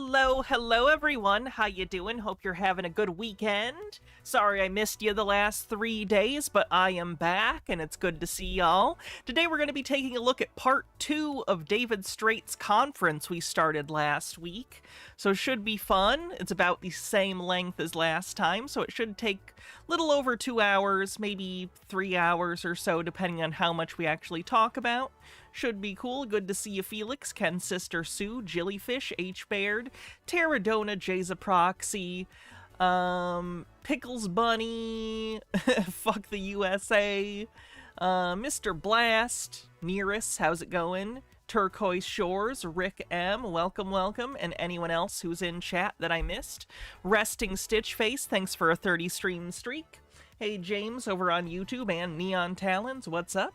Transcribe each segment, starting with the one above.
Hello everyone. How you doing? Hope you're having a good weekend. Sorry I missed you the last 3 days, but I am back and it's good to see y'all. Today we're going to be taking a look at part 2 of David Straight's conference we started last week. So it should be fun. It's about the same length as last time, so it should take a little over 2 hours, maybe 3 hours or so, depending on how much we actually talk about. Should be cool. Good to see you, Felix, Ken's sister Sue, Jillyfish, H. Baird, Terradona, Jayza Proxy, Pickles Bunny, Fuck the USA, Mr. Blast, Nearest, how's it going? Turquoise Shores, Rick M, welcome, and anyone else who's in chat that I missed. Resting Stitch Face, thanks for a 30 stream streak. Hey James over on YouTube and Neon Talons, what's up?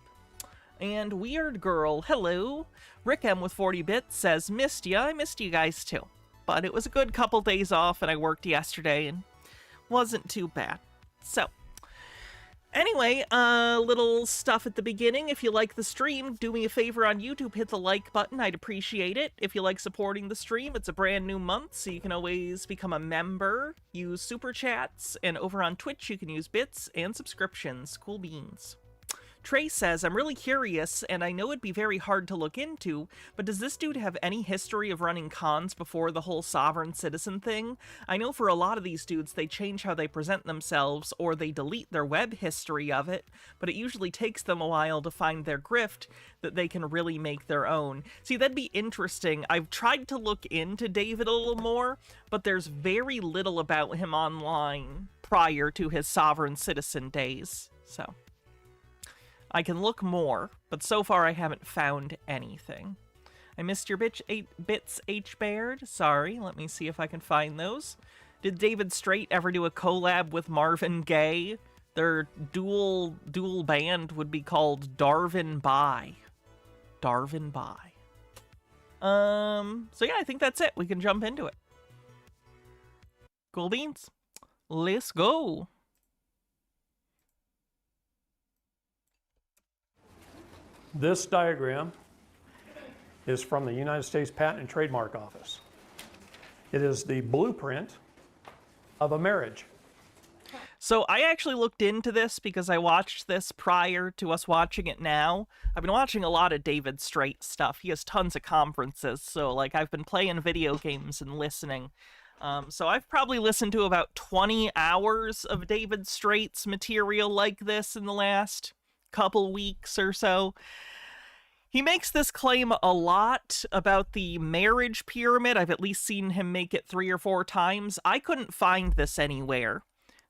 And Weird Girl, hello. Rick M with 40 bits says, missed ya. I missed you guys too. But it was a good couple days off and I worked yesterday and wasn't too bad. So, anyway, little stuff at the beginning. If you like the stream, do me a favor on YouTube, hit the like button. I'd appreciate it. If you like supporting the stream, it's a brand new month, so you can always become a member, use super chats, and over on Twitch you can use bits and subscriptions. Cool beans. Trey says, I'm really curious, and I know it'd be very hard to look into, but does this dude have any history of running cons before the whole sovereign citizen thing? I know for a lot of these dudes, they change how they present themselves, or they delete their web history of it, but it usually takes them a while to find their grift that they can really make their own. See, that'd be interesting. I've tried to look into David a little more, but there's very little about him online prior to his sovereign citizen days, so I can look more, but so far I haven't found anything. I missed your bits, H. Baird. Sorry, let me see if I can find those. Did David Straight ever do a collab with Marvin Gaye? Their dual band would be called Darvin By. Darvin By. So yeah, I think that's it. We can jump into it. Cool beans. Let's go. This diagram is from the United States Patent and Trademark Office. It is the blueprint of a marriage. So I actually looked into this because I watched this prior to us watching it now. I've been watching a lot of David Straight stuff. He has tons of conferences, so like I've been playing video games and listening. So I've probably listened to about 20 hours of David Straight's material like this in the last couple weeks or so. He makes this claim a lot about the marriage pyramid. I've at least seen him make it 3 or 4 times. I couldn't find this anywhere.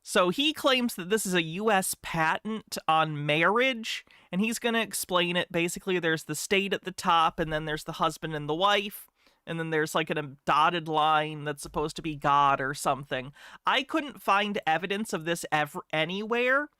So he claims that this is a US patent on marriage, and he's going to explain it. Basically, there's the state at the top, and then there's the husband and the wife, and then there's like a dotted line that's supposed to be God or something. I couldn't find evidence of this ever anywhere.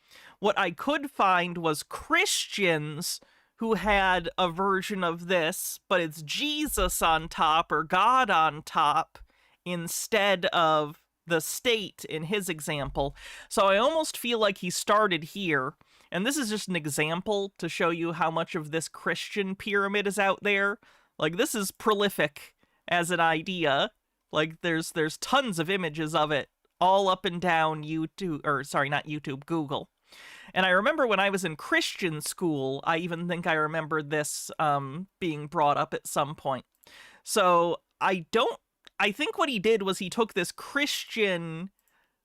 What I could find was Christians who had a version of this, but it's Jesus on top or God on top instead of the state in his example. So I almost feel like he started here, and this is just an example to show you how much of this Christian pyramid is out there. Like, this is prolific as an idea. Like, there's tons of images of it all up and down YouTube, or sorry, not YouTube, Google. And I remember when I was in Christian school, I even think I remembered this being brought up at some point. So I think what he did was he took this Christian,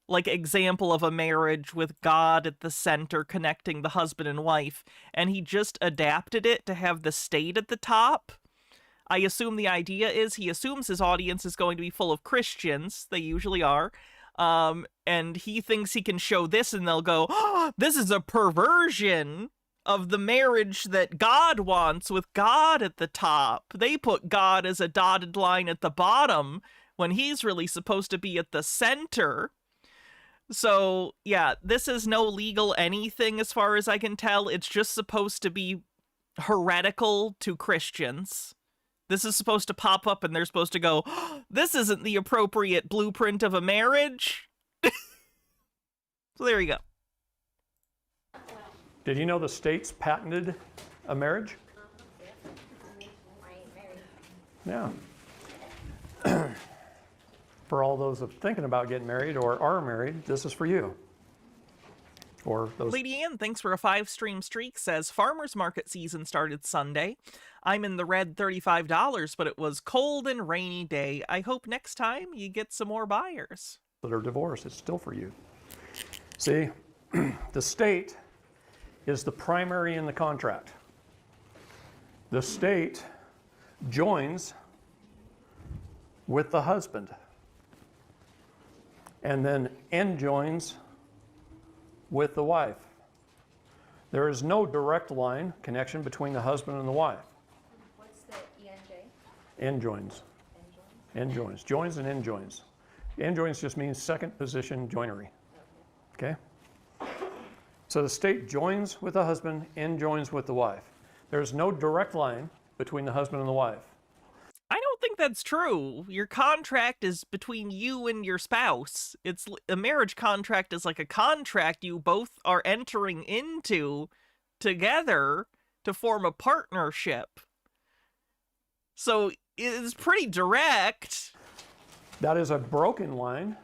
like, example of a marriage with God at the center connecting the husband and wife, and he just adapted it to have the state at the top. I assume the idea is he assumes his audience is going to be full of Christians. They usually are. And he thinks he can show this and they'll go, oh, this is a perversion of the marriage that God wants with God at the top. They put God as a dotted line at the bottom when he's really supposed to be at the center. So, yeah, this is no legal anything as far as I can tell. It's just supposed to be heretical to Christians. This is supposed to pop up and they're supposed to go, oh, this isn't the appropriate blueprint of a marriage. So there you go. Did you know the states patented a marriage? Yeah. For all those of thinking about getting married or are married, this is for you. Or those. Lady Ann, thanks for a 5-stream streak, says farmers market season started Sunday. I'm in the red $35, but it was cold and rainy day. I hope next time you get some more buyers. That are divorced, it's still for you. See, the state is the primary in the contract. The state joins with the husband and then enjoins with the wife. There is no direct line connection between the husband and the wife. What's the ENJ? Enjoins. Enjoins. Joins and enjoins. Enjoins just means second position joinery. Okay? So the state joins with the husband, enjoins with the wife. There's no direct line between the husband and the wife. I don't think that's true. Your contract is between you and your spouse. It's a marriage contract is like a contract you both are entering into together to form a partnership. So it's pretty direct. That is a broken line.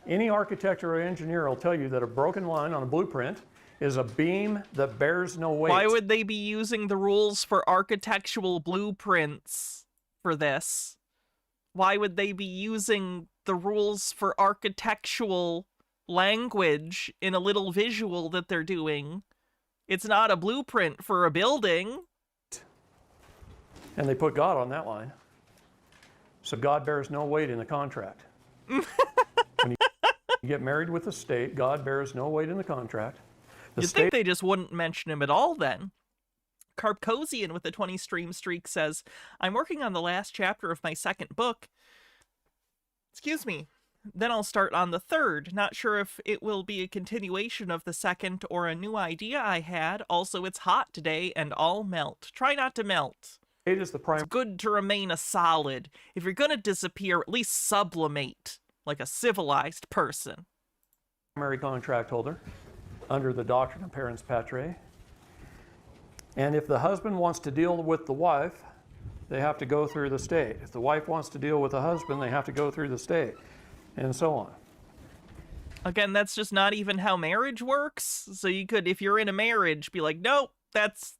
Any architect or engineer will tell you that a broken line on a blueprint is a beam that bears no weight. Why would they be using the rules for architectural blueprints for this? Why would they be using the rules for architectural language in a little visual that they're doing? It's not a blueprint for a building. And they put God on that line. So God bears no weight in the contract. When you get married with the state, God bears no weight in the contract. The You'd think they just wouldn't mention him at all then. Carpcosian with the 20-stream streak says, I'm working on the last chapter of my second book. Excuse me. Then I'll start on the third. Not sure if it will be a continuation of the second or a new idea I had. Also, it's hot today and I'll melt. Try not to melt. state is the It's good to remain a solid. If you're gonna disappear, at least sublimate like a civilized person. primary contract holder under the doctrine of parens patriae. And if the husband wants to deal with the wife, they have to go through the state. If the wife wants to deal with the husband, they have to go through the state, and so on. Again, that's just not even how marriage works. So you could, if you're in a marriage, be like, nope, that's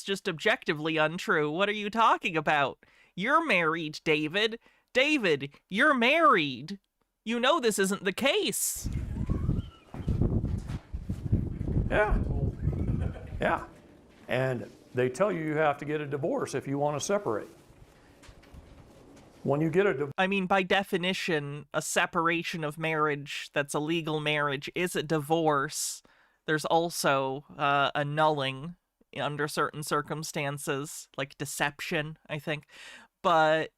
just objectively untrue. What are you talking about? You're married, David. David, you're married. You know this isn't the case. Yeah. Yeah. And they tell you you have to get a divorce if you want to separate. When you get a divorce, I mean, by definition, a separation of marriage that's a legal marriage is a divorce. There's also annulling under certain circumstances, like deception, I think. But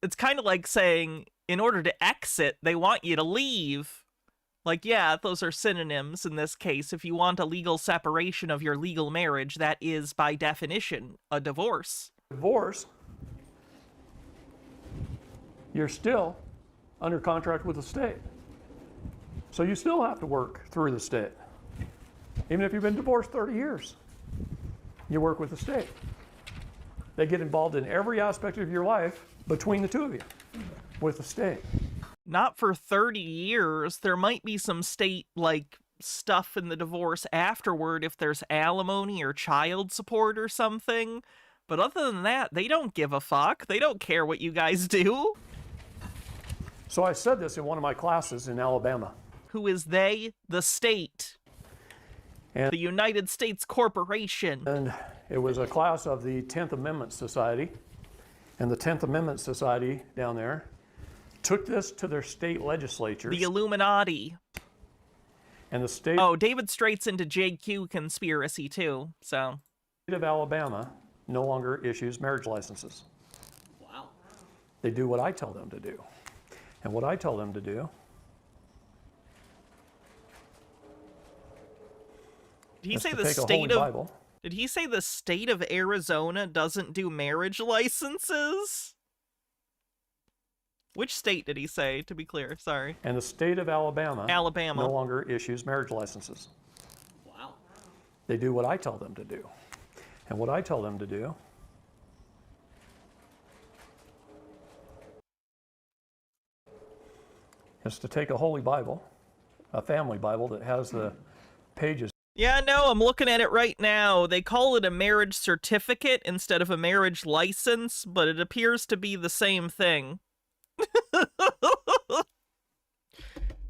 it's kind of like saying, in order to exit, they want you to leave. Like, yeah, those are synonyms in this case. If you want a legal separation of your legal marriage, that is, by definition, a divorce. you're still under contract with the state. So you still have to work through the state. Even if you've been divorced 30 years, you work with the state. They get involved in every aspect of your life between the two of you with the state. Not for 30 years. There might be some state, like, stuff in the divorce afterward if there's alimony or child support or something. But other than that, they don't give a fuck. They don't care what you guys do. So I said this in one of my classes in Alabama. Who is they? The state. And the United States Corporation. And it was a class of the 10th Amendment Society. And the 10th Amendment Society down there took this to their state legislatures. The Illuminati. And the state Oh, David Straight's into JQ conspiracy too, so. of Alabama no longer issues marriage licenses. Wow. They do what I tell them to do. And what I tell them to do Did he is say to the take a state Holy of Bible. Did he say the state of Arizona doesn't do marriage licenses? Which state did he say, to be clear? Sorry. And the state of Alabama Alabama. no longer issues marriage licenses. Wow. They do what I tell them to do. And what I tell them to do is to take a holy Bible, a family Bible that has the pages. Yeah, no, I'm looking at it right now. They call it a marriage certificate instead of a marriage license, but it appears to be the same thing.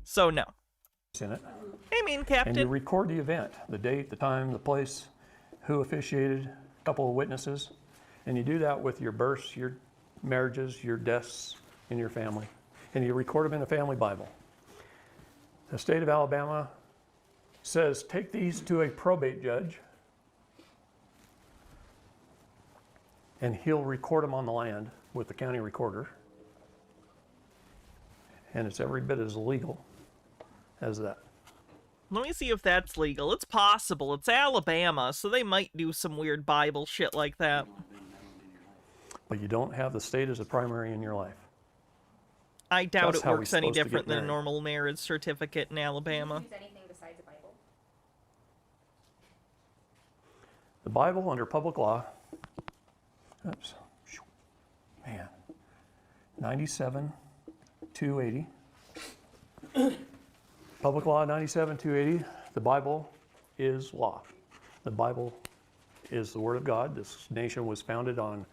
So, no. In it. I mean, And Captain. you record the event, the date, the time, the place, who officiated, a couple of witnesses. And you do that with your births, your marriages, your deaths in your family. And you record them in a family Bible. The state of Alabama says take these to a probate judge and he'll record them on the land with the county recorder. And it's every bit as legal as that. Let me see if that's legal. It's possible. It's Alabama, so they might do some weird Bible shit like that. But you don't have the state as a primary in your life. I doubt That's it how works we're any supposed to get different than a married. normal marriage certificate in Alabama. Use anything besides the Bible? The Bible under public law, oops, man, 97-280. Public law 97-280, the Bible is law. The Bible is the Word of God. This nation was founded on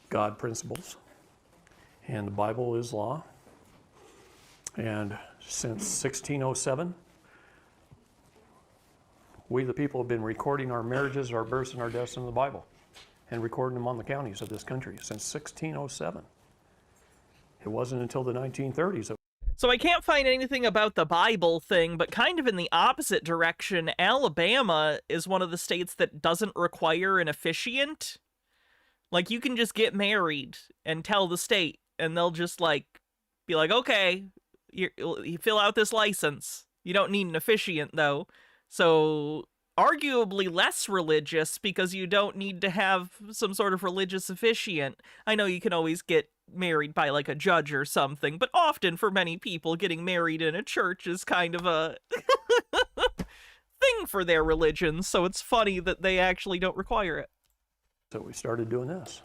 God principles, and the Bible is law. And since 1607, we the people have been recording our marriages, our births, and our deaths in the Bible, and recording them on the counties of this country since 1607. It wasn't until the 1930s that So I can't find anything about the Bible thing, but kind of in the opposite direction, Alabama is one of the states that doesn't require an officiant. Like, you can just get married and tell the state, and they'll just, like, be like, okay, you fill out this license. You don't need an officiant, though. So, arguably less religious, because you don't need to have some sort of religious officiant. I know you can always get married by, like, a judge or something, but often for many people, getting married in a church is kind of a thing for their religion, so it's funny that they actually don't require it. So we started doing this.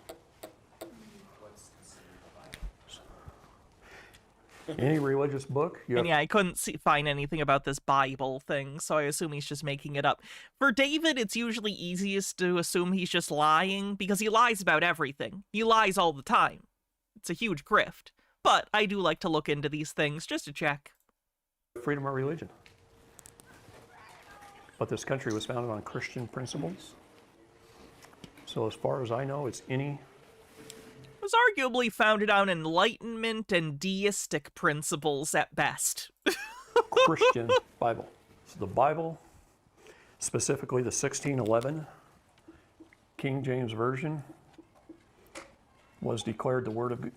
Any religious book, you have And yeah, I couldn't find anything about this Bible thing, so I assume he's just making it up. For David, it's usually easiest to assume he's just lying, because he lies about everything. He lies all the time. It's a huge grift. But I do like to look into these things, just to check. freedom of religion. But this country was founded on Christian principles. So as far as I know, it's any It was arguably founded on Enlightenment and deistic principles at best. Christian Bible. So the Bible, specifically the 1611 King James Version, was declared the Word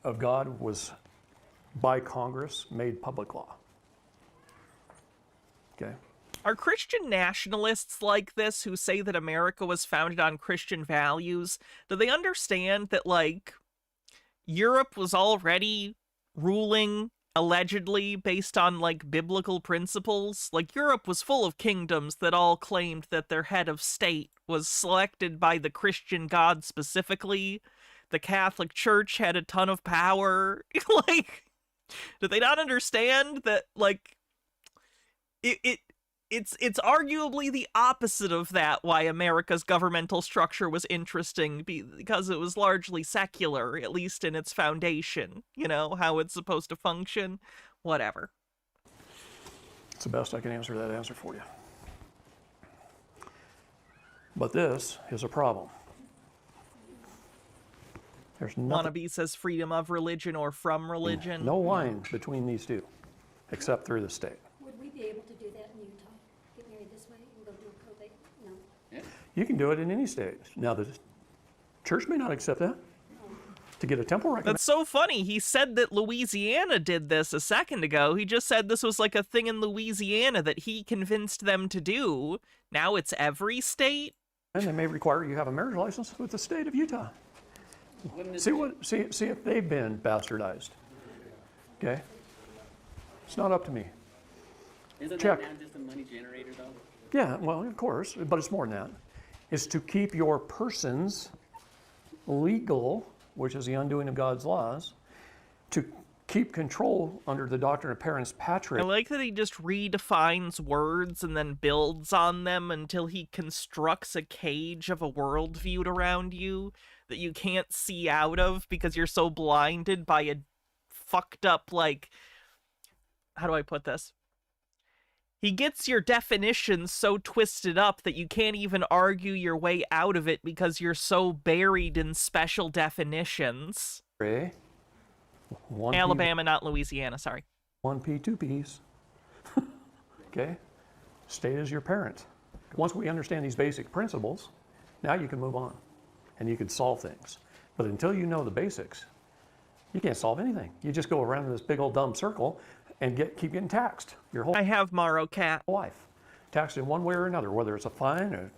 of God, was by Congress made public law. Okay. Are Christian nationalists like this who say that America was founded on Christian values, do they understand that, like, Europe was already ruling allegedly based on, like, biblical principles? Like, Europe was full of kingdoms that all claimed that their head of state was selected by the Christian God specifically. The Catholic Church had a ton of power. Like, do they not understand that, like, it's arguably the opposite of that, why America's governmental structure was interesting, because it was largely secular, at least in its foundation. You know, how it's supposed to function, whatever. It's the best I can answer that answer for you. But this is a problem. There's nothing, Wannabe says freedom of religion or from religion. no line between these two, except through the state. Would we be able to do that in Utah? Get married this way and go do a probate? No. You can do it in any state. Now, the church may not accept that. To get a temple recommendation. That's so funny. He said that Louisiana did this a second ago. He just said this was like a thing in Louisiana that he convinced them to do. Now it's every state? And they may require you have a marriage license with the state of Utah. See if they've been bastardized. Okay? It's not up to me. Isn't Check. that now just a money generator, though? Yeah, well, of course, but it's more than that. It's to keep your persons legal, which is the undoing of God's laws, to keep control under the doctrine of parens I patriae. like that he just redefines words and then builds on them until he constructs a cage of a world viewed around you that you can't see out of because you're so blinded by a fucked up, like, how do I put this? He gets your definitions so twisted up that you can't even argue your way out of it because you're so buried in special definitions. One P, Alabama, not Louisiana, sorry. 1P, 2Ps. Okay? State as your parent. Once we understand these basic principles, now you can move on and you can solve things. But until you know the basics, you can't solve anything. You just go around in this big old dumb circle and keep getting taxed your whole I have Morrow Cat. life. Taxed in one way or another, whether it's a fine or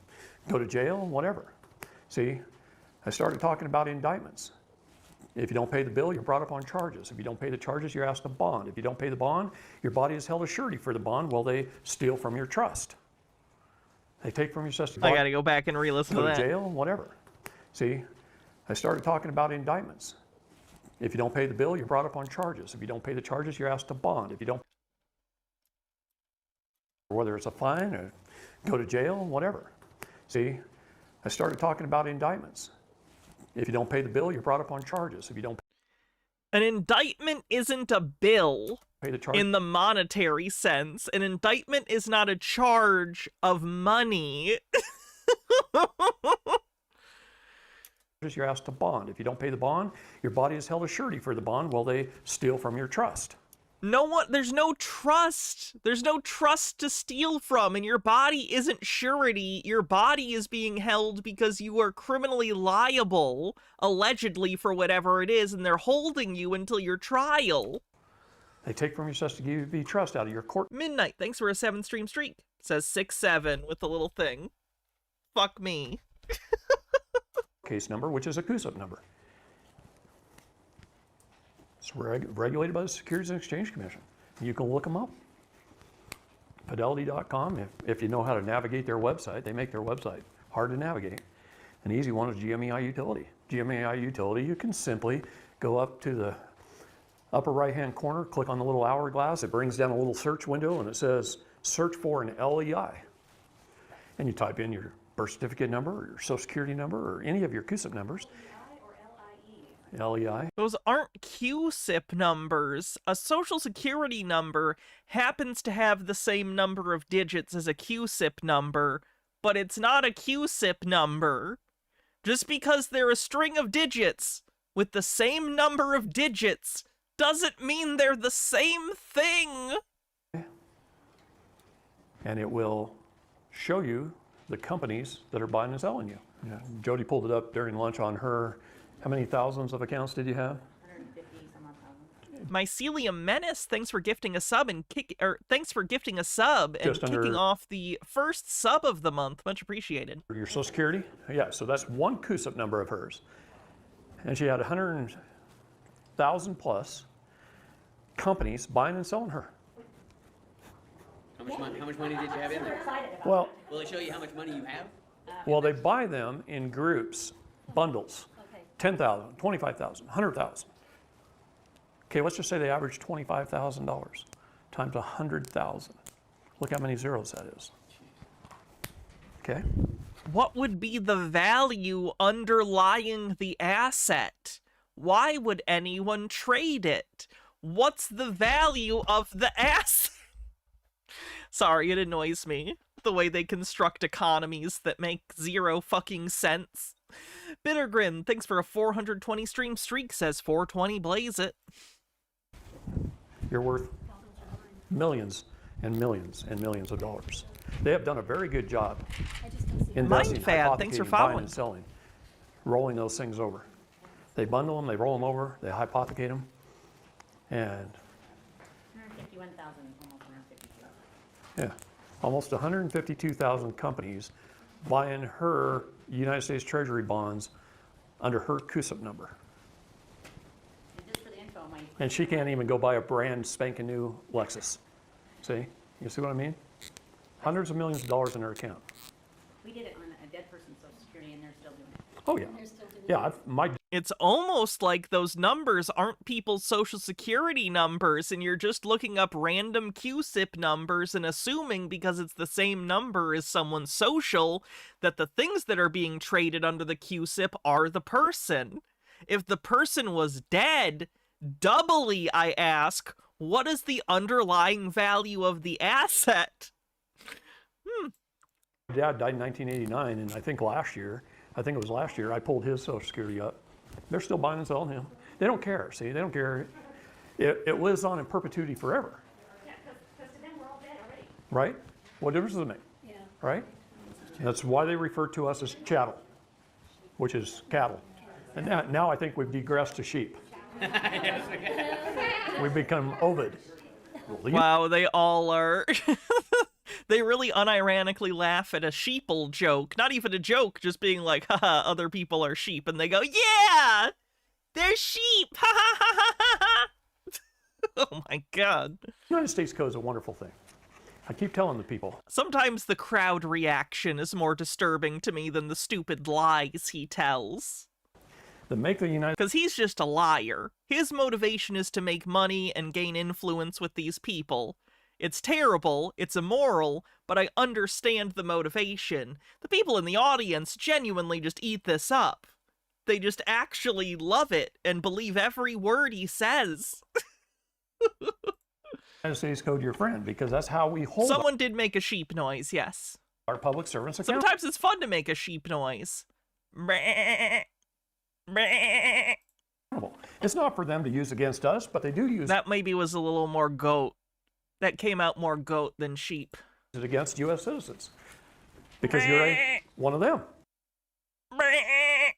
go to jail, whatever. See, I started talking about indictments. If you don't pay the bill, you're brought up on charges. If you don't pay the charges, you're asked a bond. If you don't pay the bond, your body is held as surety for the bond while they steal from your trust. They take from your trust. I gotta go back and re-listen to Go to that. jail, whatever. See, I started talking about indictments. If you don't pay the bill, you're brought up on charges. If you don't pay the charges, you're asked a bond. If you don't, whether it's a fine or go to jail, whatever. See, I started talking about indictments. If you don't pay the bill, you're brought up on charges. If you don't An indictment isn't a bill pay the charges, in the monetary sense. An indictment is not a charge of money. you're asked a bond. If you don't pay the bond, your body is held as surety for the bond while they steal from your trust. There's no trust. There's no trust to steal from, and your body isn't surety. Your body is being held because you are criminally liable, allegedly, for whatever it is, and they're holding you until your trial. They take from your trust to give you trust out of your court Midnight, thanks for a 7-stream streak. Says 6-7 with the little thing. Fuck me. case number, which is a CUSIP number. It's regulated by the Securities and Exchange Commission. You can look them up. Fidelity.com, if you know how to navigate their website, they make their website hard to navigate. An easy one is GMEI Utility. GMEI Utility, you can simply go up to the upper right-hand corner, click on the little hourglass, it brings down a little search window and it says, search for an LEI. And you type in your birth certificate number or your social security number or any of your CUSIP numbers. LEI. Those aren't QSIP numbers. A social security number happens to have the same number of digits as a QSIP number, but it's not a QSIP number. Just because they're a string of digits with the same number of digits doesn't mean they're the same thing. And it will show you the companies that are buying and selling you. Yeah, Jody pulled it up during lunch on her. How many thousands of accounts did you have? 150 some odd thousand. Mycelium Menace, thanks for gifting a sub and thanks for gifting a sub and Just under- kicking off the first sub of the month. Much appreciated. Your social security? Yeah, so that's one CUSIP number of hers. And she had 100,000 plus companies buying and selling her. How much money did you have in there? Well, Will it show you how much money you have? well, they buy them in groups, bundles. Okay. 10,000, 25,000, 100,000. Okay, let's just say they average $25,000 times 100,000. Look how many zeros that is. Okay? What would be the value underlying the asset? Why would anyone trade it? What's the value of the asset? Sorry, it annoys me. The way they construct economies that make zero fucking sense. Bittergrin, thanks for a 420 stream streak, says 420 blaze it. You're worth millions and millions and millions of dollars. They have done a very good job I just don't see it. investing, Mindfad, thanks for hypothecating, buying following. and selling, rolling those things over. They bundle them, they roll them over, they hypothecate them, and 151,000, almost 152. yeah, almost 152,000 companies buying her United States Treasury bonds under her CUSIP number. And just for the info, my And she can't even go buy a brand spanking new Lexus. See? You see what I mean? Hundreds of millions of dollars in her account. we did it on a dead person's social security, and they're still doing it. Oh, yeah. They're still doing Yeah, my It's almost like those numbers aren't people's social security numbers, and you're just looking up random QSIP numbers and assuming because it's the same number as someone's social that the things that are being traded under the QSIP are the person. If the person was dead, doubly I ask, what is the underlying value of the asset? dad died in 1989, and I think it was last year, I pulled his Social Security up. They're still buying and selling him. They don't care, see, they don't care. It lives on in perpetuity forever, Yeah, because to them, we're all dead already. right? What difference does it make, Yeah. right? That's why they refer to us as chattel, which is cattle. And now I think we've digressed to sheep. We've become Ovid. Wow, they all are. They really unironically laugh at a sheeple joke. Not even a joke, just being like, haha, other people are sheep. And they go, yeah, they're sheep. Ha ha ha ha ha ha. Oh my god. United States Code is a wonderful thing. I keep telling the people. Sometimes the crowd reaction is more disturbing to me than the stupid lies he tells. The make the United Because he's just a liar. His motivation is to make money and gain influence with these people. It's terrible, it's immoral, but I understand the motivation. The people in the audience genuinely just eat this up. They just actually love it and believe every word he says. United States Code your friend, because that's how we hold Someone did make a sheep noise, yes. our public servants accountable. Sometimes it's fun to make a sheep noise. Meh. Meh. It's not for them to use against us, but they do use That maybe was a little more goat. That came out more goat than sheep. it against U.S. citizens, because you're one of them. Meh.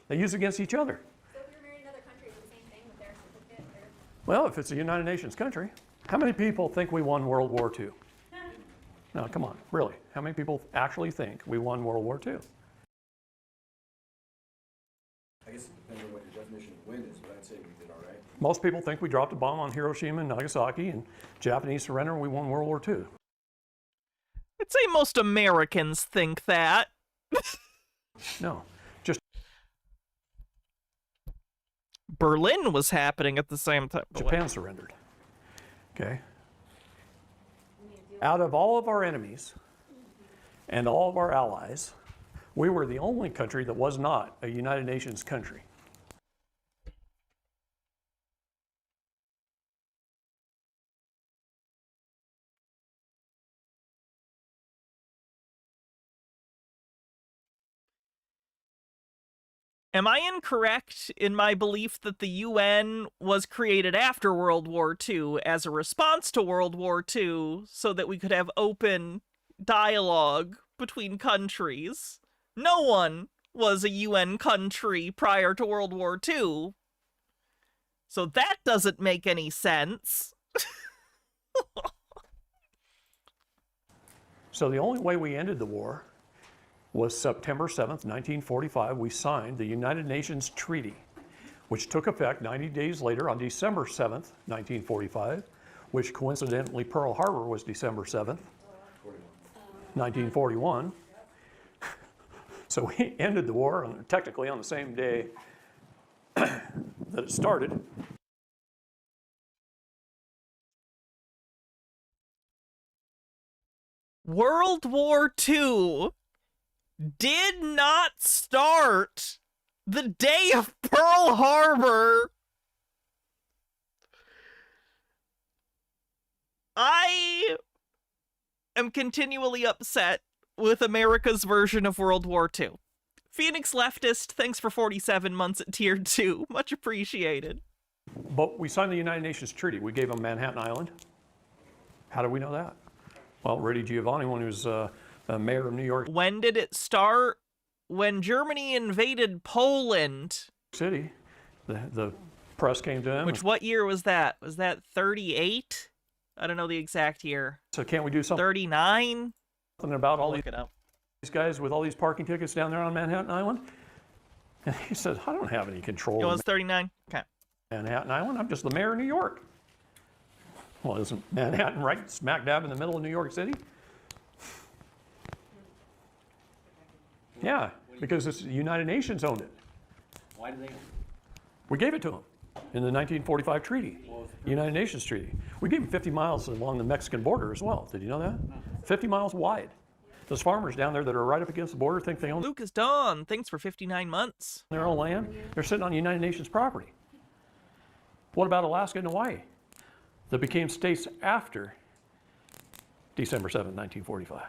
They use it against each other. So if you're married in another country, it's the same thing with their certificate. Well, if it's a United Nations country, how many people think we won World War II? No, come on, really. How many people actually think we won World War II? I guess it depends on what your definition of win is, but I'd say we did all right. Most people think we dropped a bomb on Hiroshima and Nagasaki and Japanese surrender and we won World War II. I'd say most Americans think that. No, just Berlin was happening at the same time. Japan surrendered. Okay? Out of all of our enemies and all of our allies, we were the only country that was not a United Nations country. Am I incorrect in my belief that the UN was created after World War II as a response to World War II so that we could have open dialogue between countries? No one was a UN country prior to World War II. So that doesn't make any sense. So the only way we ended the war was September 7th, 1945. We signed the United Nations Treaty, which took effect 90 days later on December 7th, 1945, which coincidentally Pearl Harbor was December 7th, 1941. So we ended the war technically on the same day that it started. World War II did not start the day of Pearl Harbor. I am continually upset with America's version of World War II. Phoenix Leftist, thanks for 47 months at Tier 2. Much appreciated. But we signed the United Nations Treaty. We gave them Manhattan Island. How do we know that? Well, Rudy Giovanni, when he was mayor of New York When did it start? When Germany invaded Poland. City, the press came to him. Which, what year was that? Was that 38? I don't know the exact year. So can't we do something 39? about all Look it up. these guys with all these parking tickets down there on Manhattan Island? And he said, I don't have any control It of was 39? Okay. Manhattan Island. I'm just the mayor of New York. Well, isn't Manhattan right smack dab in the middle of New York City? Yeah. Because the United Nations owned it. Why do they own it? We gave it to them in the 1945 treaty, United Nations treaty. We gave them 50 miles along the Mexican border as well. Did you know that? 50 miles wide. Those farmers down there that are right up against the border think they own Lucas Dawn, thanks for 59 months. their own land. They're sitting on United Nations property. What about Alaska and Hawaii that became states after December 7, 1945?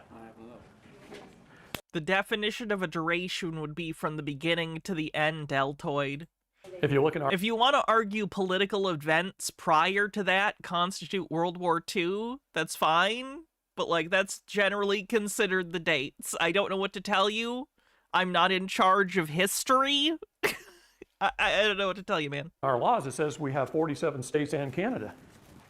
The definition of a duration would be from the beginning to the end, deltoid. If you look in our If you want to argue political events prior to that constitute World War II, that's fine. But, like, that's generally considered the dates. I don't know what to tell you. I'm not in charge of history. I don't know what to tell you, man. laws, it says we have 47 states and Canada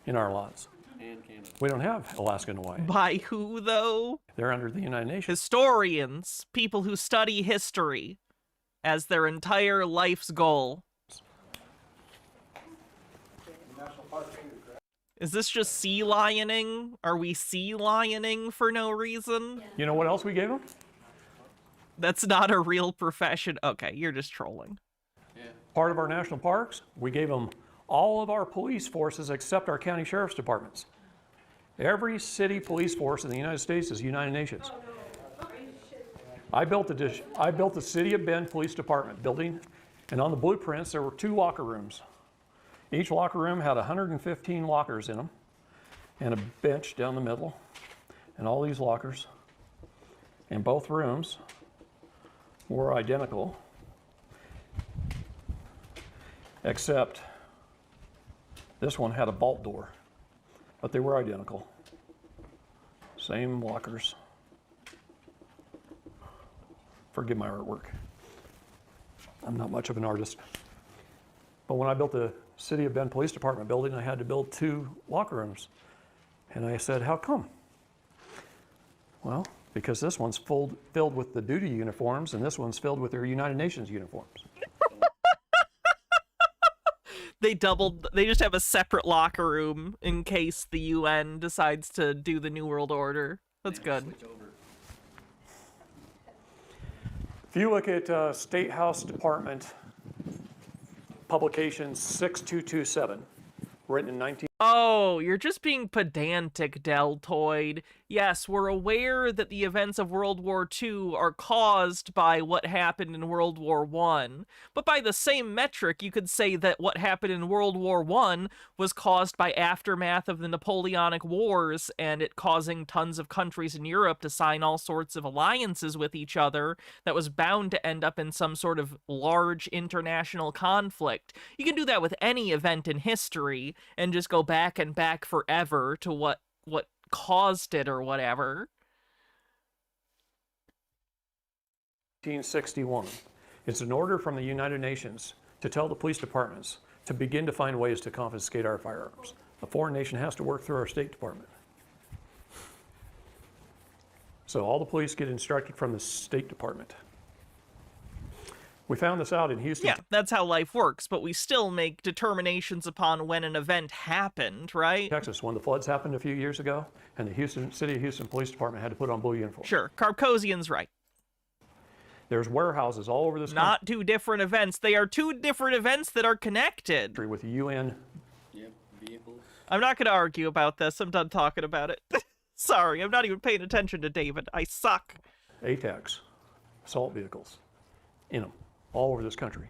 in our laws. And Canada. We don't have Alaska and Hawaii. By who, though? They're under the United Nations. Historians, people who study history as their entire life's goal. Is this just sea lioning? Are we sea lioning for no reason? You know what else we gave them? That's not a real profession. Okay, you're just trolling. Part of our national parks, we gave them all of our police forces except our county sheriff's departments. Every city police force in the United States is United Nations. I built the City of Bend Police Department building, and on the blueprints there were 2 locker rooms. Each locker room had 115 lockers in them, and a bench down the middle, and all these lockers. And both rooms were identical, except this one had a vault door, but they were identical. Same lockers. Forgive my artwork. I'm not much of an artist. But when I built the City of Bend Police Department building, I had to build 2 locker rooms. And I said, how come? Well, because this one's filled with the duty uniforms, and this one's filled with their United Nations uniforms. They just have a separate locker room in case the UN decides to do the New World Order. That's good. Switch over. If you look at State House Department publication 6227, written in 19... Oh, you're just being pedantic, deltoid. Yes, we're aware that the events of World War II are caused by what happened in World War I. But by the same metric, you could say that what happened in World War I was caused by aftermath of the Napoleonic Wars and it causing tons of countries in Europe to sign all sorts of alliances with each other that was bound to end up in some sort of large international conflict. You can do that with any event in history and just go back and back forever to what caused it or whatever. 1961. It's an order from the United Nations to tell the police departments to begin to find ways to confiscate our firearms. A foreign nation has to work through our State Department. So all the police get instructed from the State Department. We found this out in Houston. Yeah, that's how life works, but we still make determinations upon when an event happened, right? Texas, when the floods happened a few years ago, and the City of Houston Police Department had to put on blue uniforms. Sure, Karpkosian's right. There's warehouses all over this Not 2 different events. They are 2 different events that are connected. country with the UN. Yep, vehicles. I'm not going to argue about this. I'm done talking about it. Sorry, I'm not even paying attention to David. I suck. ATACs, assault vehicles, in them, all over this country,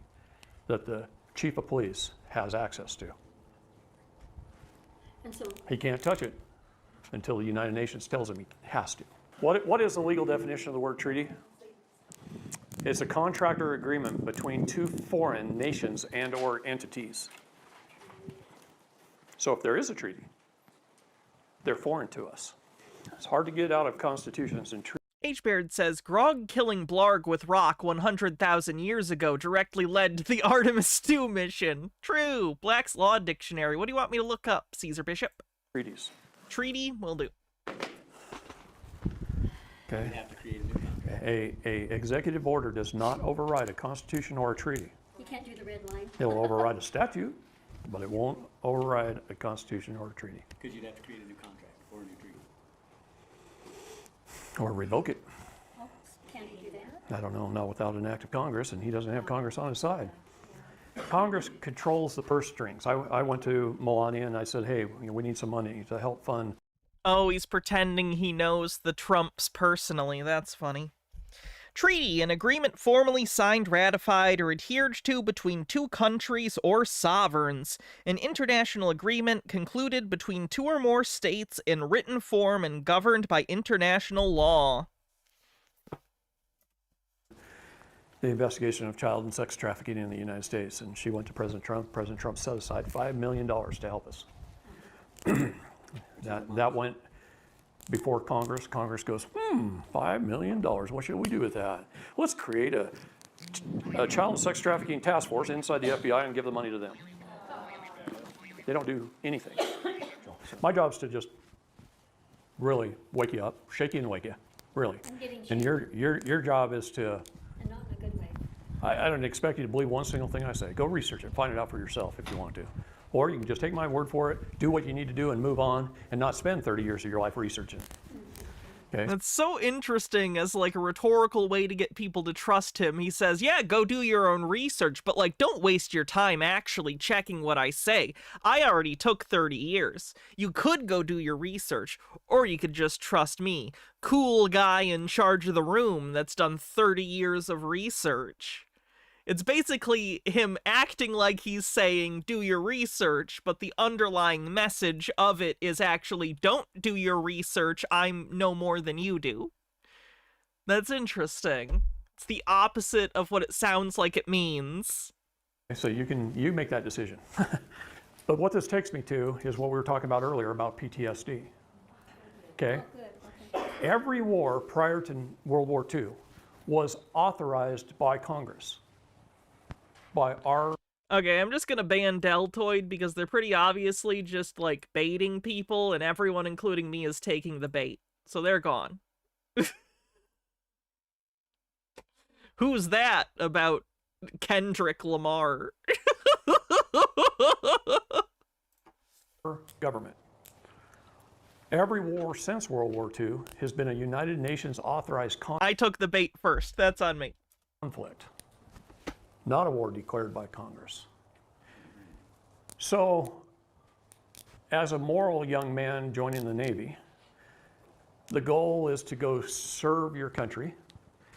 that the chief of police has access to. And so, He can't touch it until the United Nations tells him he has to. What is the legal definition of the word treaty? It's a contract or agreement between 2 foreign nations and or entities. So if there is a treaty, they're foreign to us. It's hard to get out of constitutions and treaties. H. Baird says, Grog killing Blarg with rock 100,000 years ago directly led to the Artemis II mission. True. Black's Law Dictionary. What do you want me to look up, Caesar Bishop? Treaties. Treaty? Will do. Okay. We'd have to create a new contract. A executive order does not override a constitution or a treaty. you can't do the red line. It'll override a statute, but it won't override a constitution or a treaty, Because you'd have to create a new contract or a new treaty. or revoke it. Oh, can't you do that? I don't know, not without an act of Congress, and he doesn't have Congress on his side. Congress controls the purse strings. I went to Melania and I said, hey, we need some money to help fund. Oh, he's pretending he knows the Trumps personally. That's funny. Treaty, an agreement formally signed, ratified, or adhered to between two countries or sovereigns. An international agreement concluded between two or more states in written form and governed by international law. The investigation of child and sex trafficking in the United States, and she went to President Trump. President Trump set aside $5 million to help us. that went before Congress. Congress goes, $5 million, what should we do with that? Let's create a child and sex trafficking task force inside the FBI and give the money to them. They don't do anything. My job is to just really wake you up, shake you and wake you, really. I'm getting And your job is to, And not in a good way. I don't expect you to believe one single thing I say. Go research it, find it out for yourself if you want to. Or you can just take my word for it, do what you need to do and move on and not spend 30 years of your life researching. Okay? That's so interesting as like a rhetorical way to get people to trust him. He says, yeah, go do your own research, but like don't waste your time actually checking what I say. I already took 30 years. You could go do your research, or you could just trust me. Cool guy in charge of the room that's done 30 years of research. It's basically him acting like he's saying, do your research, but the underlying message of it is actually, don't do your research, I'm no more than you do. That's interesting. It's the opposite of what it sounds like it means. So you make that decision. But what this takes me to is what we were talking about earlier about PTSD. Okay? Good, okay. Every war prior to World War II was authorized by Congress. By our Okay, I'm just gonna ban Deltoid because they're pretty obviously just like baiting people, and everyone, including me, is taking the bait. So they're gone. Who's that about Kendrick Lamar? government. Every war since World War II has been a United Nations authorized I took the bait first. That's on me. conflict, not a war declared by Congress. So, as a moral young man joining the Navy, the goal is to go serve your country.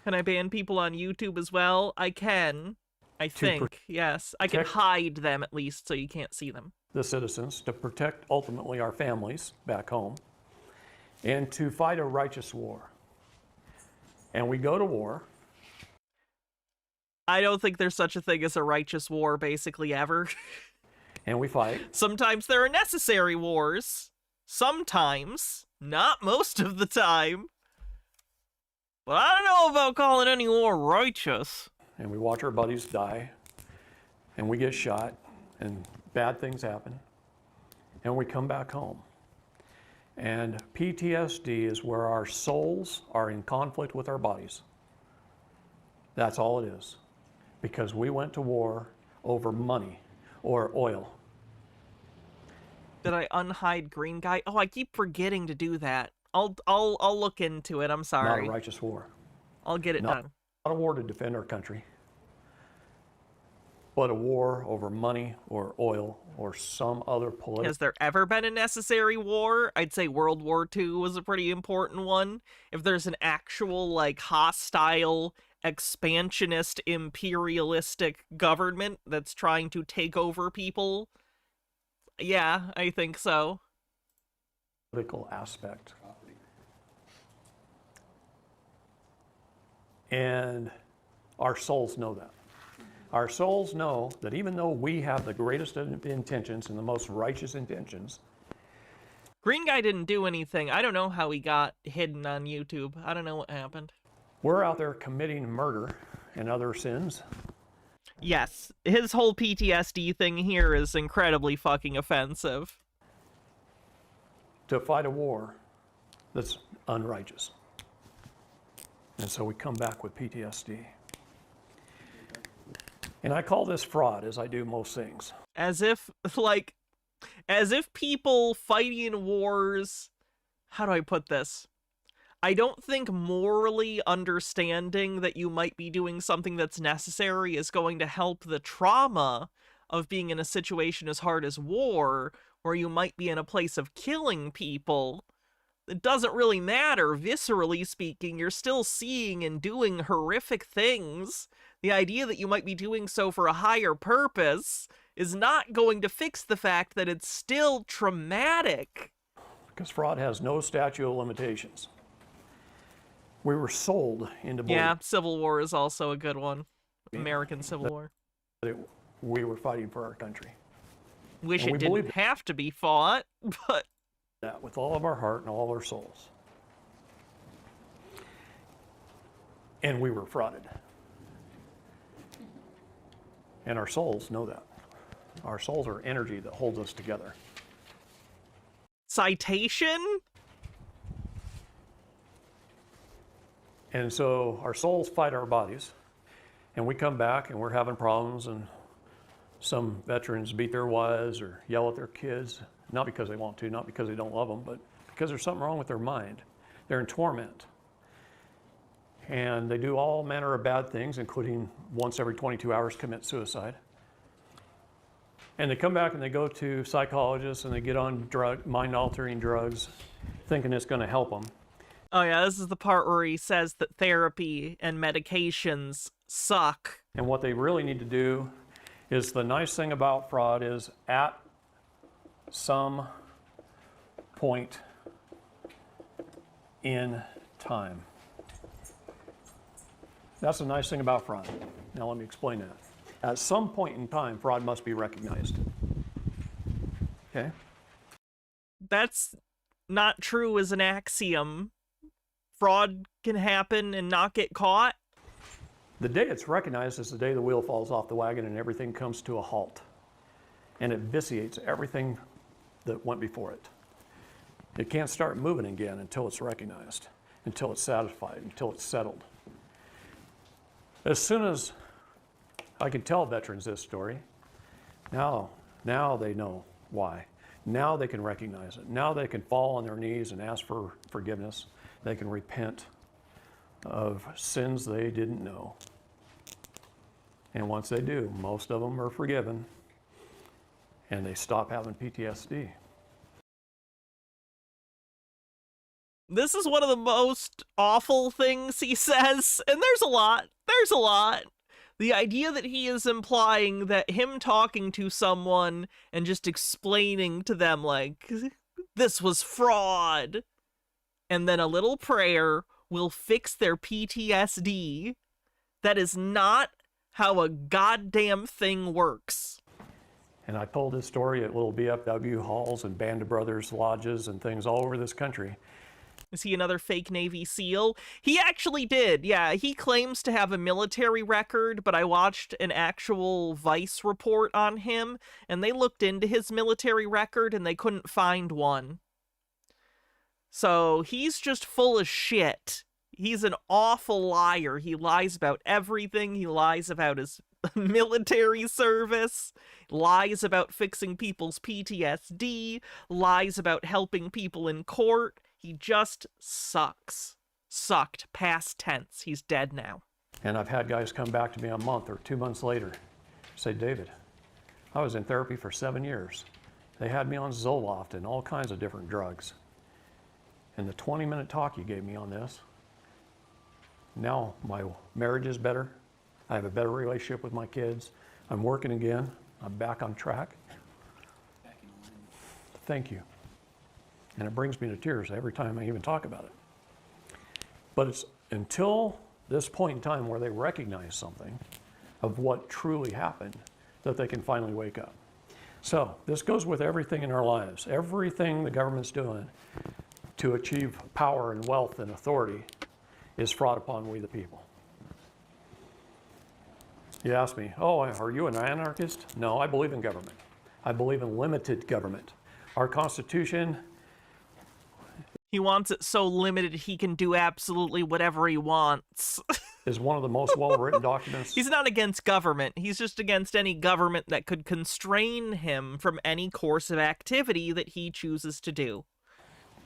Can I ban people on YouTube as well? I can. I think. Yes. I can protect- hide them at least so you can't see them. The citizens, to protect ultimately our families back home, and to fight a righteous war. And we go to war. I don't think there's such a thing as a righteous war basically ever. And we fight. Sometimes there are necessary wars. Sometimes. Not most of the time. But I don't know about calling any war righteous. And we watch our buddies die. And we get shot. And bad things happen. And we come back home. And PTSD is where our souls are in conflict with our bodies. That's all it is. Because we went to war over money or oil. Did I unhide Green Guy? Oh, I keep forgetting to do that. I'll look into it. I'm Not sorry. a righteous war. I'll get it done. Not a war to defend our country, but a war over money or oil or some other political. Has there ever been a necessary war? I'd say World War II was a pretty important one. If there's an actual, like, hostile, expansionist, imperialistic government that's trying to take over people, yeah, I think so. Political aspect. And our souls know that. Our souls know that even though we have the greatest of intentions and the most righteous intentions, Green Guy didn't do anything. I don't know how he got hidden on YouTube. I don't know what happened. we're out there committing murder and other sins. Yes, his whole PTSD thing here is incredibly fucking offensive. To fight a war that's unrighteous. And so we come back with PTSD. And I call this fraud, as I do most things. As if people fighting wars, how do I put this? I don't think morally understanding that you might be doing something that's necessary is going to help the trauma of being in a situation as hard as war, where you might be in a place of killing people. It doesn't really matter. Viscerally speaking, you're still seeing and doing horrific things. The idea that you might be doing so for a higher purpose is not going to fix the fact that it's still traumatic. Because fraud has no statute of limitations. We were sold into believing Yeah, Civil War is also a good one. American Civil War. that we were fighting for our country. Wish And it we didn't believed it. have to be fought, but That with all of our heart and all of our souls. And we were frauded. And our souls know that. Our souls are energy that holds us together. citation? And so our souls fight our bodies, and we come back and we're having problems, and some veterans beat their wives or yell at their kids, not because they want to, not because they don't love them, but because there's something wrong with their mind. They're in torment. And they do all manner of bad things, including once every 22 hours commit suicide. And they come back and they go to psychologists and they get on mind-altering drugs, thinking it's going to help them. Oh yeah, this is the part where he says that therapy and medications suck. And what they really need to do is, the nice thing about fraud is, at some point in time. That's the nice thing about fraud. Now let me explain that. At some point in time, fraud must be recognized. Okay? That's not true as an axiom. Fraud can happen and not get caught. The day it's recognized is the day the wheel falls off the wagon and everything comes to a halt. And it vitiates everything that went before it. It can't start moving again until it's recognized, until it's satisfied, until it's settled. As soon as I can tell veterans this story, now they know why. Now they can recognize it. Now they can fall on their knees and ask for forgiveness. They can repent of sins they didn't know. And once they do, most of them are forgiven, and they stop having PTSD. This is one of the most awful things he says, and there's a lot. There's a lot. The idea that he is implying that him talking to someone and just explaining to them, like, this was fraud, and then a little prayer will fix their PTSD. That is not how a goddamn thing works. And I told this story at little BFW halls and Band of Brothers lodges and things all over this country. Is he another fake Navy SEAL? He actually did, yeah. He claims to have a military record, but I watched an actual Vice report on him, and they looked into his military record, and they couldn't find one. So he's just full of shit. He's an awful liar. He lies about everything. He lies about his military service, lies about fixing people's PTSD, lies about helping people in court. He just sucks. Sucked. Past tense. He's dead now. And I've had guys come back to me a month or 2 months later, say, David, I was in therapy for 7 years. They had me on Zoloft and all kinds of different drugs. And the 20-minute talk you gave me on this, now my marriage is better. I have a better relationship with my kids. I'm working again. I'm back on track. Back in line. Thank you. And it brings me to tears every time I even talk about it. But it's until this point in time where they recognize something of what truly happened that they can finally wake up. So this goes with everything in our lives. Everything the government's doing to achieve power and wealth and authority is fraud upon we the people. You ask me, oh, are you an anarchist? No, I believe in government. I believe in limited government. Our Constitution, He wants it so limited he can do absolutely whatever he wants. is one of the most well-written documents. He's not against government. He's just against any government that could constrain him from any course of activity that he chooses to do.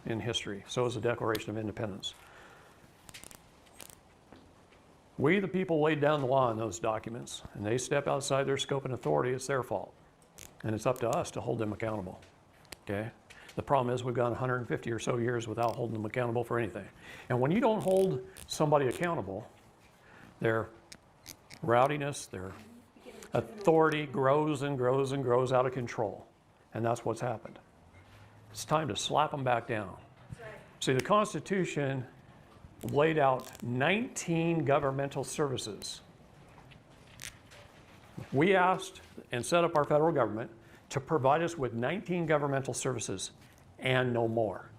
In history. So is the Declaration of Independence. We, the people, laid down the law in those documents, and they step outside their scope and authority, it's their fault. And it's up to us to hold them accountable, okay? The problem is we've gone 150 or so years without holding them accountable for anything. And when you don't hold somebody accountable, their rowdiness, their authority grows and grows and grows out of control. And that's what's happened. It's time to slap them back down. See, the Constitution laid out 19 governmental services. We asked and set up our federal government to provide us with 19 governmental services and no more.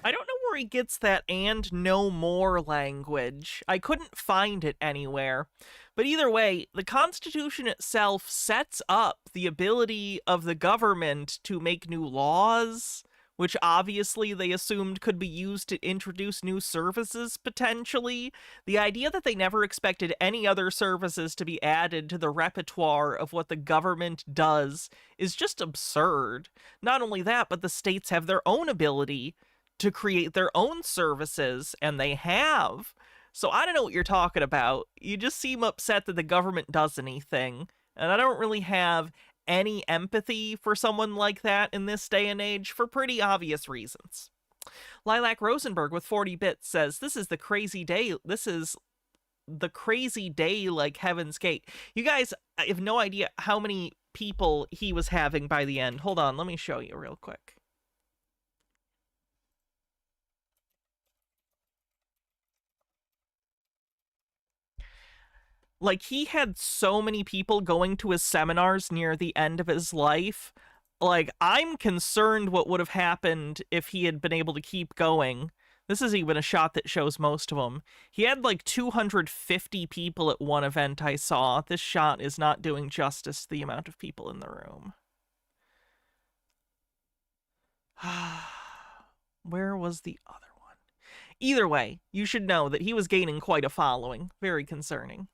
I don't know where he gets that "and no more" language. I couldn't find it anywhere. But either way, the Constitution itself sets up the ability of the government to make new laws, which obviously they assumed could be used to introduce new services, potentially. The idea that they never expected any other services to be added to the repertoire of what the government does is just absurd. Not only that, but the states have their own ability to create their own services, and they have. So I don't know what you're talking about. You just seem upset that the government does anything, and I don't really have any empathy for someone like that in this day and age for pretty obvious reasons. Lilac Rosenberg with 40 bits says, this is the crazy day. This is the crazy day like Heaven's Gate. You guys, I have no idea how many people he was having by the end. Hold on, let me show you real quick. Like, he had so many people going to his seminars near the end of his life. Like, I'm concerned what would have happened if he had been able to keep going. This is even a shot that shows most of them. He had like 250 people at one event I saw. This shot is not doing justice to the amount of people in the room. Where was the other one? Either way, you should know that he was gaining quite a following. Very concerning.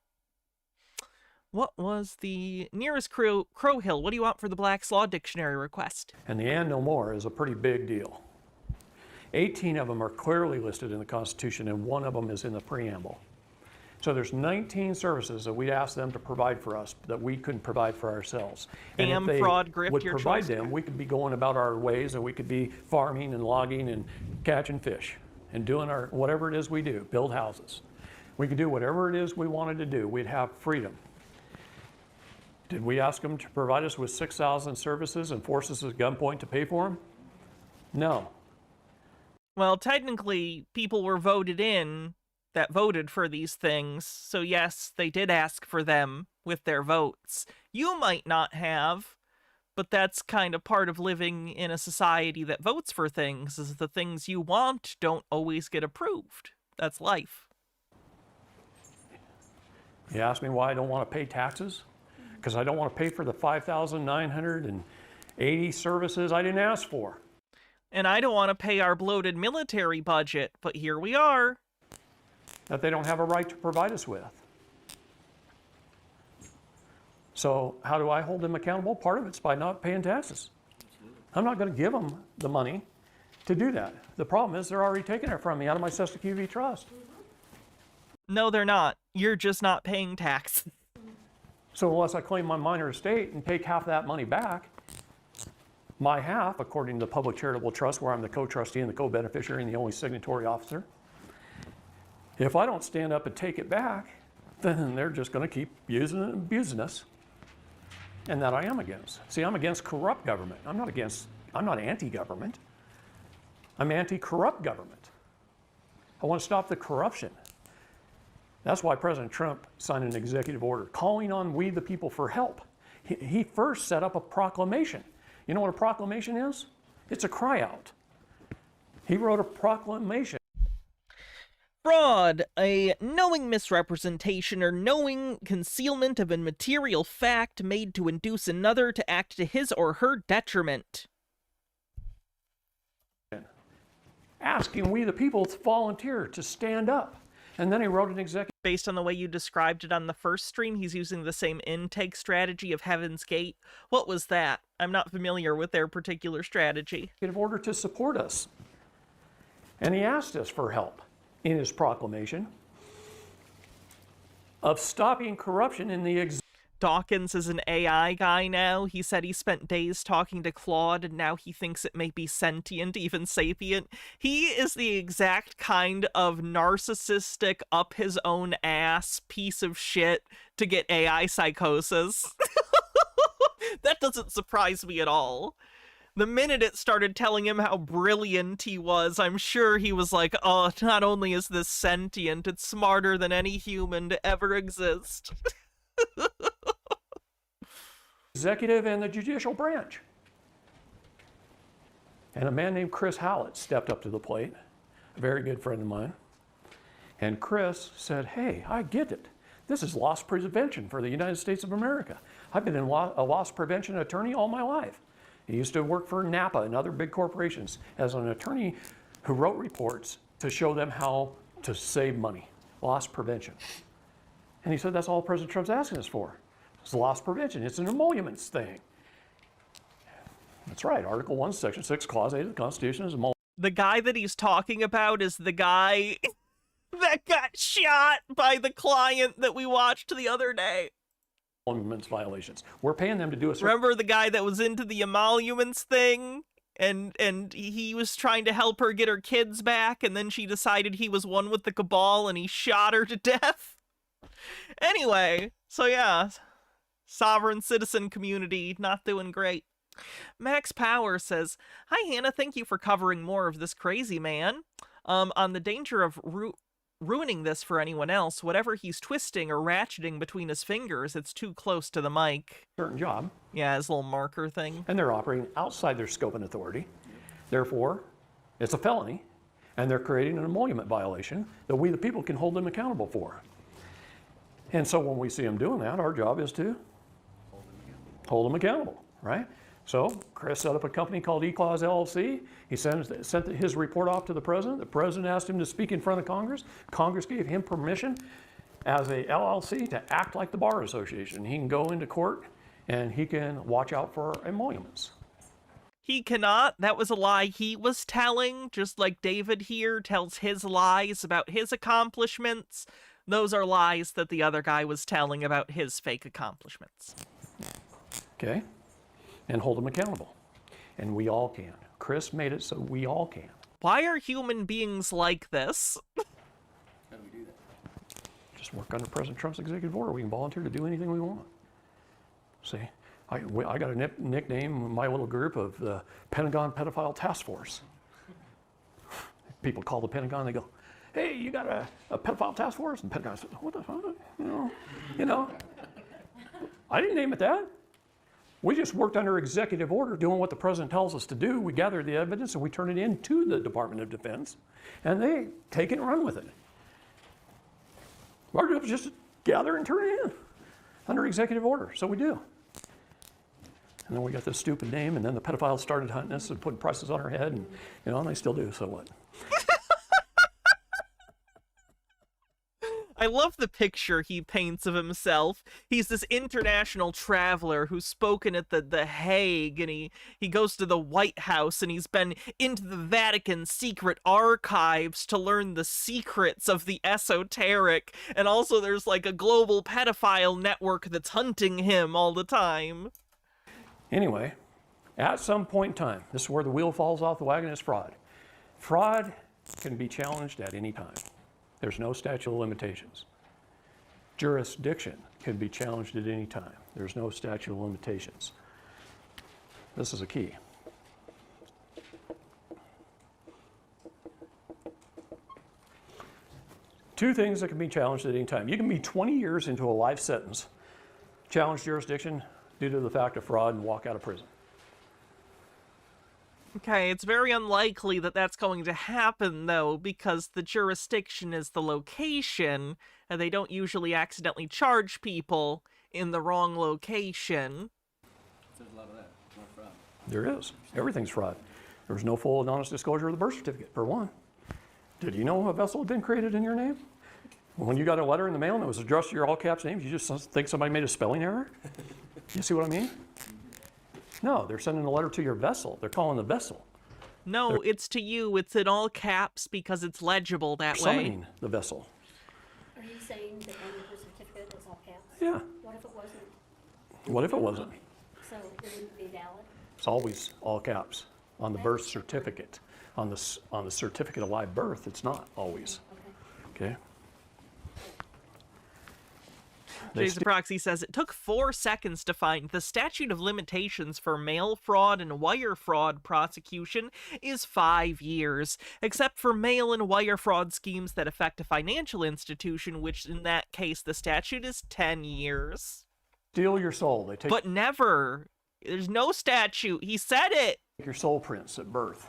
What was the nearest Crowhill? What do you want for the Black's Law Dictionary request? And the "and no more" is a pretty big deal. 18 of them are clearly listed in the Constitution, and one of them is in the preamble. So there's 19 services that we asked them to provide for us that we couldn't provide for ourselves. And Scam, if they fraud, grift, would your provide choice. them, we could be going about our ways, and we could be farming and logging and catching fish and doing our whatever it is we do, build houses. We could do whatever it is we wanted to do. We'd have freedom. Did we ask them to provide us with 6,000 services and force us at gunpoint to pay for them? No. Well, technically, people were voted in that voted for these things, so yes, they did ask for them with their votes. You might not have, but that's kind of part of living in a society that votes for things, is the things you want don't always get approved. That's life. You ask me why I don't want to pay taxes? Because I don't want to pay for the 5,980 services I didn't ask for. And I don't want to pay our bloated military budget, but here we are. That they don't have a right to provide us with. So how do I hold them accountable? Part of it's by not paying taxes. I'm not going to give them the money to do that. The problem is they're already taking it from me out of my Cesta QV trust. No, they're not. You're just not paying tax. So unless I claim my minor estate and take half that money back, my half, according to the Public Charitable Trust, where I'm the co-trustee and the co-beneficiary and the only signatory officer, if I don't stand up and take it back, then they're just going to keep using it and abusing us. And that I am against. See, I'm against corrupt government. I'm not anti-government. I'm anti-corrupt government. I want to stop the corruption. That's why President Trump signed an executive order calling on we the people for help. He first set up a proclamation. You know what a proclamation is? It's a cry out. He wrote a proclamation. Fraud, a knowing misrepresentation or knowing concealment of a material fact made to induce another to act to his or her detriment. Asking we the people to volunteer, to stand up. And then he wrote an executive. Based on the way you described it on the first stream, he's using the same intake strategy of Heaven's Gate. What was that? I'm not familiar with their particular strategy. Order to support us. And he asked us for help in his proclamation. of stopping corruption in the Dawkins is an AI guy now. He said he spent days talking to Claude, and now he thinks it may be sentient, even sapient. He is the exact kind of narcissistic, up his own ass piece of shit to get AI psychosis. That doesn't surprise me at all. The minute it started telling him how brilliant he was, I'm sure he was like, oh, not only is this sentient, it's smarter than any human to ever exist. executive and the judicial branch. And a man named Chris Hallett stepped up to the plate, a very good friend of mine. And Chris said, hey, I get it. This is loss prevention for the United States of America. I've been a loss prevention attorney all my life. I used to work for Napa and other big corporations as an attorney who wrote reports to show them how to save money, loss prevention. And he said, that's all President Trump's asking us for. It's loss prevention. It's an emoluments thing. That's right. Article 1, Section 6, Clause 8 of the Constitution is emoluments. The guy that he's talking about is the guy that got shot by the client that we watched the other day. Emoluments violations. We're paying them to do a certain... Remember the guy that was into the emoluments thing? And he was trying to help her get her kids back, and then she decided he was one with the cabal, and he shot her to death? Anyway, so yeah, sovereign citizen community not doing great. Max Power says, hi Hannah, thank you for covering more of this crazy man. On the danger of ruining this for anyone else, whatever he's twisting or ratcheting between his fingers, it's too close to the mic. certain job. Yeah, his little marker thing. And they're operating outside their scope and authority. Therefore, it's a felony, and they're creating an emolument violation that we, the people, can hold them accountable for. And so when we see them doing that, our job is to hold them accountable, right? So Chris set up a company called eClause LLC. He sent his report off to the president. The president asked him to speak in front of Congress. Congress gave him permission as a LLC to act like the Bar Association. He can go into court and he can watch out for emoluments. He cannot. That was a lie he was telling, just like David here tells his lies about his accomplishments. Those are lies that the other guy was telling about his fake accomplishments. Okay? And hold them accountable. And we all can. Chris made it so we all can. Why are human beings like this? How do we do that? Just work under President Trump's executive order. We can volunteer to do anything we want. See, I got a nickname in my little group of the Pentagon Pedophile Task Force. People call the Pentagon, they go, hey, you got a pedophile task force? And the Pentagon says, what the fuck? You know, I didn't name it that. We just worked under executive order doing what the president tells us to do. We gather the evidence and we turn it in to the Department of Defense, and they take it and run with it. Our job is just to gather and turn it in under executive order, so we do. And then we got this stupid name, and then the pedophiles started hunting us and putting prices on our head, and and they still do, so what? I love the picture he paints of himself. He's this international traveler who's spoken at the Hague, and he goes to the White House, and he's been into the Vatican secret archives to learn the secrets of the esoteric, and also there's like a global pedophile network that's hunting him all the time. Anyway, at some point in time, this is where the wheel falls off the wagon, is fraud. Fraud can be challenged at any time. There's no statute of limitations. Jurisdiction can be challenged at any time. There's no statute of limitations. This is a key. Two things that can be challenged at any time. You can be 20 years into a life sentence, challenge jurisdiction due to the fact of fraud, and walk out of prison. Okay, it's very unlikely that that's going to happen, though, because the jurisdiction is the location, and they don't usually accidentally charge people in the wrong location. There's a lot of that. More fraud. There is. Everything's fraud. There was no full and honest disclosure of the birth certificate, for one. Did you know a vessel had been created in your name? When you got a letter in the mail and it was addressed to your all caps names, you just think somebody made a spelling error? You see what I mean? No, they're sending a letter to your vessel. They're calling the vessel. No, it's to you. It's in all caps because it's legible that way. Summoning the vessel. Are you saying that on the birth certificate Yeah. What if it wasn't? What if it wasn't? So it wouldn't be valid? It's always all caps on the birth certificate. On the certificate of live birth, it's not always. Okay. Okay. They Jason Proxy says it took 4 seconds to find the statute of limitations for mail fraud and wire fraud prosecution is 5 years, except for mail and wire fraud schemes that affect a financial institution, which in that case the statute is 10 years. steal your soul. They take But never. There's no statute. He said it. your soul prints at birth.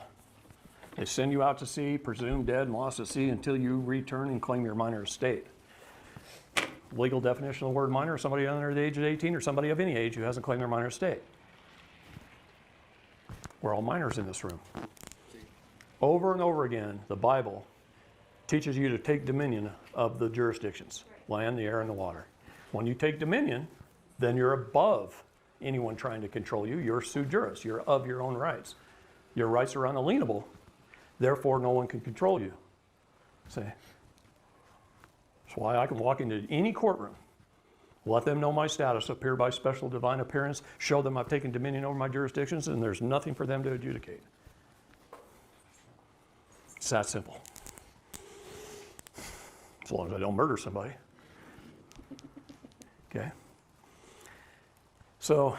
They send you out to sea, presumed dead and lost at sea until you return and claim your minor estate. Legal definition of the word minor: somebody under the age of 18 or somebody of any age who hasn't claimed their minor estate. We're all minors in this room. Over and over again, the Bible teaches you to take dominion of the jurisdictions: land, the air, and the water. When you take dominion, then you're above anyone trying to control you. You're sui juris. You're of your own rights. Your rights are unalienable. Therefore, no one can control you. See? That's why I can walk into any courtroom, let them know my status, appear by special divine appearance, show them I've taken dominion over my jurisdictions, and there's nothing for them to adjudicate. It's that simple. As long as I don't murder somebody. Okay? So,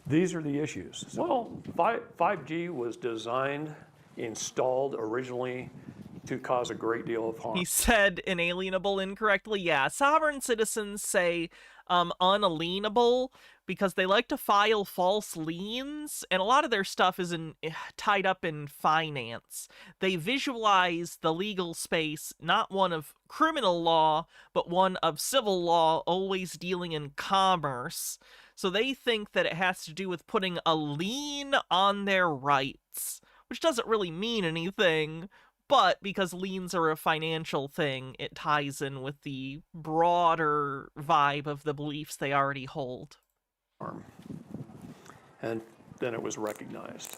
these are the issues. Well, 5G was designed, installed originally to cause a great deal of harm. He said inalienable incorrectly. Yeah, sovereign citizens say unalienable because they like to file false liens, and a lot of their stuff is tied up in finance. They visualize the legal space, not one of criminal law, but one of civil law, always dealing in commerce. So they think that it has to do with putting a lien on their rights, which doesn't really mean anything. But because liens are a financial thing, it ties in with the broader vibe of the beliefs they already hold. And then it was recognized.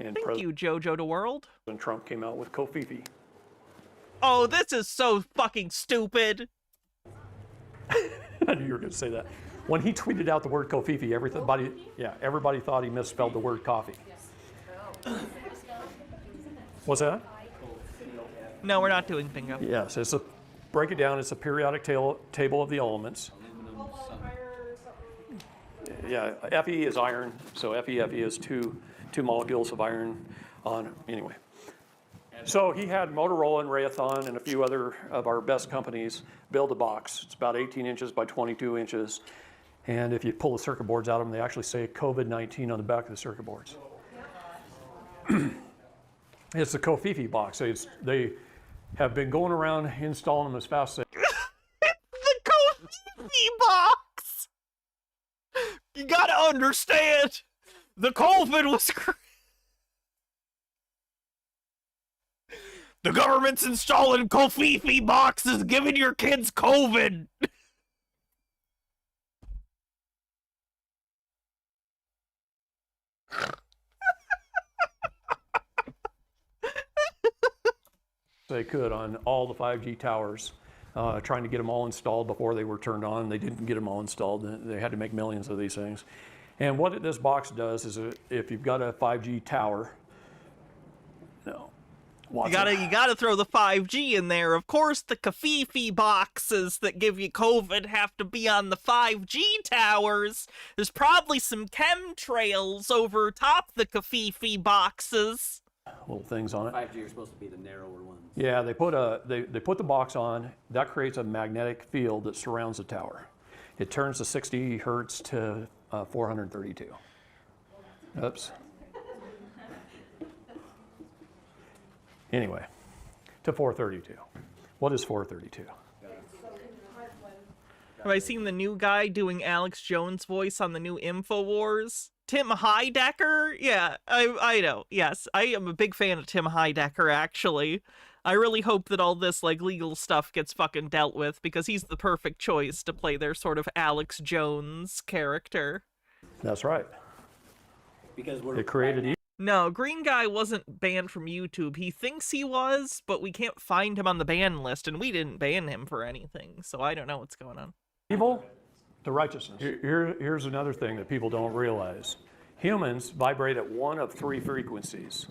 And Thank you, Jojo to World. President Trump came out with Kofifi. Oh, this is so fucking stupid. I knew you were going to say that. When he tweeted out the word Kofifi, everybody thought he misspelled the word coffee. What's that? No, we're not doing bingo. Yes, break it down. It's a periodic table of the elements. Yeah, Fe is iron, so Fe is two molecules of iron on, anyway. So he had Motorola and Raytheon and a few other of our best companies build a box. It's about 18 inches by 22 inches. And if you pull the circuit boards out of them, they actually say COVID-19 on the back of the circuit boards. It's the Kofifi box. They have been going around installing them as fast as The Kofifi box! You gotta understand, the COVID was the government's installing Kofifi boxes, giving your kids COVID. they could on all the 5G towers, trying to get them all installed before they were turned on. They didn't get them all installed. They had to make millions of these things. And what this box does is, if you've got a 5G tower, You gotta throw the 5G in there. Of course, the Kofifi boxes that give you COVID have to be on the 5G towers. There's probably some chemtrails over top the Kofifi boxes. little things on it. 5G are supposed to be the narrower ones. Yeah, they put the box on. That creates a magnetic field that surrounds the tower. It turns the 60 hertz to 432. Oops. Anyway, to 432. What is 432? Have I seen the new guy doing Alex Jones' voice on the new InfoWars? Tim Heidecker? Yeah, I know. Yes, I am a big fan of Tim Heidecker, actually. I really hope that all this, legal stuff gets fucking dealt with, because he's the perfect choice to play their sort of Alex Jones character. That's right. Because we're It created No, Green Guy wasn't banned from YouTube. He thinks he was, but we can't find him on the ban list, and we didn't ban him for anything, so I don't know what's going on. Evil to righteousness. Here's another thing that people don't realize. Humans vibrate at one of three frequencies: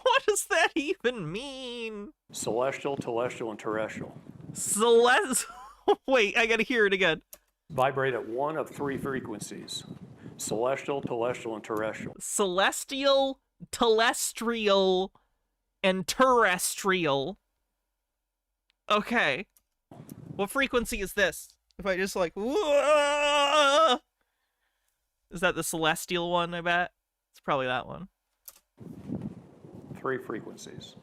What does that even mean? celestial, telestial, and terrestrial. Wait, I gotta hear it again. Vibrate at one of three frequencies: celestial, telestial, and terrestrial. Celestial, telestial, and terrestrial. Okay. What frequency is this? If I just like, whoa! Is that the celestial one, I bet? It's probably that one. Three frequencies.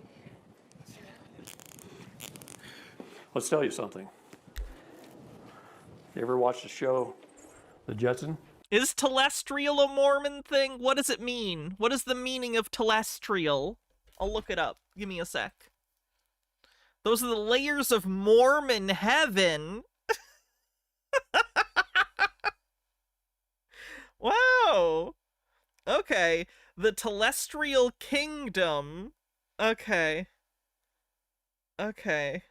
Let's tell you something. You ever watch the show The Jetson? Is telestial a Mormon thing? What does it mean? What is the meaning of telestial? I'll look it up. Give me a sec. Those are the layers of Mormon heaven. Wow. Okay. The telestial kingdom. Okay. Okay.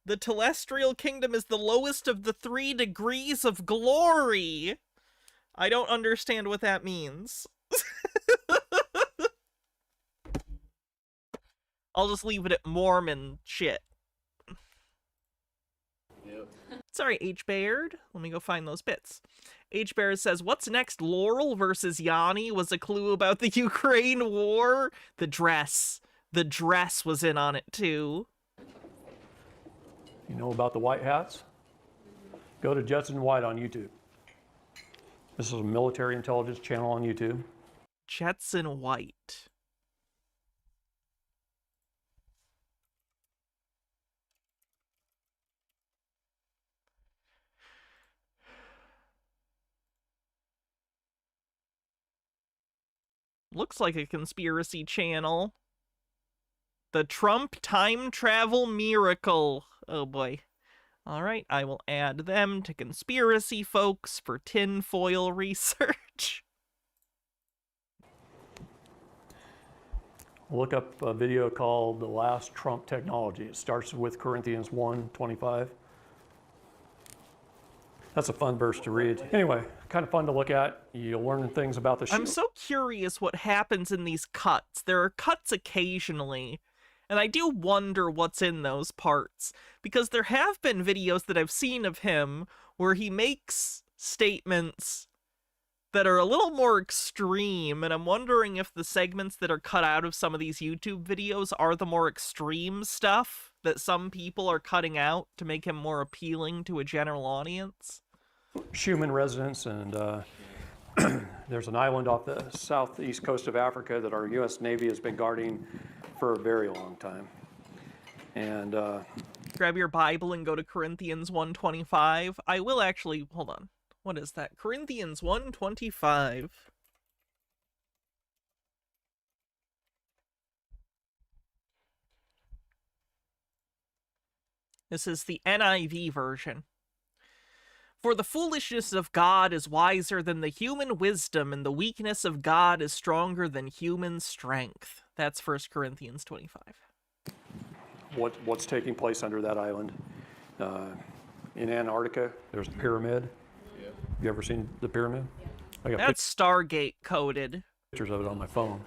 The telestial kingdom is the lowest of the 3 degrees of glory. I don't understand what that means. I'll just leave it at Mormon shit. Yep. Sorry, H. Baird. Let me go find those bits. H. Baird says, what's next? Laurel versus Yanni was a clue about the Ukraine war? The dress. The dress was in on it, too. You know about the white hats? Go to Jetson White on YouTube. This is a military intelligence channel on YouTube. Jetson White. Looks like a conspiracy channel. The Trump time travel miracle. Oh boy. Alright, I will add them to conspiracy folks for tinfoil research. Look up a video called The Last Trump Technology. It starts with Corinthians 1:25. That's a fun verse to read. Anyway, kind of fun to look at. You'll learn things about the show. I'm so curious what happens in these cuts. There are cuts occasionally, and I do wonder what's in those parts, because there have been videos that I've seen of him where he makes statements that are a little more extreme, and I'm wondering if the segments that are cut out of some of these YouTube videos are the more extreme stuff that some people are cutting out to make him more appealing to a general audience. Schumann residence, and there's an island off the southeast coast of Africa that our U.S. Navy has been guarding for a very long time. And Grab your Bible and go to Corinthians 1:25. I will actually, hold on. What is that? Corinthians 1:25. This is the NIV version. For the foolishness of God is wiser than the human wisdom, and the weakness of God is stronger than human strength. That's 1 Corinthians 25. what's taking place under that island? In Antarctica, there's a pyramid. Yeah. Have you ever seen the pyramid? I got That's Stargate coded. pictures of it on my phone.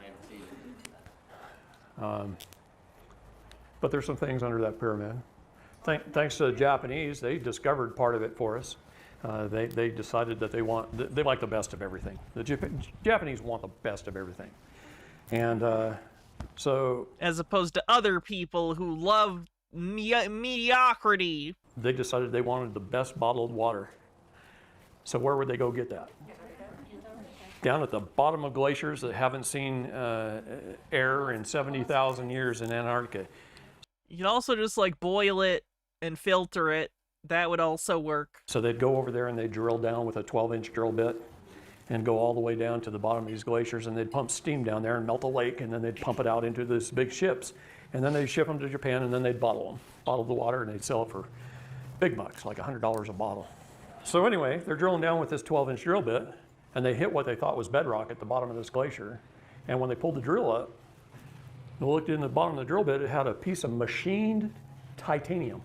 But there's some things under that pyramid. Thanks to the Japanese, they discovered part of it for us. They decided that they like the best of everything. The Japanese want the best of everything. And so... As opposed to other people who love mediocrity. They decided they wanted the best bottled water. So where would they go get that? Down at the bottom of glaciers that haven't seen air in 70,000 years in Antarctica. You can also just like boil it and filter it. That would also work. So they'd go over there and they'd drill down with a 12-inch drill bit and go all the way down to the bottom of these glaciers, and they'd pump steam down there and melt the lake, and then they'd pump it out into these big ships. And then they'd ship them to Japan, and then they'd bottle the water, and they'd sell it for big bucks, like $100 a bottle. So anyway, they're drilling down with this 12-inch drill bit, and they hit what they thought was bedrock at the bottom of this glacier. And when they pulled the drill up, they looked in the bottom of the drill bit, it had a piece of machined titanium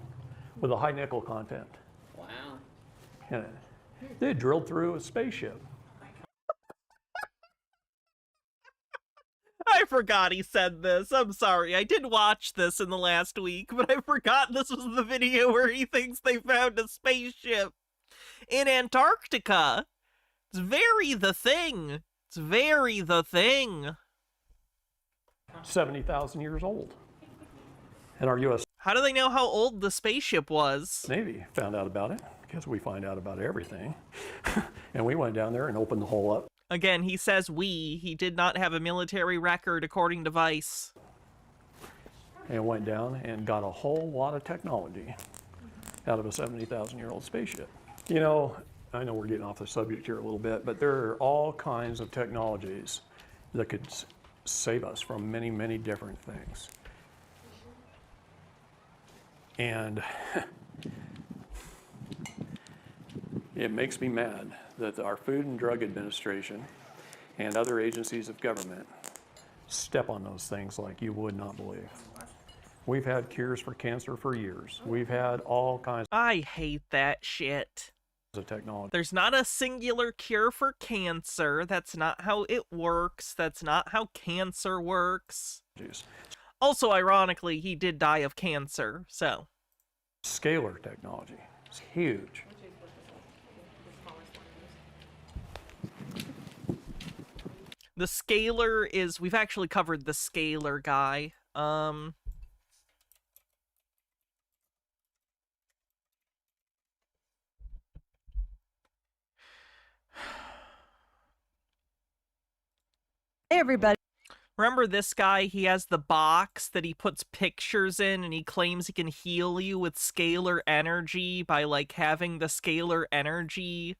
with a high nickel content. Wow. in it. They had drilled through a spaceship. I forgot he said this. I'm sorry. I did watch this in the last week, but I forgot this was the video where he thinks they found a spaceship in Antarctica. It's very the thing. It's very the thing. 70,000 years old. And our U.S. How do they know how old the spaceship was? Navy found out about it, because we find out about everything. And we went down there and opened the hole up. Again, he says we. He did not have a military record, according to Vice. And went down and got a whole lot of technology out of a 70,000-year-old spaceship. You know, I know we're getting off the subject here a little bit, but there are all kinds of technologies that could save us from many, many different things. And it makes me mad that our Food and Drug Administration and other agencies of government step on those things like you would not believe. We've had cures for cancer for years. We've had all kinds I hate that shit. of technology. There's not a singular cure for cancer. That's not how it works. That's not how cancer works. Also, ironically, he did die of cancer, so. Scalar technology is huge. The scalar is, we've actually covered the scalar guy. Hey, everybody. Remember this guy? He has the box that he puts pictures in, and he claims he can heal you with scalar energy by, like, having the scalar energy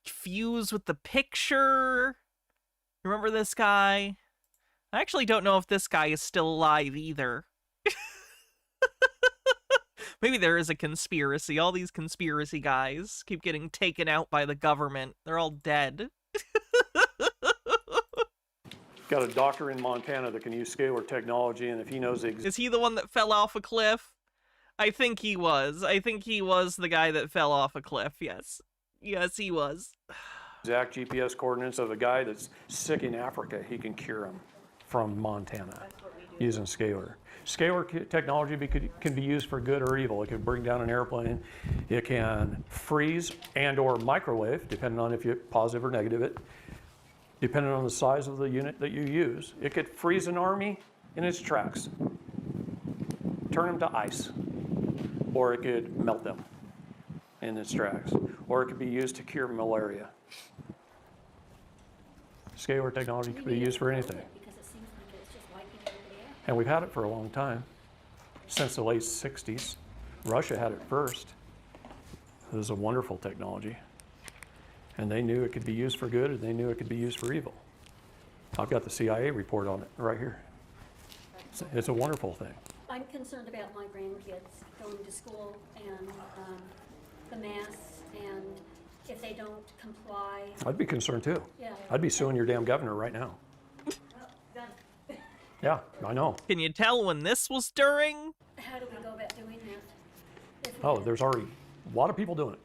fuse with the picture. Remember this guy? I actually don't know if this guy is still alive either. Maybe there is a conspiracy. All these conspiracy guys keep getting taken out by the government. They're all dead. Got a doctor in Montana that can use scalar technology, and if he knows the Is he the one that fell off a cliff? I think he was. I think he was the guy that fell off a cliff, yes. Yes, he was. exact GPS coordinates of a guy that's sick in Africa, he can cure him from Montana using scalar. Scalar technology can be used for good or evil. It can bring down an airplane. It can freeze and or microwave, depending on if you're positive or negative it. Depending on the size of the unit that you use. It could freeze an army in its tracks, turn them to ice, or it could melt them in its tracks, or it could be used to cure malaria. Scalar technology can be used for anything. Because it seems like it's just wiping everybody out. And we've had it for a long time, since the late 60s. Russia had it first. It was a wonderful technology. And they knew it could be used for good, and they knew it could be used for evil. I've got the CIA report on it right here. It's a wonderful thing. I'm concerned about my grandkids going to school and the masks, and if they don't comply. I'd be concerned too. Yeah. I'd be suing your damn governor right now. Yeah, I know. Can you tell when this was during? How do we go about doing that? Oh, there's already a lot of people doing it.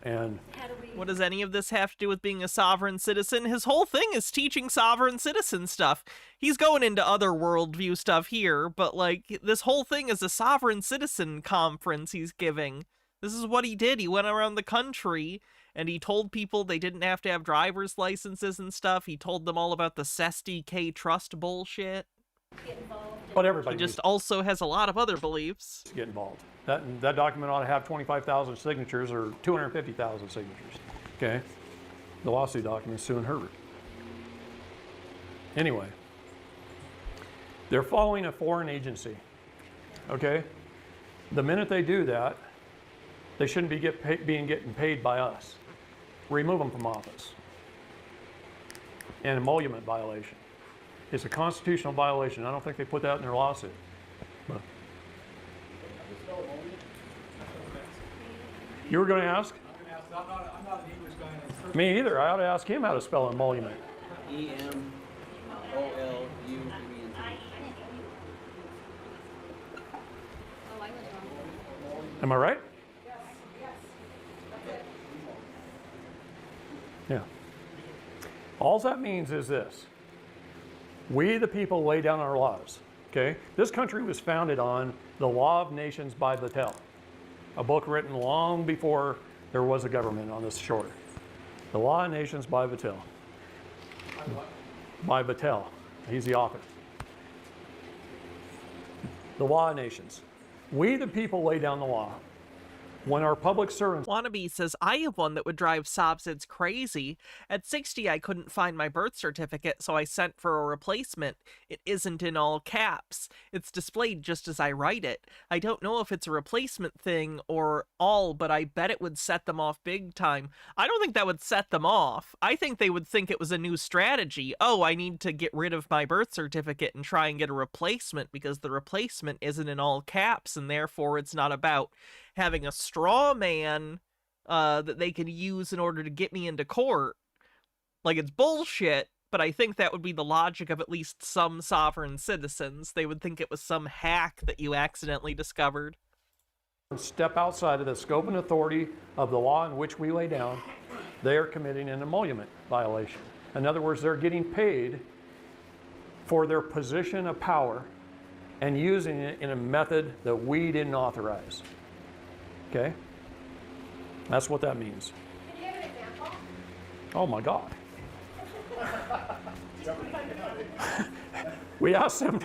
And How do we? What does any of this have to do with being a sovereign citizen? His whole thing is teaching sovereign citizen stuff. He's going into other worldview stuff here, but like this whole thing is a sovereign citizen conference he's giving. This is what he did. He went around the country and he told people they didn't have to have driver's licenses and stuff. He told them all about the SESTK trust bullshit. Get involved in- but everybody He needs just also has a lot of other beliefs. to get involved. That document ought to have 25,000 signatures or 250,000 signatures. Okay? The lawsuit document suing Herbert. Anyway, they're following a foreign agency. Okay? The minute they do that, they shouldn't be getting paid by us. Remove them from office. An emolument violation. It's a constitutional violation. I don't think they put that in their lawsuit. But you were going to ask? I'm not an English guy. Me either. I ought to ask him how to spell emolument. EMOLUMENT. Oh, I was wrong. Am I right? All that means is this. We, the people, lay down our laws, okay? This country was founded on the Law of Nations by Vattel, a book written long before there was a government on this shore. The Law of Nations by Vattel. By Vattel. He's the author. The Law of Nations. We, the people, lay down the law. When our public servants... Wannabe says, I have one that would drive Sobsids crazy. At 60, I couldn't find my birth certificate, so I sent for a replacement. It isn't in all caps. It's displayed just as I write it. I don't know if it's a replacement thing or all, but I bet it would set them off big time. I don't think that would set them off. I think they would think it was a new strategy. Oh, I need to get rid of my birth certificate and try and get a replacement because the replacement isn't in all caps, and therefore it's not about having a straw man that they can use in order to get me into court. Like, it's bullshit, but I think that would be the logic of at least some sovereign citizens. They would think it was some hack that you accidentally discovered. Step outside of the scope and authority of the law in which we lay down, they are committing an emolument violation. In other words, they're getting paid for their position of power and using it in a method that we didn't authorize. Okay? That's what that means. Can you give an example? Oh my God. we asked them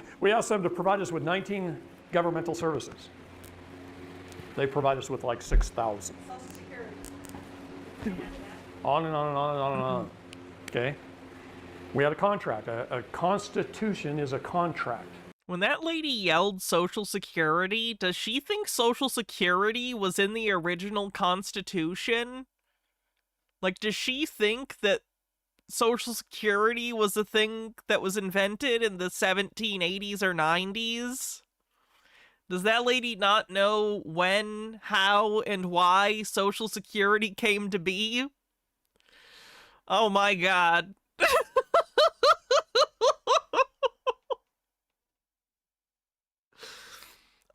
to provide us with 19 governmental services. They provide us with like 6,000. Social Security. On and on and on and on and on. Okay? We had a contract. A constitution is a contract. When that lady yelled Social Security, does she think Social Security was in the original Constitution? Like, does she think that Social Security was a thing that was invented in the 1780s or 90s? Does that lady not know when, how, and why Social Security came to be? Oh my God.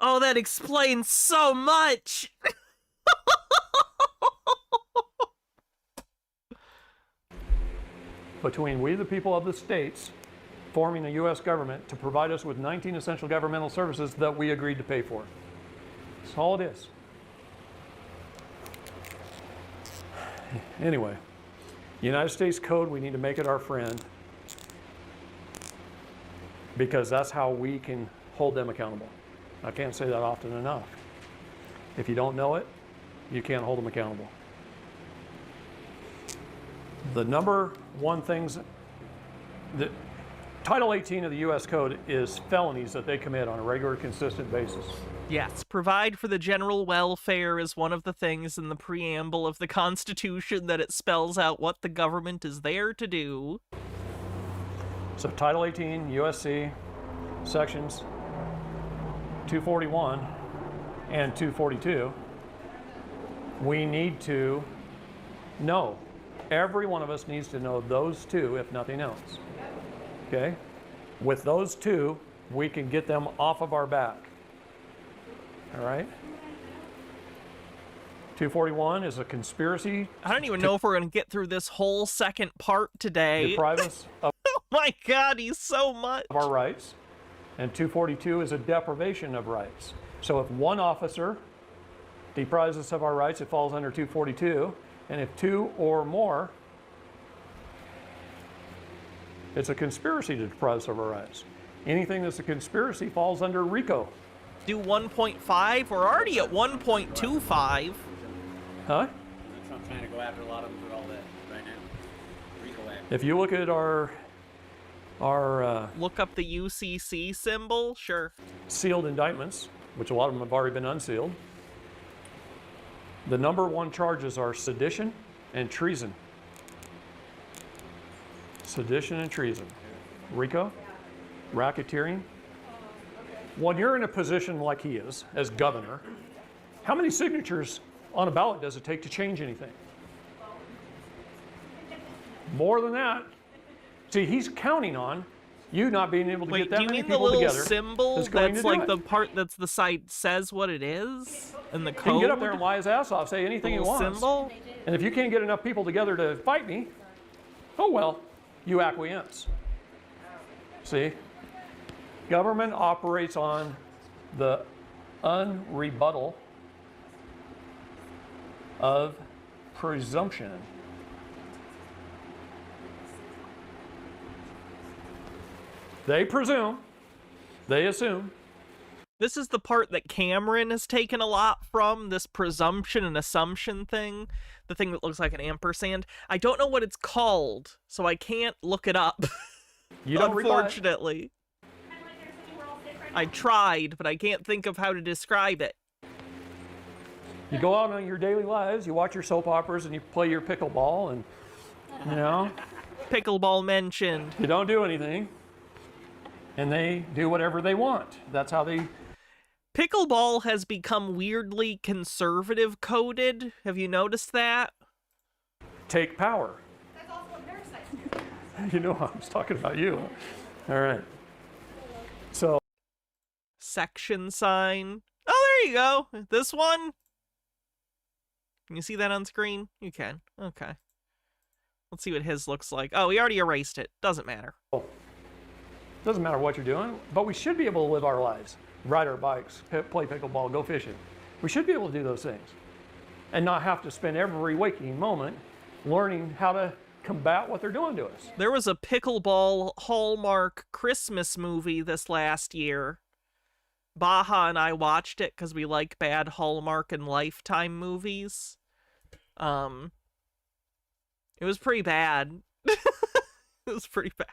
Oh, that explains so much! Between we, the people of the states, forming a U.S. government to provide us with 19 essential governmental services that we agreed to pay for. That's all it is. Anyway, United States Code, we need to make it our friend because that's how we can hold them accountable. I can't say that often enough. If you don't know it, you can't hold them accountable. The number one things that Title 18 of the U.S. Code is felonies that they commit on a regular, consistent basis. Yes, provide for the general welfare is one of the things in the preamble of the Constitution that it spells out what the government is there to do. So Title 18, USC, sections 241 and 242, we need to know. Every one of us needs to know those two, if nothing else. Okay? With those two, we can get them off of our back. All right? 241 is a conspiracy. I don't even know if we're going to get through this whole second part today. Deprive us of Oh my God, he's so much. our rights. And 242 is a deprivation of rights. So if one officer deprives us of our rights, it falls under 242. And if two or more, it's a conspiracy to deprive us of our rights. Anything that's a conspiracy falls under RICO. Do 1.5? We're already at 1.25. Huh? Trump trying to go after a lot of them for all that right now. RICO Act. If you look at our Look up the UCC symbol? Sure. sealed indictments, which a lot of them have already been unsealed, the number one charges are sedition and treason. Sedition and treason. RICO, racketeering. When you're in a position like he is, as governor, how many signatures on a ballot does it take to change anything? More than that. See, he's counting on you not being able to Wait, get that do you many mean the people little together. symbol that's going that's to do like it. the part that's the site says what it is? And the He code? can get up there and lie his ass off, say anything he Little wants. symbol? And if you can't get enough people together to fight me, oh well. you acquiesce. See? Government operates on the unrebuttal of presumption. They presume, they assume. This is the part that Cameron has taken a lot from, this presumption and assumption thing. The thing that looks like an ampersand. I don't know what it's called, so I can't look it up. You don't reply. Unfortunately. I tried, but I can't think of how to describe it. You go out on your daily lives, you watch your soap operas, and you play your pickleball, and, you know, Pickleball mentioned. you don't do anything. And they do whatever they want. That's how they... Pickleball has become weirdly conservative coded. Have you noticed that? take power. That's also what parasites do. You know, I was talking about you. All right. So, Section sign. Oh, there you go. This one. Can you see that on screen? You can. Okay. Let's see what his looks like. Oh, we already erased it. Doesn't matter. doesn't matter what you're doing, but we should be able to live our lives, ride our bikes, play pickleball, go fishing. We should be able to do those things and not have to spend every waking moment learning how to combat what they're doing to us. There was a pickleball Hallmark Christmas movie this last year. Baja and I watched it because we like bad Hallmark and Lifetime movies. It was pretty bad. It was pretty bad.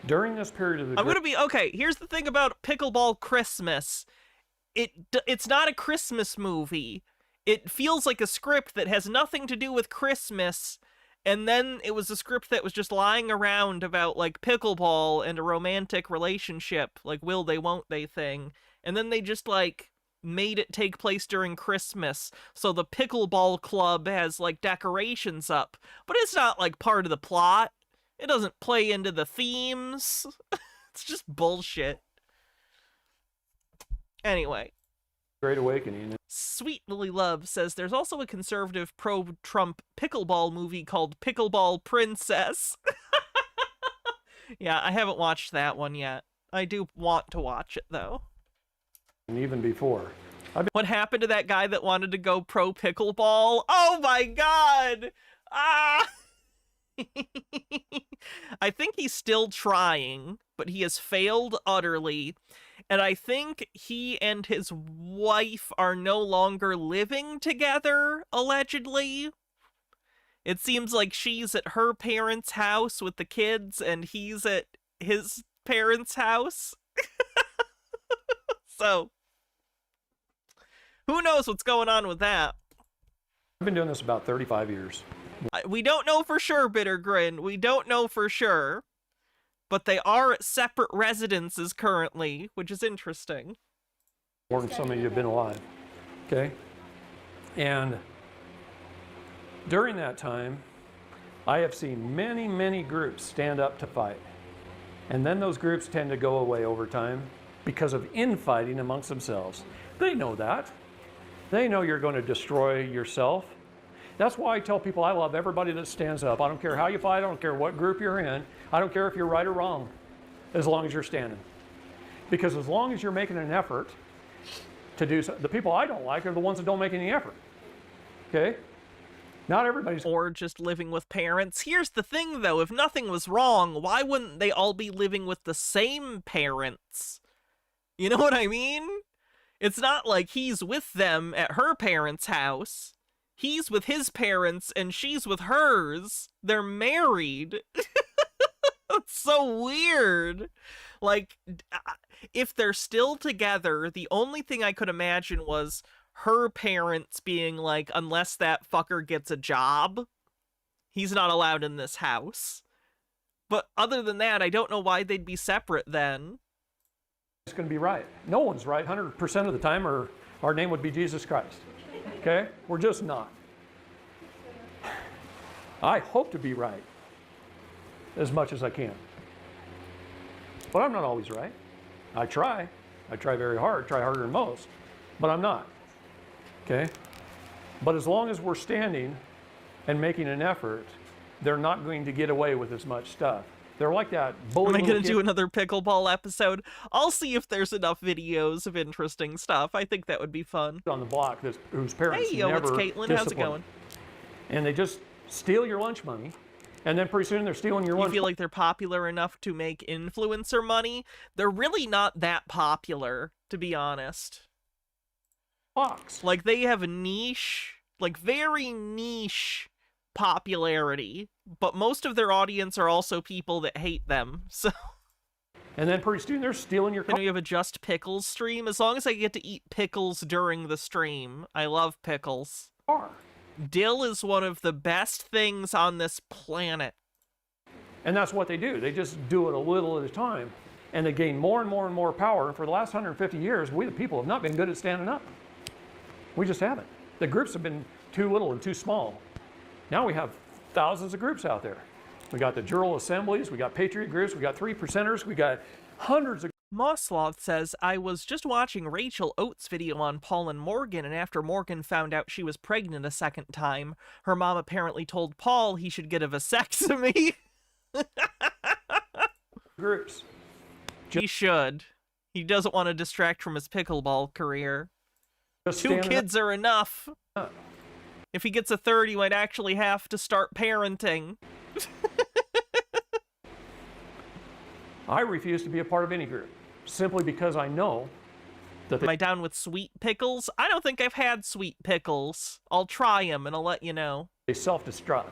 During this period of the I'm gonna be okay. Here's the thing about Pickleball Christmas. It's not a Christmas movie. It feels like a script that has nothing to do with Christmas, and then it was a script that was just lying around about like pickleball and a romantic relationship, like will they, won't they thing, and then they just like made it take place during Christmas, so the pickleball club has like decorations up, but it's not like part of the plot. It doesn't play into the themes. It's just bullshit. Anyway. Great Awakening. Sweet Lily Love says there's also a conservative pro-Trump pickleball movie called Pickleball Princess. Yeah, I haven't watched that one yet. I do want to watch it, though. And even before. What happened to that guy that wanted to go pro pickleball? Oh my god! Ah! I think he's still trying, but he has failed utterly. And I think he and his wife are no longer living together, allegedly. It seems like she's at her parents' house with the kids, and he's at his parents' house. So, who knows what's going on with that? I've been doing this about 35 years. We don't know for sure, Bittergrin. We don't know for sure. But they are at separate residences currently, which is interesting. More than some of you have been alive. Okay? And during that time, I have seen many, many groups stand up to fight. And then those groups tend to go away over time because of infighting amongst themselves. They know that. They know you're going to destroy yourself. That's why I tell people I love everybody that stands up. I don't care how you fight. I don't care what group you're in. I don't care if you're right or wrong, as long as you're standing. Because as long as you're making an effort to do so, the people I don't like are the ones that don't make any effort. Okay? Not everybody's... Or just living with parents. Here's the thing, though. If nothing was wrong, why wouldn't they all be living with the same parents? You know what I mean? It's not like he's with them at her parents' house. He's with his parents and she's with hers. They're married. That's so weird. Like, if they're still together, the only thing I could imagine was her parents being like, unless that fucker gets a job, he's not allowed in this house. But other than that, I don't know why they'd be separate then. It's going to be right. No one's right 100% of the time, or our name would be Jesus Christ. Okay? We're just not. I hope to be right as much as I can. But I'm not always right. I try. I try very hard, try harder than most, but I'm not. Okay? But as long as we're standing and making an effort they're not going to get away with as much stuff. They're like that bully Am I little gonna do kid another pickleball episode? I'll see if there's enough videos of interesting stuff. I think that would be fun. on the block whose parents Hey, yo, never it's Caitlin. How's it disciplined. going? And they just steal your lunch money, and then pretty soon they're stealing your You lunch feel like they're popular enough to make influencer money? They're really not that popular, to be honest. box. Like, they have a niche, like, very niche popularity, but most of their audience are also people that hate them, so... And then pretty soon they're stealing your I know you have a Just Pickles stream. As long as I get to eat pickles during the stream, I love pickles. car. Dill is one of the best things on this planet. And that's what they do. They just do it a little at a time. And they gain more and more and more power. And for the last 150 years, we the people have not been good at standing up. We just haven't. The groups have been too little and too small. Now we have thousands of groups out there. We got the Jural Assemblies, we got Patriot groups, we got 3 percenters, we got hundreds of Mossloth says, I was just watching Rachel Oates' video on Paul and Morgan, and after Morgan found out she was pregnant a second time, her mom apparently told Paul he should get a vasectomy. groups. He should. He doesn't want to distract from his pickleball career. Just 2 standing kids are enough. up. If he gets a third, he might actually have to start parenting. I refuse to be a part of any group simply because I know that Am I down with sweet pickles? I don't think I've had sweet pickles. I'll try them and I'll let you know. they self-destruct.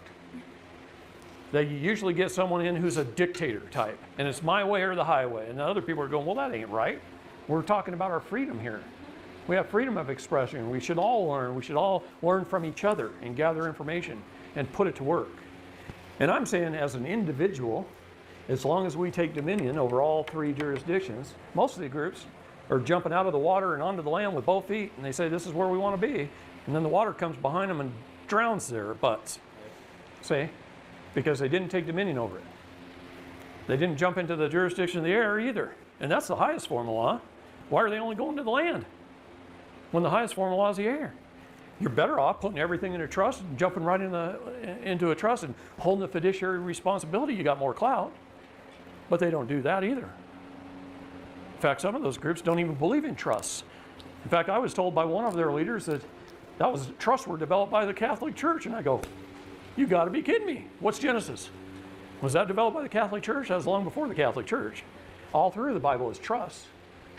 They usually get someone in who's a dictator type, and it's my way or the highway. And the other people are going, well, that ain't right. We're talking about our freedom here. We have freedom of expression. We should all learn. We should all learn from each other and gather information and put it to work. And I'm saying as an individual, as long as we take dominion over all 3 jurisdictions, most of the groups are jumping out of the water and onto the land with both feet, and they say, this is where we want to be. And then the water comes behind them and drowns their butts. See? Because they didn't take dominion over it. They didn't jump into the jurisdiction of the air either. And that's the highest form of law. Why are they only going to the land when the highest form of law is the air? You're better off putting everything in a trust and jumping right into a trust and holding the fiduciary responsibility. You got more clout. But they don't do that either. In fact, some of those groups don't even believe in trusts. In fact, I was told by one of their leaders that trusts were developed by the Catholic Church. And I go, you got to be kidding me. What's Genesis? Was that developed by the Catholic Church? That was long before the Catholic Church. All through the Bible is trust.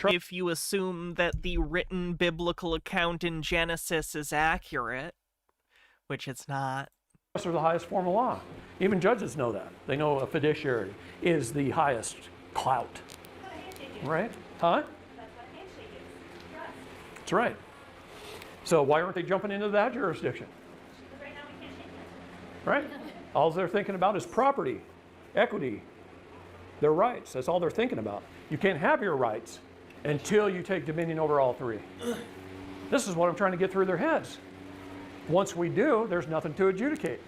If you assume that the written biblical account in Genesis is accurate, which it's not. Trusts are the highest form of law. Even judges know that. They know a fiduciary is the highest clout. Right? Huh? That's right. So why aren't they jumping into that jurisdiction? Right? All they're thinking about is property, equity, their rights. That's all they're thinking about. You can't have your rights until you take dominion over all 3. This is what I'm trying to get through their heads. Once we do, there's nothing to adjudicate.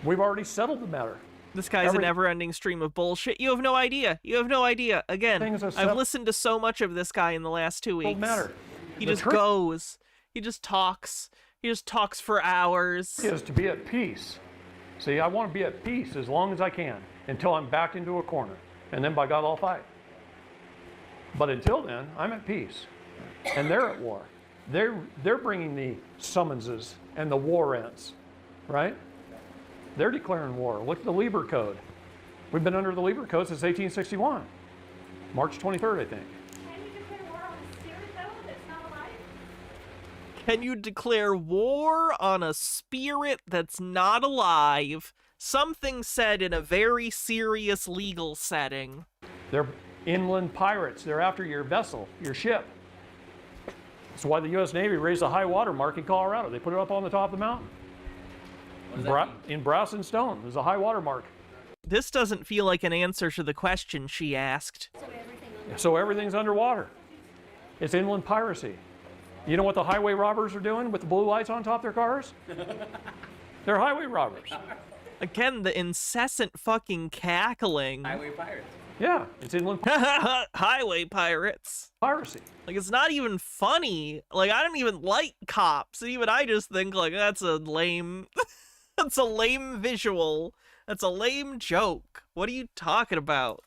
We've already settled the matter. This guy's a never-ending stream of bullshit. You have no idea. You have no idea. Again, Things are I've listened to so much of this guy in the last 2 weeks. Matter. He The just truth goes. He just talks. He just talks for hours. is to be at peace. See, I want to be at peace as long as I can until I'm backed into a corner. And then by God, I'll fight. But until then, I'm at peace. And they're at war. They're bringing the summonses and the warrants, right? They're declaring war. Look at the Lieber Code. We've been under the Lieber Code since 1861. March 23rd, I think. Can you declare war on a spirit, though, that's not alive? Can you declare war on a spirit that's not alive? Something said in a very serious legal setting. They're inland pirates. They're after your vessel, your ship. That's why the U.S. Navy raised a high water mark in Colorado. They put it up on the top of the mountain. In brass and stone. There's a high water mark. This doesn't feel like an answer to the question she asked. So everything's underwater. It's inland piracy. You know what the highway robbers are doing with the blue lights on top of their cars? They're highway robbers. Again, the incessant fucking cackling. Highway pirates. Yeah, it's inland Highway pirates. piracy. Like, it's not even funny. Like, I don't even like cops. Even I just think, like, that's a lame... That's a lame visual. That's a lame joke. What are you talking about?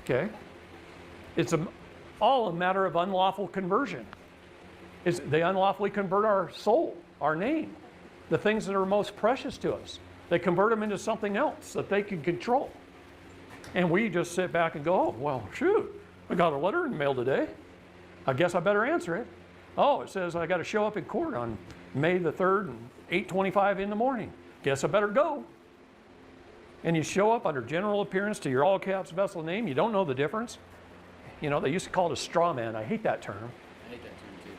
Okay? It's all a matter of unlawful conversion. They unlawfully convert our soul, our name, the things that are most precious to us. They convert them into something else that they can control. And we just sit back and go, oh, well, shoot, I got a letter in the mail today. I guess I better answer it. Oh, it says I got to show up in court on May the 3rd and 8:25 in the morning. Guess I better go. And you show up under general appearance to your all caps vessel name. You don't know the difference. You know, they used to call it a straw man. I hate that term. I hate that term too.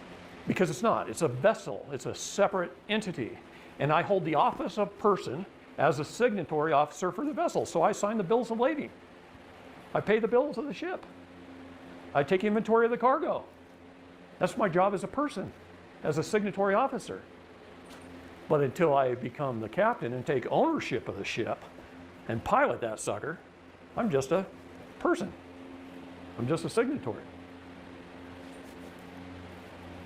Because it's not. It's a vessel. It's a separate entity. And I hold the office of person as a signatory officer for the vessel. So I sign the bills of lading. I pay the bills of the ship. I take inventory of the cargo. That's my job as a person, as a signatory officer. But until I become the captain and take ownership of the ship and pilot that sucker, I'm just a person. I'm just a signatory.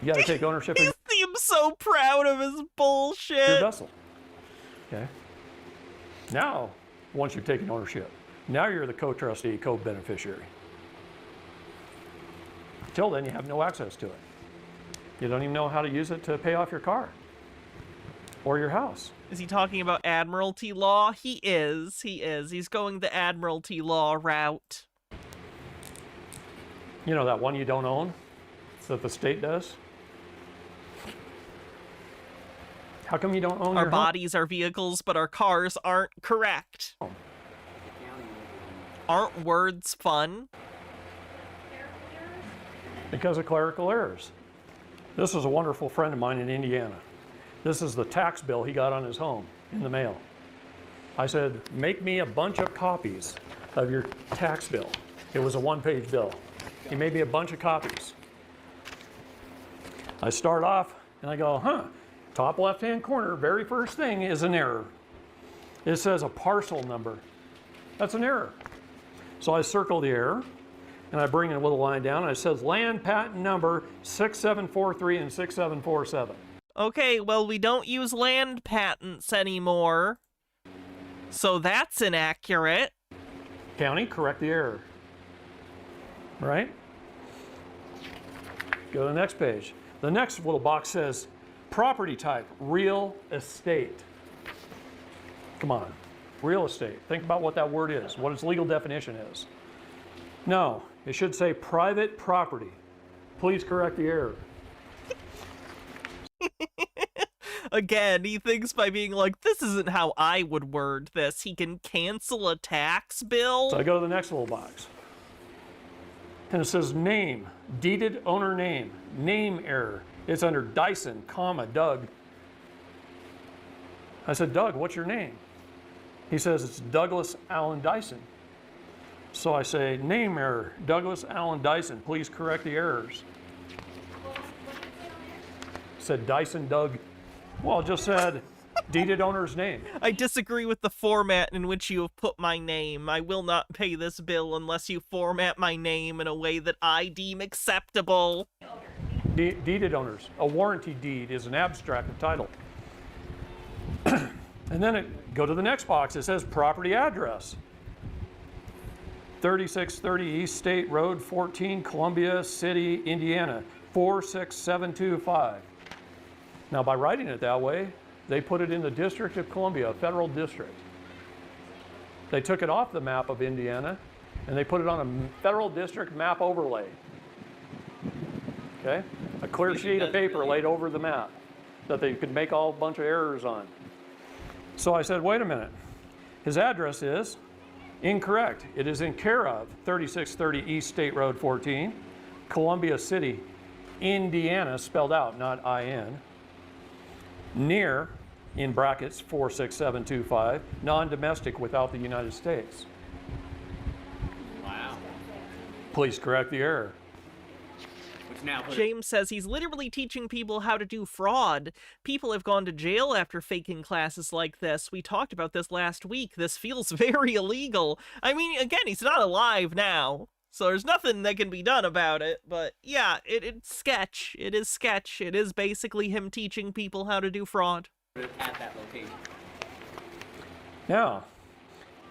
You gotta take ownership of He seems so proud of his your bullshit. vessel. Okay. Now, once you've taken ownership, now you're the co-trustee, co-beneficiary. Till then, you have no access to it. You don't even know how to use it to pay off your car or your house. Is he talking about Admiralty law? He is. He is. He's going the Admiralty law route. You know that one you don't own that the state does? How come you don't own Our your bodies are vehicles, but our cars aren't correct. home? Aren't words fun? Because of clerical errors. This is a wonderful friend of mine in Indiana. This is the tax bill he got on his home in the mail. I said, make me a bunch of copies of your tax bill. It was a one-page bill. He made me a bunch of copies. I start off and I go, top left-hand corner, very first thing is an error. It says a parcel number. That's an error. So I circle the error and I bring a little line down and it says land patent number 6743 and 6747. Okay, well, we don't use land patents anymore. So that's inaccurate. County, correct the error. Right? Go to the next page. The next little box says property type, real estate. Come on, real estate. Think about what that word is, what its legal definition is. No, it should say private property. Please correct the error. Again, he thinks by being like, this isn't how I would word this, he can cancel a tax bill? So I go to the next little box. And it says name, deeded owner name, name error. It's under Dyson, comma, Doug. I said, Doug, what's your name? He says, it's Douglas Allen Dyson. So I say, name error, Douglas Allen Dyson, please correct the errors. Said Dyson Doug. Well, it just said deeded owner's name. I disagree with the format in which you have put my name. I will not pay this bill unless you format my name in a way that I deem acceptable. Deeded owners. A warranty deed is an abstract title. And then go to the next box. It says property address. 3630 East State Road 14, Columbia City, Indiana, 46725. Now, by writing it that way, they put it in the District of Columbia, a federal district. They took it off the map of Indiana, and they put it on a federal district map overlay. Okay? A clear sheet of paper laid over the map that they could make a bunch of errors on. So I said, wait a minute. His address is incorrect. It is in care of 3630 East State Road 14, Columbia City, Indiana, spelled out, not I-N. Near, in brackets, 46725, non-domestic without the United States. Wow. Please correct the error. Which now put James says he's literally teaching people how to do fraud. People have gone to jail after faking classes like this. We talked about this last week. This feels very illegal. I mean, again, he's not alive now, so there's nothing that can be done about it. But yeah, it's sketch. It is sketch. It is basically him teaching people how to do fraud. it at that location. Now,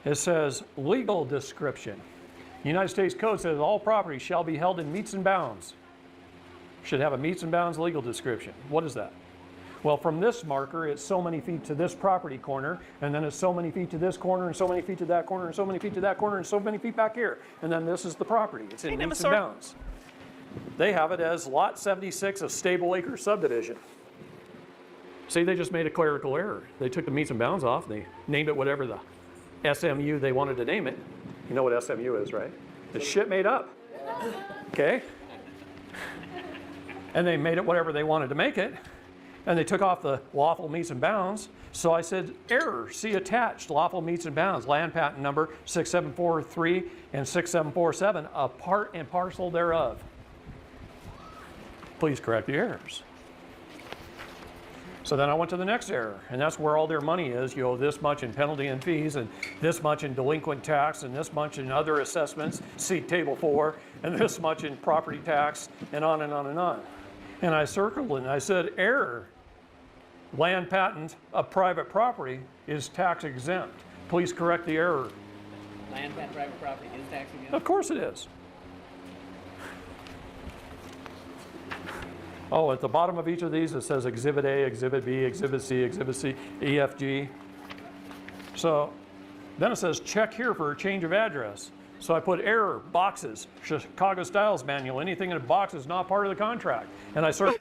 it says legal description. United States Code says all property shall be held in metes and bounds. Should have a metes and bounds legal description. What is that? Well, from this marker, it's so many feet to this property corner, and then it's so many feet to this corner, and so many feet to that corner, and so many feet to that corner, and so many feet back here. And then this is the property. It's in metes and bounds. They have it as Lot 76 of Stable Acre subdivision. See, they just made a clerical error. They took the metes and bounds off, and they named it whatever the SMU they wanted to name it. You know what SMU is, right? It's shit made up. Okay? And they made it whatever they wanted to make it. And they took off the lawful metes and bounds. So I said, error, see attached, lawful metes and bounds, land patent number 6743 and 6747, a part and parcel thereof. Please correct the errors. So then I went to the next error, and that's where all their money is. You owe this much in penalty and fees, and this much in delinquent tax, and this much in other assessments, see table 4, and this much in property tax, and on and on and on. And I circled it, and I said, error. Land patent of private property is tax exempt. Please correct the error. Land patent private property is tax exempt? Of course it is. Oh, at the bottom of each of these, it says Exhibit A, Exhibit B, Exhibit C, EFG. So then it says check here for a change of address. So I put error, boxes, Chicago Styles Manual, anything in a box is not part of the contract. And I searched.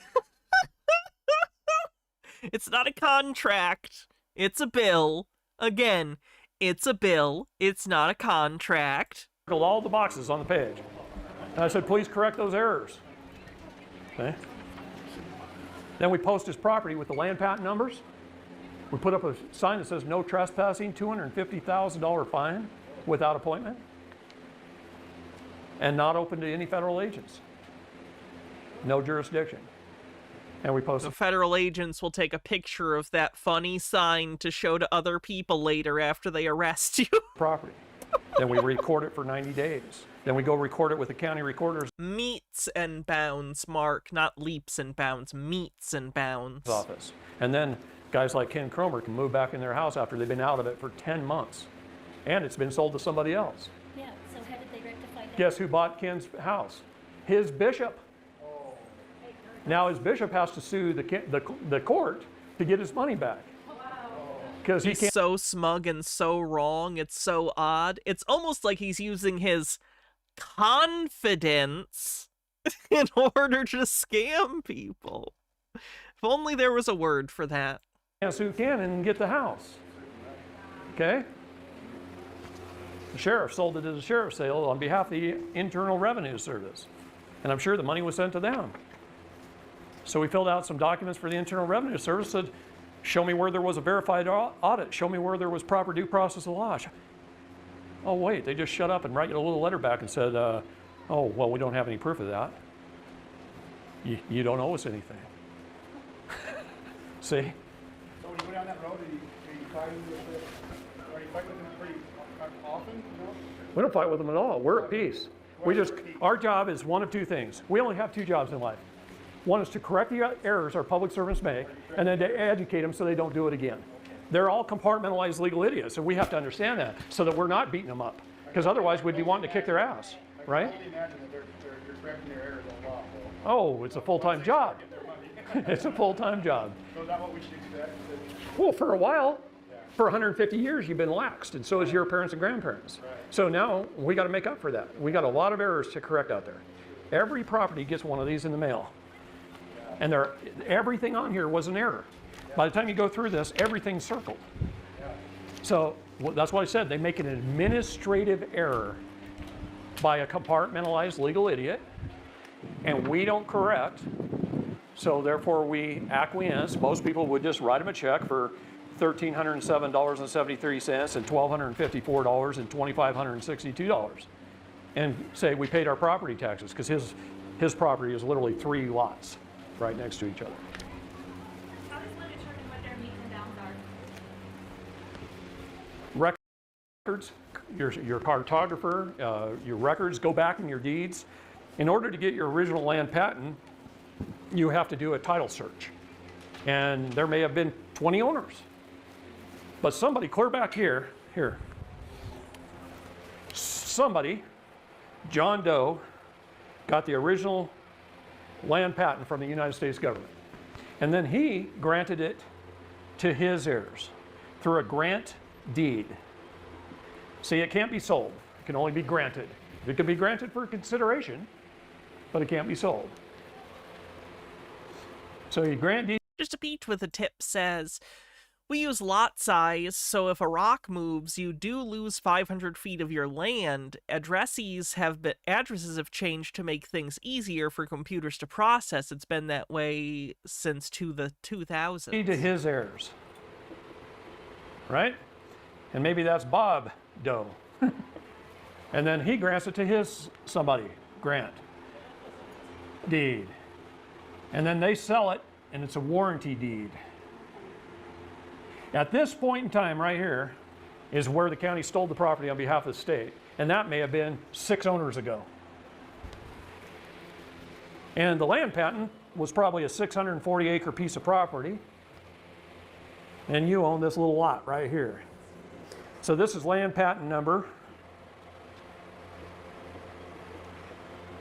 It's not a contract. It's a bill. Again, it's a bill. It's not a contract. All the boxes on the page. And I said, please correct those errors. Okay. Then we post his property with the land patent numbers. We put up a sign that says no trespassing, $250,000 fine without appointment, and not open to any federal agents. No jurisdiction. And we post The federal agents will take a picture of that funny sign to show to other people later after they arrest you. property. Then we record it for 90 days. Then we go record it with the county recorder's Meets and bounds, Mark, not leaps and bounds. Meets and bounds. office. And then guys like Ken Cromer can move back in their house after they've been out of it for 10 months. And it's been sold to somebody else. Yeah, so how did they rectify that? Guess who bought Ken's house? His bishop. Now his bishop has to sue the court to get his money back. Because he He's can't. so smug and so wrong. It's so odd. It's almost like he's using his confidence in order to scam people. If only there was a word for that. Sue Ken and get the house. Okay? The sheriff sold it as a sheriff's sale on behalf of the Internal Revenue Service. And I'm sure the money was sent to them. So we filled out some documents for the Internal Revenue Service, said, show me where there was a verified audit. Show me where there was proper due process of law. Oh, wait, they just shut up and write you a little letter back and said, oh, well, we don't have any proof of that. You don't owe us anything. See? So when you go down that road, are you fighting with them pretty often? You know? We don't fight with them at all. We're at peace. Our job is one of two things. We only have two jobs in life. One is to correct the errors our public servants make, and then to educate them so they don't do it again. They're all compartmentalized legal idiots, and we have to understand that so that we're not beating them up. Because otherwise we'd be wanting to kick their ass, right? I can only imagine that you're correcting their errors a lot. Oh, it's a full-time job. It's a full-time job. So is that what we should expect? Well, for a while, for 150 years, you've been laxed, and so is your parents and grandparents. So now we got to make up for that. We got a lot of errors to correct out there. Every property gets one of these in the mail. And everything on here was an error. By the time you go through this, everything's circled. So that's why I said they make an administrative error by a compartmentalized legal idiot, and we don't correct. So therefore we acquiesce. Most people would just write him a check for $1,307.73 and $1,254 and $2,562 and say we paid our property taxes, because his property is literally 3 lots right next to each other. How does one determine what their meets and bounds are? Records, your cartographer, your records, go back in your deeds. In order to get your original land patent, you have to do a title search. And there may have been 20 owners. But somebody clear back here, somebody, John Doe, got the original land patent from the United States government. And then he granted it to his heirs through a grant deed. See, it can't be sold. It can only be granted. It can be granted for consideration, but it can't be sold. So you grant deed. Just a Peach with a tip says, we use lot size, so if a rock moves, you do lose 500 feet of your land. Addresses have changed to make things easier for computers to process. It's been that way since the 2000s. To his heirs, right? And maybe that's Bob Doe. And then he grants it to his somebody, grant deed. And then they sell it, and it's a warranty deed. At this point in time right here is where the county stole the property on behalf of the state. And that may have been 6 owners ago. And the land patent was probably a 640-acre piece of property. And you own this little lot right here. So this is land patent number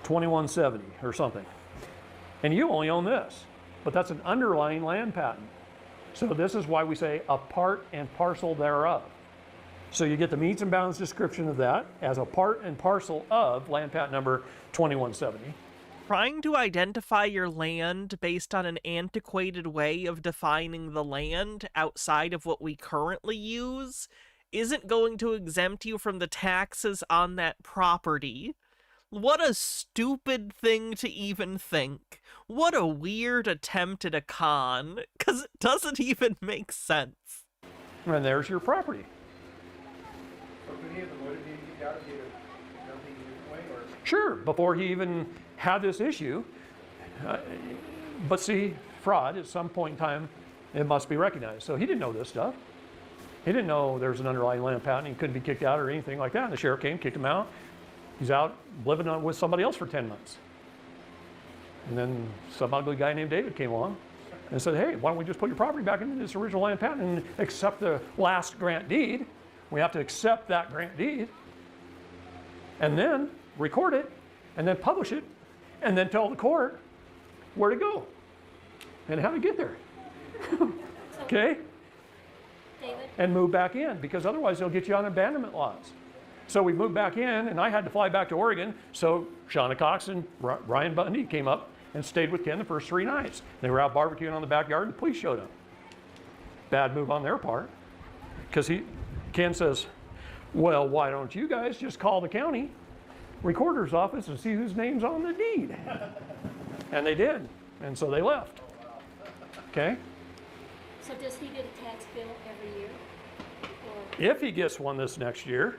2170 or something. And you only own this, but that's an underlying land patent. So this is why we say a part and parcel thereof. So you get the metes and bounds description of that as a part and parcel of land patent number 2170. Trying to identify your land based on an antiquated way of defining the land outside of what we currently use isn't going to exempt you from the taxes on that property. What a stupid thing to even think. What a weird attempt at a con, because it doesn't even make sense. And there's your property. So could he have avoided being kicked out if he had done things a different way, or? Sure, before he even had this issue. But see, fraud at some point in time, it must be recognized. So he didn't know this stuff. He didn't know there's an underlying land patent. He couldn't be kicked out or anything like that. And the sheriff came, kicked him out. He's out living with somebody else for 10 months. And then some ugly guy named David came along and said, hey, why don't we just put your property back into this original land patent and accept the last grant deed? We have to accept that grant deed and then record it and then publish it and then tell the court where to go and how to get there. Okay? David? And move back in, because otherwise they'll get you on abandonment laws. So we moved back in, and I had to fly back to Oregon. So Shauna Cox and Ryan Bundy came up and stayed with Ken the first 3 nights. They were out barbecuing on the backyard, and the police showed up. Bad move on their part, because Ken says, well, why don't you guys just call the county recorder's office and see whose name's on the deed? And they did, and so they left. Okay? So does he get a tax bill every year? Or, If he gets one this next year,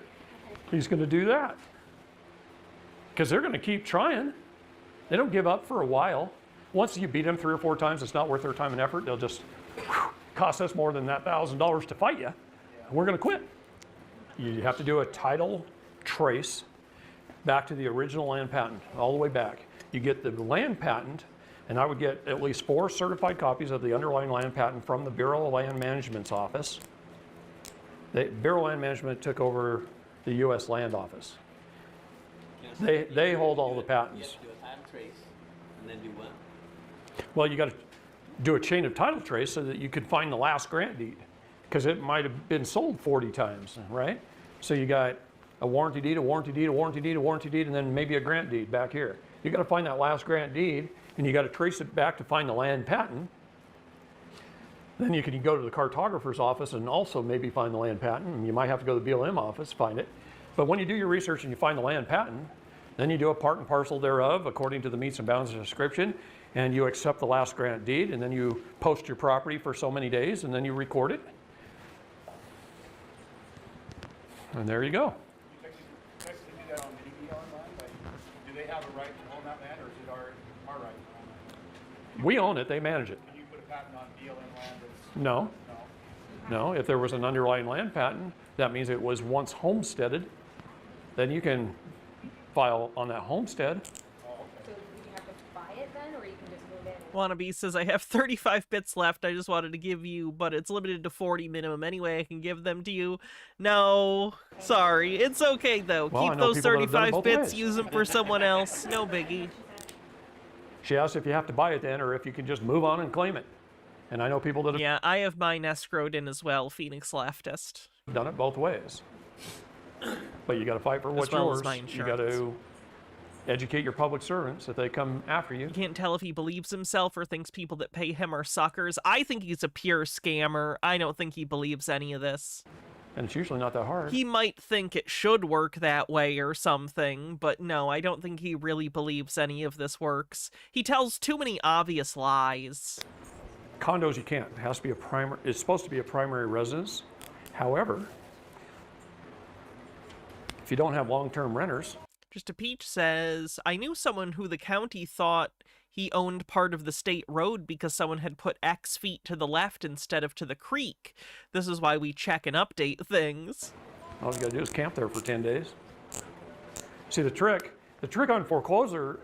he's going to do that. Because they're going to keep trying. They don't give up for a while. Once you beat them 3 or 4 times, it's not worth their time and effort. They'll just cost us more than that $1,000 to fight you. And we're going to quit. You have to do a title trace back to the original land patent, all the way back. You get the land patent, and I would get at least 4 certified copies of the underlying land patent from the Bureau of Land Management's office. The Bureau of Land Management took over the U.S. Land Office. They hold all the patents. You have to do a title trace and then do what? Well, you got to do a chain of title trace so that you could find the last grant deed, because it might have been sold 40 times, right? So you got a warranty deed, a warranty deed, a warranty deed, a warranty deed, and then maybe a grant deed back here. You got to find that last grant deed, and you got to trace it back to find the land patent. Then you can go to the cartographer's office and also maybe find the land patent, and you might have to go to the BLM office, find it. But when you do your research and you find the land patent, then you do a part and parcel thereof according to the metes and bounds description, and you accept the last grant deed, and then you post your property for so many days, and then you record it. And there you go. You technically do that on any online? Like, do they have a right to own that land, or is it our right to own that? We own it, they manage it. Can you put a patent on BLM land that's? No, No. no. If there was an underlying land patent, that means it was once homesteaded. Then you can file on that homestead. Oh, okay. So do you have to buy it then? or you can just move in. Wannabe says, I have 35 bits left. I just wanted to give you, but it's limited to 40 minimum anyway. I can give them to you. No, sorry. It's okay, though. Well, I Keep know those people that have done it 35 both bits, ways. use them for someone else. No biggie. She asked if you have to buy it then, or if you can just move on and claim it. And I know people that have Yeah, I have mine escrowed in as well, Phoenix Leftist. done it both ways. But you got to fight for what's well as yours. my You got to educate your public servants if they come after you. You can't tell if he believes himself or thinks people that pay him are suckers. I think he's a pure scammer. I don't think he believes any of this. And it's usually not that hard. He might think it should work that way or something, but no, I don't think he really believes any of this works. He tells too many obvious lies. Condos you can't. It has to be a primary. It's supposed to be a primary residence. However, if you don't have long-term renters, Just a Peach says, I knew someone who the county thought he owned part of the state road because someone had put X feet to the left instead of to the creek. This is why we check and update things. all you got to do is camp there for 10 days. See, the trick on foreclosure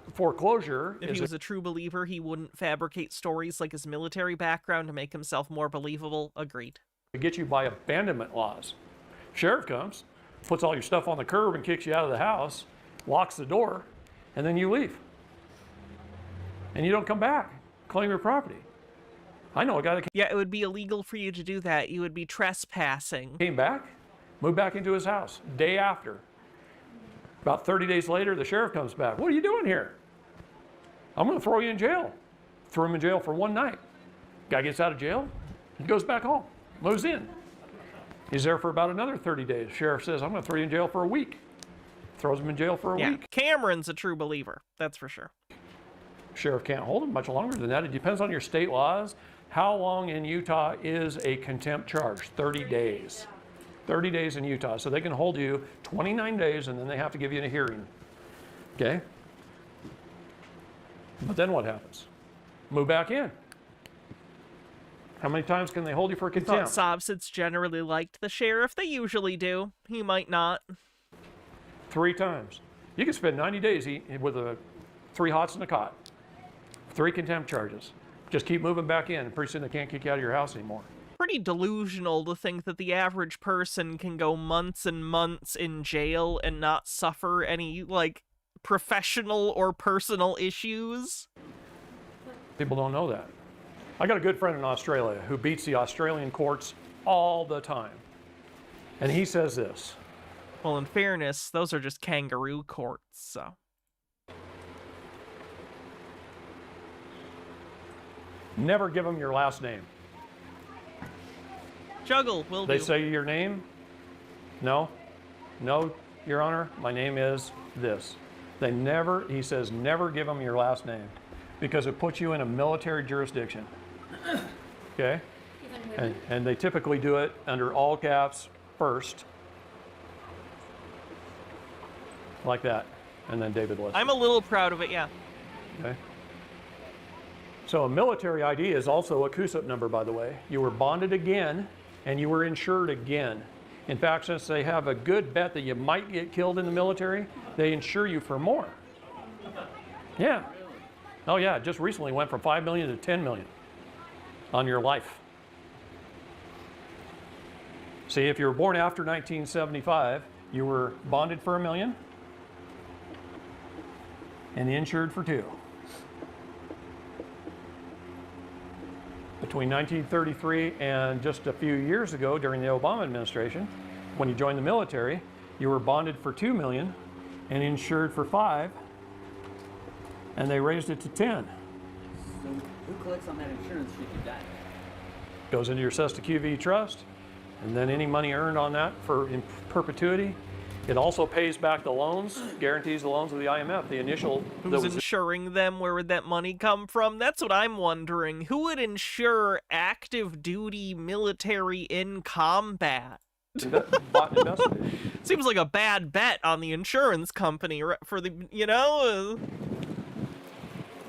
If is he was a true believer, he wouldn't fabricate stories like his military background to make himself more believable. Agreed. to get you by abandonment laws. Sheriff comes, puts all your stuff on the curb and kicks you out of the house, locks the door, and then you leave. And you don't come back, claim your property. I know a guy that Yeah, it would be illegal for you to do that. You would be trespassing. came back, moved back into his house, day after. About 30 days later, the sheriff comes back. What are you doing here? I'm going to throw you in jail. Threw him in jail for one night. Guy gets out of jail, he goes back home, moves in. He's there for about another 30 days. Sheriff says, I'm going to throw you in jail for a week. Throws him in jail for a Yeah, week. Cameron's a true believer. That's for sure. Sheriff can't hold him much longer than that. It depends on your state laws. How long in Utah is a contempt charge? 30 days. 30 days in Utah. So they can hold you 29 days and then they have to give you a hearing. Okay? But then what happens? Move back in. How many times can they hold you for Thought contempt? Sobsits generally liked the sheriff. They usually do. He might not. 3 times. You can spend 90 days with 3 hots and a cot. 3 contempt charges. Just keep moving back in. Pretty soon they can't kick you out of your house anymore. Pretty delusional to think that the average person can go months and months in jail and not suffer any, like, professional or personal issues. People don't know that. I got a good friend in Australia who beats the Australian courts all the time. And he says this. Well, in fairness, those are just kangaroo courts, so. Never give them your last name. Juggle, will They do. say your name. No, Your Honor, my name is this. He says, never give them your last name because it puts you in a military jurisdiction. Okay? Even women. And they typically do it under all caps first. Like that. And then David Lester. I'm a little proud of it, yeah. Okay. So a military ID is also a CUSIP number, by the way. You were bonded again, and you were insured again. In fact, since they have a good bet that you might get killed in the military, they insure you for more. Yeah. Oh yeah, just recently went from 5 million to 10 million on your life. See, if you were born after 1975, you were bonded for $1 million and insured for $2 million. Between 1933 and just a few years ago during the Obama administration, when you joined the military, you were bonded for $2 million and insured for $5 million, and they raised it to $10 million. So who collects on that insurance should you die? Goes into your Cesta QV trust, and then any money earned on that in perpetuity. It also pays back the loans, guarantees the loans of the IMF. The initial that Who's was insuring them? Where would that money come from? That's what I'm wondering. Who would insure active duty military in combat? bought and invested. Seems like a bad bet on the insurance company for the,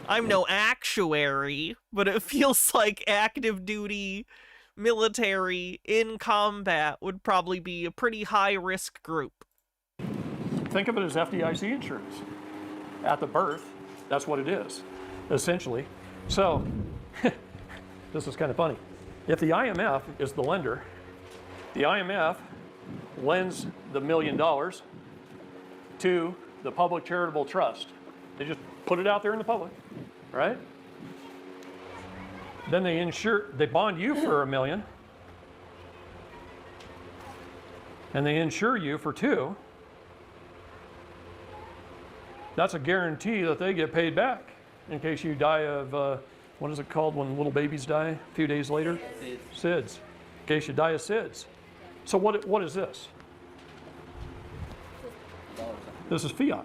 I'm no actuary, but it feels like active duty military in combat would probably be a pretty high risk group. Think of it as FDIC insurance. At the birth, that's what it is. essentially. So this is kind of funny. If the IMF is the lender, the IMF lends the $1 million to the Public Charitable Trust. They just put it out there in the public, right? Then they bond you for $1 million, and they insure you for $2 million. That's a guarantee that they get paid back in case you die of, what is it called when little babies die a few days later? SIDS. In case you die of SIDS. So what is this? This is fiat.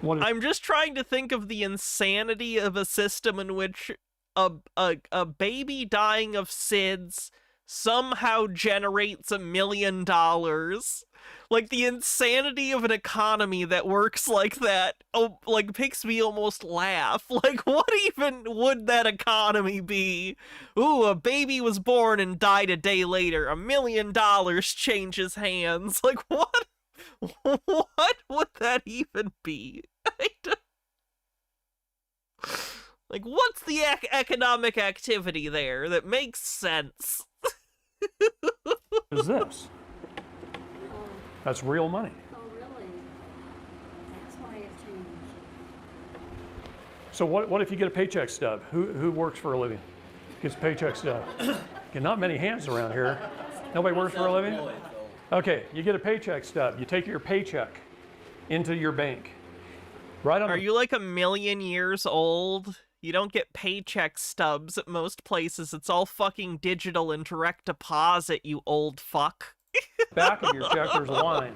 What is, I'm just trying to think of the insanity of a system in which a baby dying of SIDS somehow generates $1 million. Like, the insanity of an economy that works like that, like, makes me almost laugh. Like, what even would that economy be? Ooh, a baby was born and died a day later. $1 million changes hands. Like, what? What would that even be? Like, what's the economic activity there that makes sense? is this? That's real money. Oh, really? That's why it changed. So what if you get a paycheck stub? Who works for a living? Gets a paycheck stub. Okay, not many hands around here. Nobody works for a living? Self-employed, so Okay, you get a paycheck stub. You take your paycheck into your bank. Right on. Are you like 1 million years old? You don't get paycheck stubs at most places. It's all fucking digital and direct deposit, you old fuck. Back of your check, there's a line.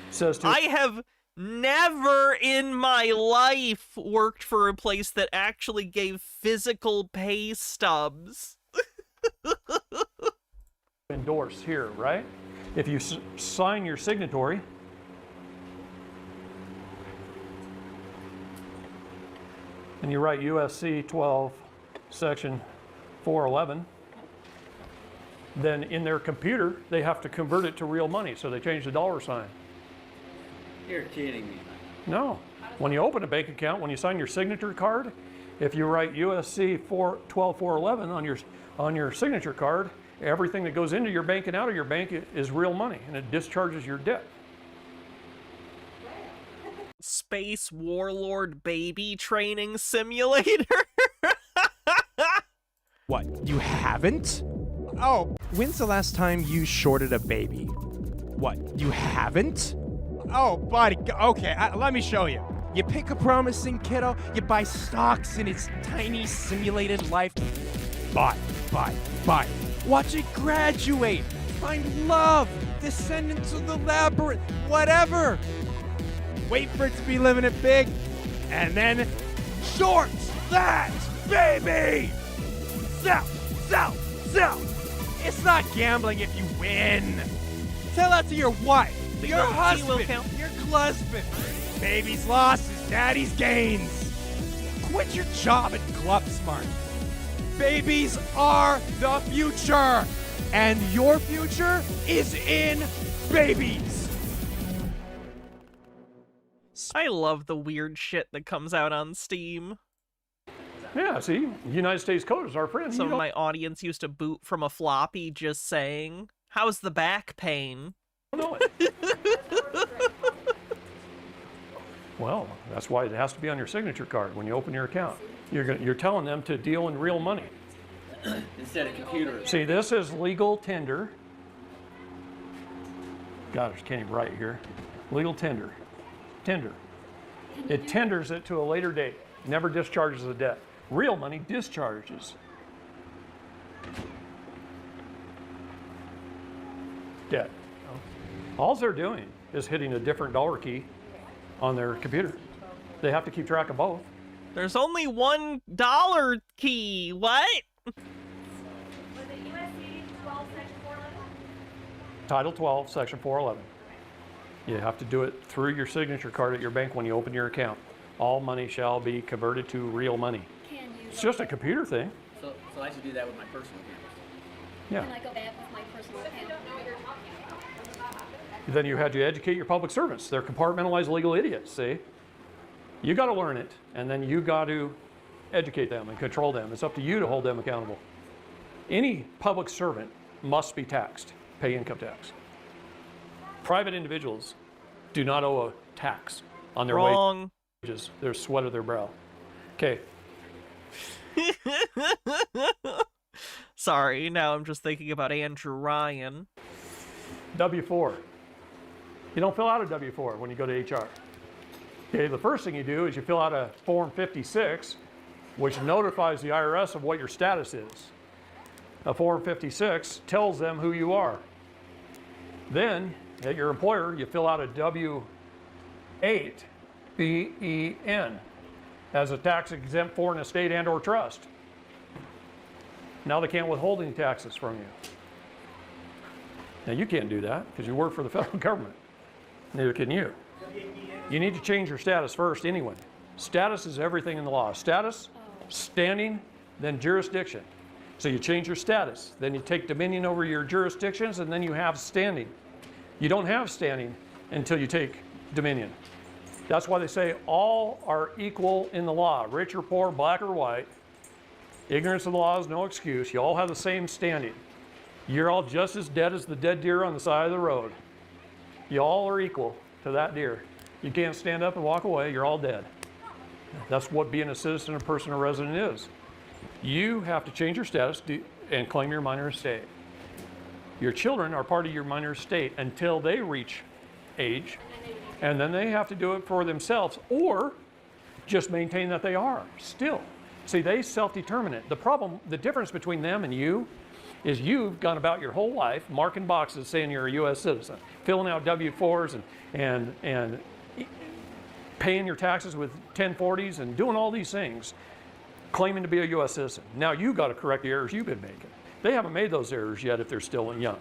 It says to I have never in my life worked for a place that actually gave physical pay stubs. endorse here, right? If you sign your signatory, and you write USC 12, section 411, then in their computer, they have to convert it to real money, so they change the dollar sign. you're kidding me. No. When you open a bank account, when you sign your signature card, if you write USC 12411 on your signature card, everything that goes into your bank and out of your bank is real money, and it discharges your debt. Space Warlord Baby Training Simulator? What, you haven't? Oh, when's the last time you shorted a baby? What, you haven't? Oh, buddy, okay, let me show you. You pick a promising kiddo, you buy stocks in its tiny simulated life. Buy. Watch it graduate, find love, descend into the labyrinth, whatever. Wait for it to be living it big, and then short that baby! Sell! It's not gambling if you win. Tell that to your wife, your husband, your husband. Baby's loss is daddy's gains. Quit your job at Club Smart. Babies are the future, and your future is in babies. I love the weird shit that comes out on Steam. Yeah, see, United States Code is our friend. Some of my audience used to boot from a floppy just saying, "How's the back pain?" don't know it. Well, that's why it has to be on your signature card when you open your account. You're telling them to deal in real money. Instead of computer. See, this is legal tender. God, I can't even write here. Legal tender. Tender. It tenders it to a later date. Never discharges the debt. Real money discharges debt. All they're doing is hitting a different dollar key on their computer. They have to keep track of both. There's only $1 key. What? Was it USC 12, section 411? Title 12, Section 411. You have to do it through your signature card at your bank when you open your account. All money shall be converted to real money. Can you? It's just a computer thing. So I should do that with my personal account. Yeah. Can I go back with my personal account? Then you had to educate your public servants. They're compartmentalized legal idiots, see? You got to learn it, and then you got to educate them and control them. It's up to you to hold them accountable. Any public servant must be taxed, pay income tax. Private individuals do not owe a tax on their Wrong. wages, their sweat of their brow. Okay, Sorry, now I'm just thinking about Andrew Ryan. W-4. You don't fill out a W-4 when you go to HR. Okay, the first thing you do is you fill out a Form 56, which notifies the IRS of what your status is. A Form 56 tells them who you are. Then, at your employer, you fill out a W-8, B-E-N, as a tax-exempt foreign estate and or trust. Now they can't withhold any taxes from you. Now you can't do that because you work for the federal government. Neither can you. You need to change your status first anyway. Status is everything in the law. Status, standing, then jurisdiction. So you change your status, then you take dominion over your jurisdictions, and then you have standing. You don't have standing until you take dominion. That's why they say all are equal in the law, rich or poor, black or white. Ignorance of the law is no excuse. You all have the same standing. You're all just as dead as the dead deer on the side of the road. You all are equal to that deer. You can't stand up and walk away, you're all dead. That's what being a citizen, a person, or resident is. You have to change your status and claim your minor estate. Your children are part of your minor estate until they reach age, and then they have to do it for themselves or just maintain that they are still. See, they self-determine it. The difference between them and you is you've gone about your whole life marking boxes saying you're a U.S. citizen, filling out W-4s and paying your taxes with 1040s and doing all these things, claiming to be a U.S. citizen. Now you got to correct the errors you've been making. They haven't made those errors yet if they're still young,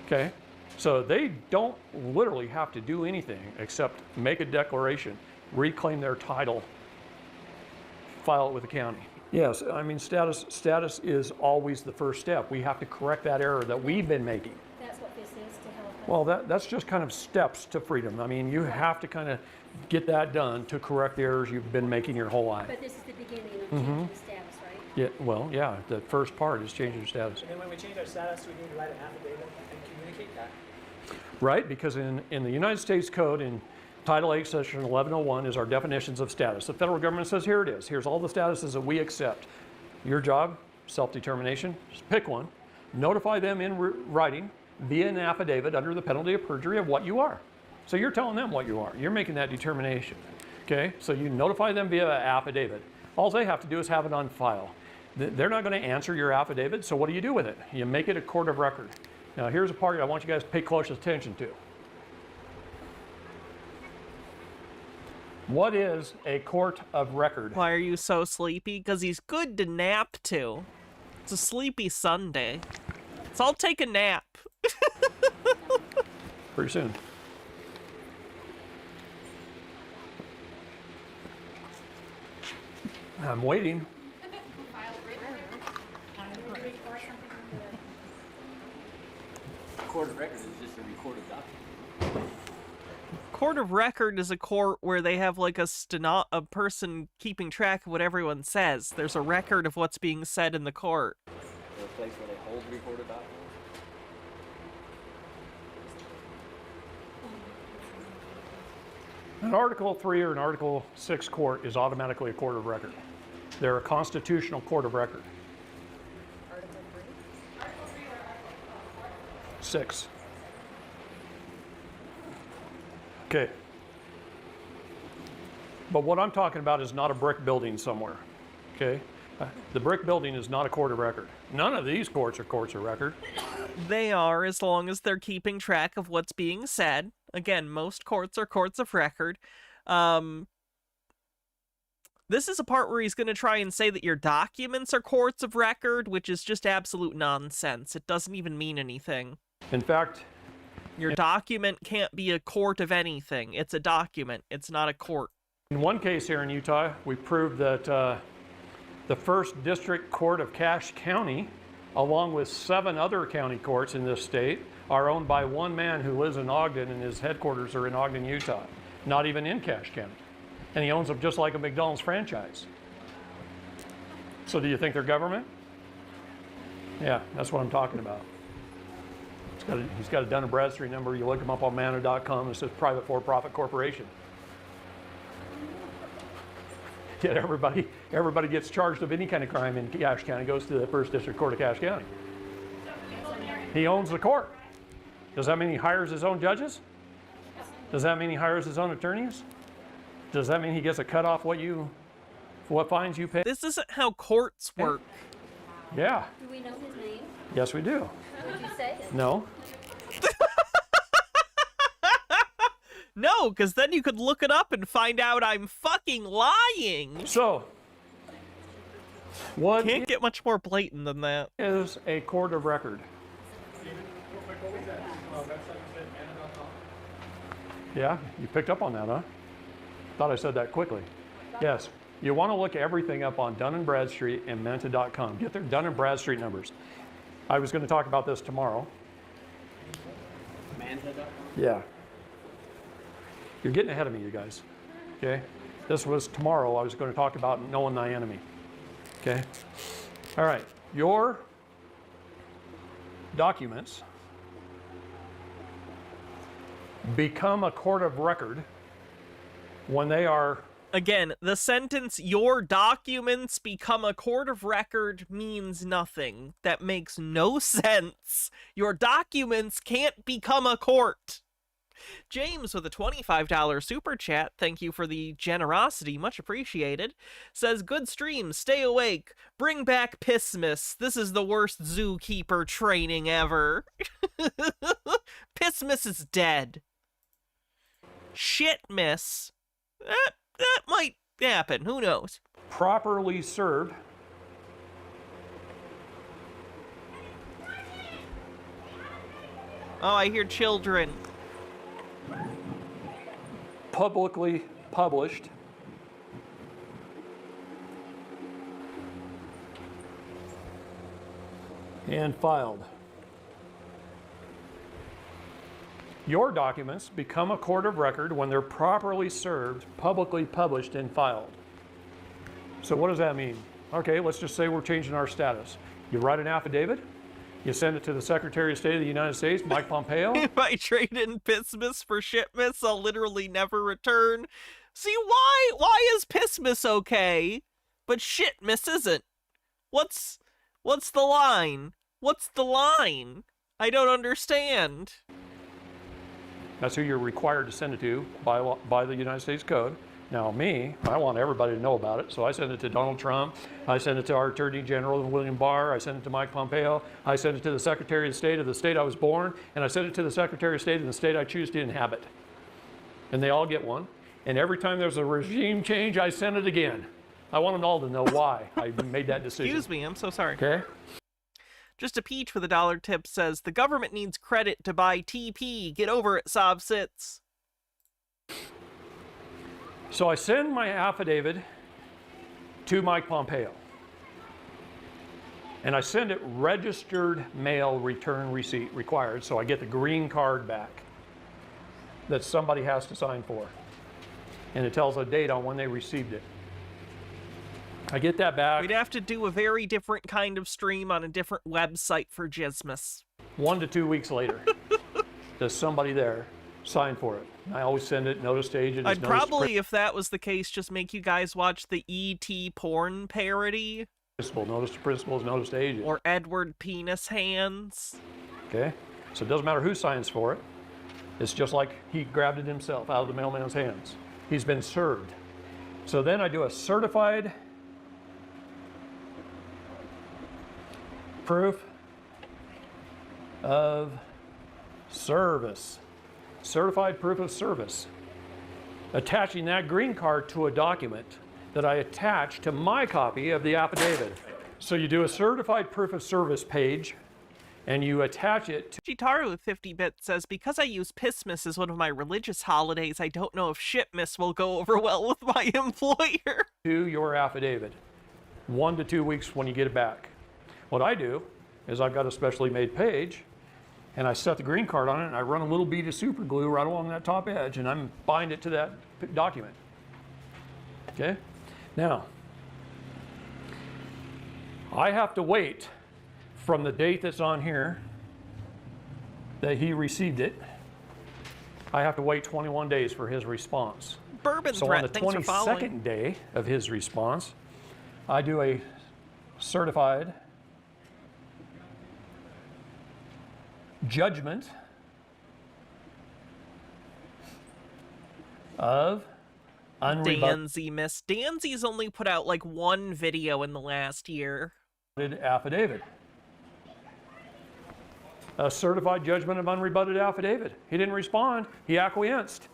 okay? So they don't literally have to do anything except make a declaration, reclaim their title, file it with the county. Yes, I mean status is always the first step. We have to correct that error that we've been making. That's what this is to help us. Well, that's just kind of steps to freedom. I mean, you have to kind of get that done to correct the errors you've been making your whole life. But this is the beginning of changing the status, right? Yeah, well, yeah, the first part is changing your status. And then when we change our status, we need to write an affidavit and communicate that. Right, because in the United States Code, in Title 8, Section 1101 is our definitions of status. The federal government says, here it is. Here's all the statuses that we accept. Your job, self-determination, just pick one. Notify them in writing via an affidavit under the penalty of perjury of what you are. So you're telling them what you are. You're making that determination. Okay, so you notify them via affidavit. All they have to do is have it on file. They're not going to answer your affidavit, so what do you do with it? You make it a court of record. Now here's a part I want you guys to pay close attention to. What is a court of record? Why are you so sleepy? Because he's good to nap to. It's a sleepy Sunday. So I'll take a nap. Pretty soon. I'm waiting. Court of record is just a recorded document. Court of record is a court where they have like a person keeping track of what everyone says. There's a record of what's being said in the court. Or a place where they hold recorded documents. An Article 3 or an Article 6 court is automatically a court of record. They're a constitutional court of record. Article 3? 6. Okay. But what I'm talking about is not a brick building somewhere. Okay? The brick building is not a court of record. None of these courts are courts of record. They are, as long as they're keeping track of what's being said. Again, most courts are courts of record. This is a part where he's going to try and say that your documents are courts of record, which is just absolute nonsense. It doesn't even mean anything. In fact, your document can't be a court of anything. It's a document. It's not a court. in one case here in Utah, we proved that the First District Court of Cache County, along with 7 other county courts in this state, are owned by one man who lives in Ogden, and his headquarters are in Ogden, Utah, not even in Cache County. And he owns them just like a McDonald's franchise. So do you think they're government? Yeah, that's what I'm talking about. He's got a Dun & Bradstreet number. You look him up on Manna.com. It says private for-profit corporation. Yet everybody gets charged of any kind of crime in Cache County goes to the First District Court of Cache County. He owns the court. Does that mean he hires his own judges? Does that mean he hires his own attorneys? Does that mean he gets a cut off what fines you pay? This isn't how courts work. Yeah. Do we know his name? Yes, we do. Would you say it? No. No, because then you could look it up and find out I'm fucking lying. So, what Can't get much more blatant than that. is a court of record? Yeah, you picked up on that, huh? Thought I said that quickly. Yes. You want to look everything up on Dun & Bradstreet and Manta.com. Get their Dun & Bradstreet numbers. I was going to talk about this tomorrow. Manta.com? Yeah. You're getting ahead of me, you guys. Okay? This was tomorrow. I was going to talk about knowing thy enemy. Okay? All right. Your documents become a court of record when they are... Again, the sentence, your documents become a court of record, means nothing. That makes no sense. Your documents can't become a court. James with a $25 super chat, thank you for the generosity, much appreciated, says, good stream, stay awake, bring back Pissmas, this is the worst zookeeper training ever. Pissmas is dead. Shitmas. That might happen, who knows? properly served Oh, I hear children. publicly published and filed. Your documents become a court of record when they're properly served, publicly published, and filed. So what does that mean? Okay, let's just say we're changing our status. You write an affidavit, you send it to the Secretary of State of the United States, Mike Pompeo. If I trade in Pissmas for Shitmas, I'll literally never return. See, why is Pissmas okay, but Shitmas isn't? What's the line? What's the line? I don't understand. That's who you're required to send it to by the United States Code. Now me, I want everybody to know about it, so I send it to Donald Trump, I send it to our Attorney General, William Barr, I send it to Mike Pompeo, I send it to the Secretary of the state I was born, and I send it to the Secretary of State in the state I choose to inhabit. And they all get one. And every time there's a regime change, I send it again. I want them all to know why I made that decision. Excuse me, I'm so sorry. Okay? Just a Peach with a $1 tip says, the government needs credit to buy TP. Get over it, Sob Sits. So I send my affidavit to Mike Pompeo. And I send it registered mail return receipt required, so I get the green card back that somebody has to sign for. And it tells a date on when they received it. I get that back. We'd have to do a very different kind of stream on a different website for Jismas. 1 to 2 weeks later, there's somebody there sign for it. I always send it notice to agent. I'd probably, if that was the case, just make you guys watch the E.T. porn parody. Principal, notice to principals, notice to agent. Or Edward Penis Hands. Okay? So it doesn't matter who signs for it. It's just like he grabbed it himself out of the mailman's hands. He's been served. So then I do a certified proof of service. Certified proof of service. Attaching that green card to a document that I attach to my copy of the affidavit. So you do a certified proof of service page and you attach it to Chitaru with 50-bit says, because I use Pissmas as one of my religious holidays, I don't know if Shitmas will go over well with my employer. your affidavit. 1 to 2 weeks when you get it back. What I do is I've got a specially made page and I set the green card on it and I run a little bead of super glue right along that top edge and I'm bind it to that document. Okay? Now, I have to wait from the date that's on here that he received it. I have to wait 21 days for his response. Bourbon So threat. on the Thanks for following. 22nd day of his response, I do a certified judgment of unrebutted Danzy missed. Danzy's only put out like one video in the last year. affidavit. A certified judgment of unrebutted affidavit. He didn't respond. He acquiesced.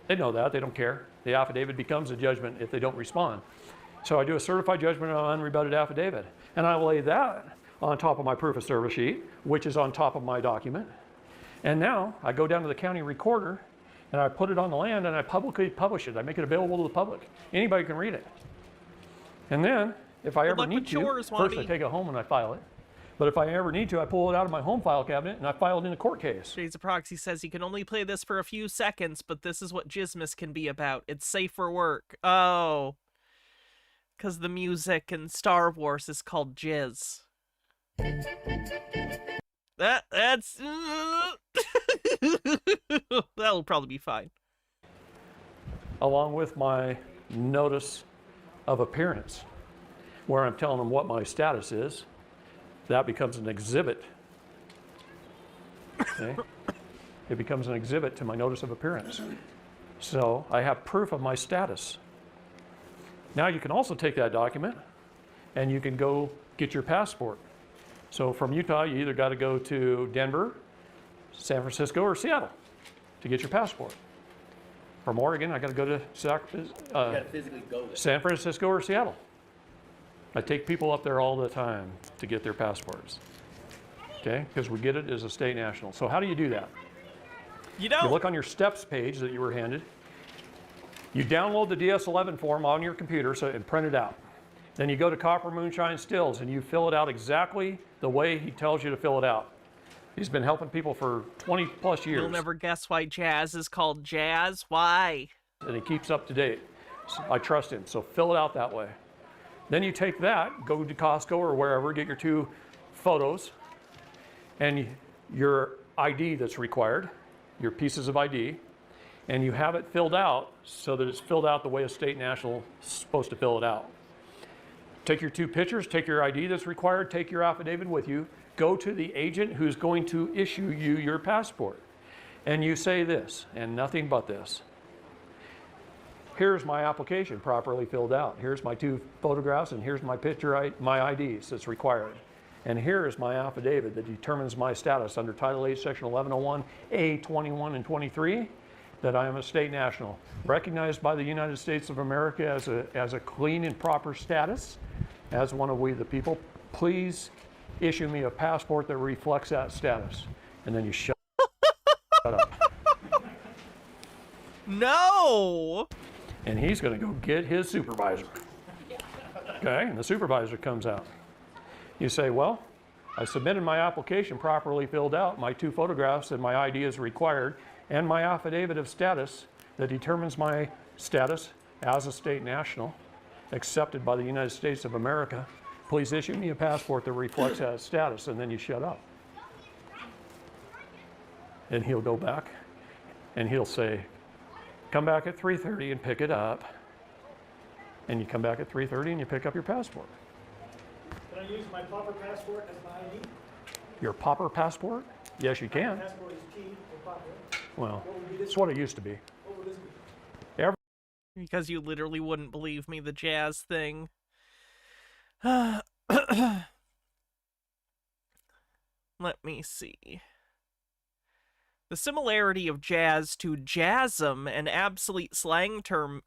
They know that. They don't care. The affidavit becomes a judgment if they don't respond. So I do a certified judgment of unrebutted affidavit. And I lay that on top of my proof of service sheet, which is on top of my document. And now I go down to the county recorder and I put it on the land and I publicly publish it. I make it available to the public. Anybody can read it. And then if I ever luck need with to, yours, first I Wabi. take it home and I file it. But if I ever need to, I pull it out of my home file cabinet and I file it in a court case. Shades of Proxy says you can only play this for a few seconds, but this is what Jizmas can be about. It's safe for work. Oh. Because the music in Star Wars is called Jizz. That's... That'll probably be fine. Along with my notice of appearance, where I'm telling them what my status is. That becomes an exhibit. Okay? It becomes an exhibit to my notice of appearance. So I have proof of my status. Now you can also take that document and you can go get your passport. So from Utah, you either got to go to Denver, San Francisco, or Seattle to get your passport. From Oregon, I got to go to You gotta physically go there. San Francisco or Seattle. I take people up there all the time to get their passports. Okay? Because we get it as a state national. So how do you do that? You You don't. look on your steps page that you were handed. You download the DS11 form on your computer and print it out. Then you go to Copper Moonshine Stills and you fill it out exactly the way he tells you to fill it out. He's been helping people for 20 plus years. You'll never guess why jazz is called jazz. Why? And he keeps up to date. So I trust him. So fill it out that way. Then you take that, go to Costco or wherever, get your 2 photos and your ID that's required, your pieces of ID, and you have it filled out so that it's filled out the way a state national is supposed to fill it out. Take your 2 pictures, take your ID that's required, take your affidavit with you, go to the agent who's going to issue you your passport. And you say this, and nothing but this. Here's my application properly filled out. Here's my 2 photographs, and here's my picture, my IDs that's required. And here is my affidavit that determines my status under Title 8, Section 1101A, 21, and 23, that I am a state national, recognized by the United States of America as a clean and proper status, as one of we the people. Please issue me a passport that reflects that status. And then you shut up. No! And he's going to go get his supervisor. Okay, and the supervisor comes out. You say, well, I submitted my application properly filled out, my 2 photographs and my ID is required, and my affidavit of status that determines my status as a state national, accepted by the United States of America. Please issue me a passport that reflects that status, and then you shut up. And he'll go back and he'll say, come back at 3:30 and pick it up. And you come back at 3:30 and you pick up your passport. Can I use my proper passport as my ID? Your pauper passport? Yes, you can. Passport is key for proper. Well, What would be this? it's what it used to be. What would this be? Because you literally wouldn't believe me, the jazz thing. Let me see. The similarity of jazz to jasm, an obsolete slang term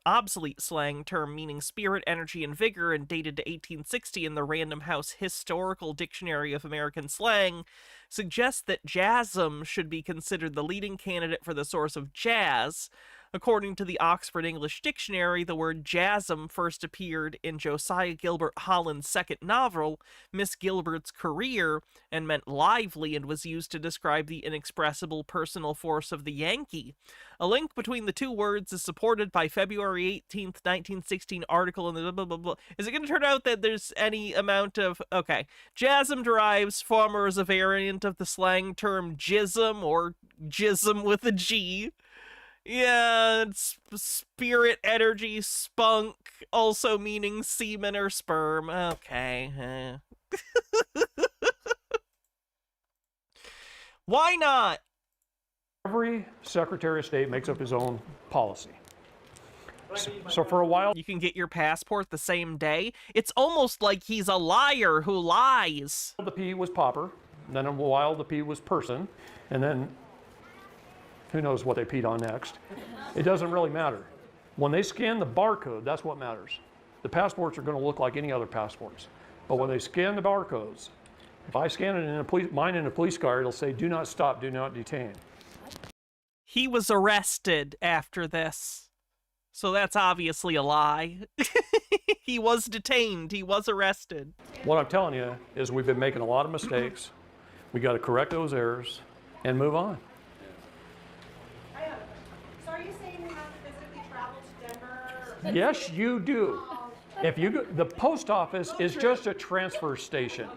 meaning spirit, energy, and vigor, and dated to 1860 in the Random House Historical Dictionary of American Slang, suggests that jasm should be considered the leading candidate for the source of jazz, According to the Oxford English Dictionary, the word jasm first appeared in Josiah Gilbert Holland's second novel, Miss Gilbert's Career, and meant lively and was used to describe the inexpressible personal force of the Yankee. A link between the two words is supported by February 18th, 1916 article in the blah, blah, blah. Is it going to turn out that there's any amount of... Okay. Jasm derives former as a variant of the slang term jism, or jism with a G. Yeah, it's spirit, energy, spunk, also meaning semen or sperm. Okay. Why not? Every Secretary of State makes up his own policy. So for a while, You can get your passport the same day. It's almost like he's a liar who lies. the P was pauper, then a while the P was person, and then who knows what they peed on next. It doesn't really matter. When they scan the barcode, that's what matters. The passports are going to look like any other passports. But when they scan the barcodes, if I scan it in mine in a police car, it'll say, do not stop, do not detain. He was arrested after this. So that's obviously a lie. He was detained. He was arrested. What I'm telling you is we've been making a lot of mistakes. We got to correct those errors and move on. So are you saying you have to physically travel to Denver? Yes, you do. If you go, the post office is just a transfer station.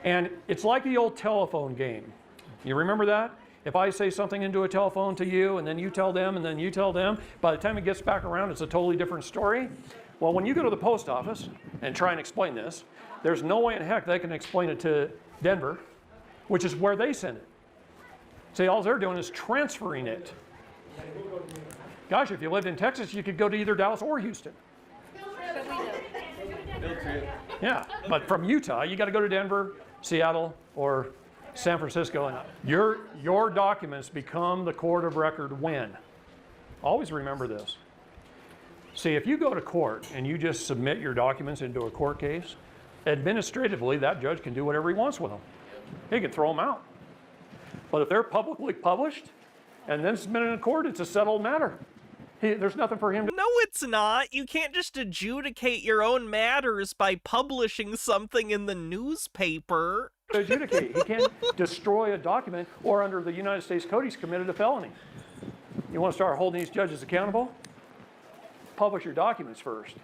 And it's like the old telephone game. You remember that? If I say something into a telephone to you, and then you tell them, and then you tell them, by the time it gets back around, it's a totally different story. Well, when you go to the post office and try and explain this, there's no way in heck they can explain it to Denver, which is where they send it. See, all they're doing is transferring it. Gosh, if you lived in Texas, you could go to either Dallas or Houston. Yeah, but from Utah, you got to go to Denver, Seattle, or San Francisco, and your documents become the court of record when. Always remember this. See, if you go to court and you just submit your documents into a court case, administratively, that judge can do whatever he wants with them. He can throw them out. But if they're publicly published and then submitted in court, it's a settled matter. There's nothing for him to... No, it's not. You can't just adjudicate your own matters by publishing something in the newspaper. adjudicate. He can't destroy a document, or under the United States Code, he's committed a felony. You want to start holding these judges accountable? Publish your documents first,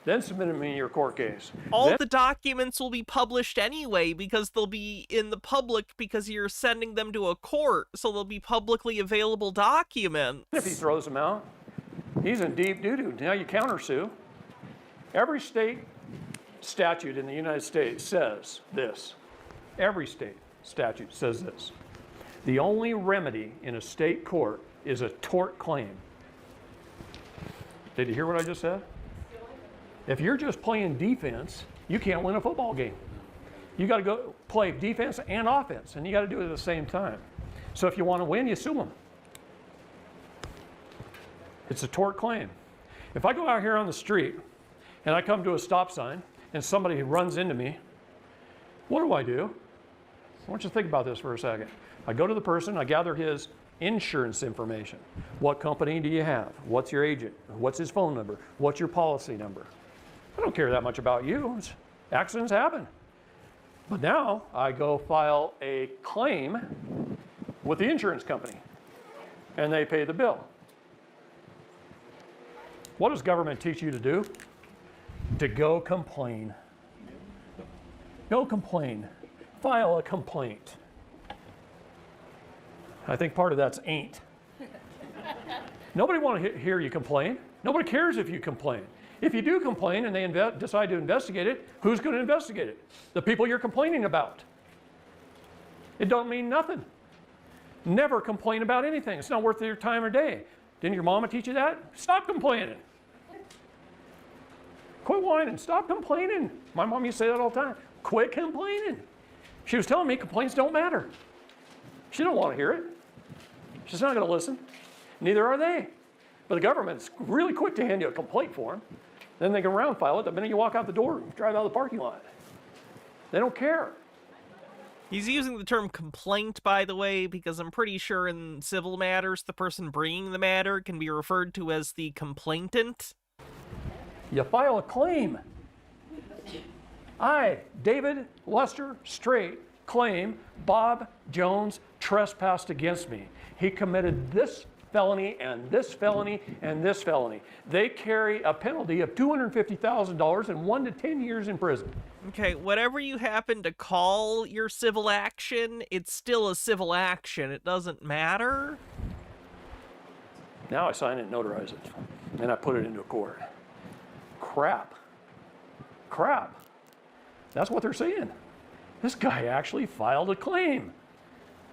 then submit them in your court case. All the documents will be published anyway because they'll be in the public because you're sending them to a court, so they'll be publicly available documents. If he throws them out, he's in deep doo-doo. Now you countersue. Every state statute in the United States says this. Every state statute says this. The only remedy in a state court is a tort claim. Did you hear what I just said? If you're just playing defense, you can't win a football game. You got to go play defense and offense, and you got to do it at the same time. So if you want to win, you sue them. It's a tort claim. If I go out here on the street and I come to a stop sign and somebody runs into me, what do? I want you to think about this for a second. I go to the person, I gather his insurance information. What company do you have? What's your agent? What's his phone number? What's your policy number? I don't care that much about you. Accidents happen. But now I go file a claim with the insurance company and they pay the bill. What does government teach you to do? To go complain. Go complain. File a complaint. I think part of that's ain't. Nobody wants to hear you complain. Nobody cares if you complain. If you do complain and they decide to investigate it, who's going to investigate it? The people you're complaining about. It don't mean nothing. Never complain about anything. It's not worth your time or day. Didn't your mama teach you that? Stop complaining. Quit whining. Stop complaining. My mom used to say that all the time. Quit complaining. She was telling me complaints don't matter. She don't want to hear it. She's not going to listen. Neither are they. But the government's really quick to hand you a complaint form. Then they can round file it the minute you walk out the door and drive out of the parking lot. They don't care. He's using the term complaint, by the way, because I'm pretty sure in civil matters, the person bringing the matter can be referred to as the complainant. You file a claim. I, David Lester Straight, claim Bob Jones trespassed against me. He committed this felony and this felony and this felony. They carry a penalty of $250,000 and 1 to 10 years in prison. Okay, whatever you happen to call your civil action, it's still a civil action. It doesn't matter. Now I sign it and notarize it, and I put it into a court. Crap. That's what they're saying. This guy actually filed a claim.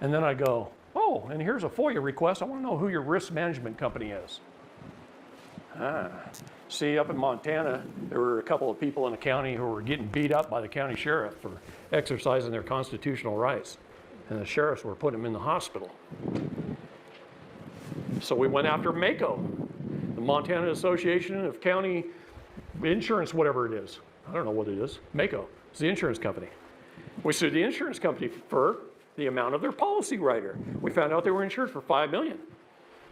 And then I go, oh, and here's a FOIA request. I want to know who your risk management company is. See, up in Montana, there were a couple of people in the county who were getting beat up by the county sheriff for exercising their constitutional rights. And the sheriffs were putting them in the hospital. So we went after MACO, the Montana Association of County Insurance, whatever it is. I don't know what it is. MACO. It's the insurance company. We sued the insurance company for the amount of their policy rider. We found out they were insured for $5 million.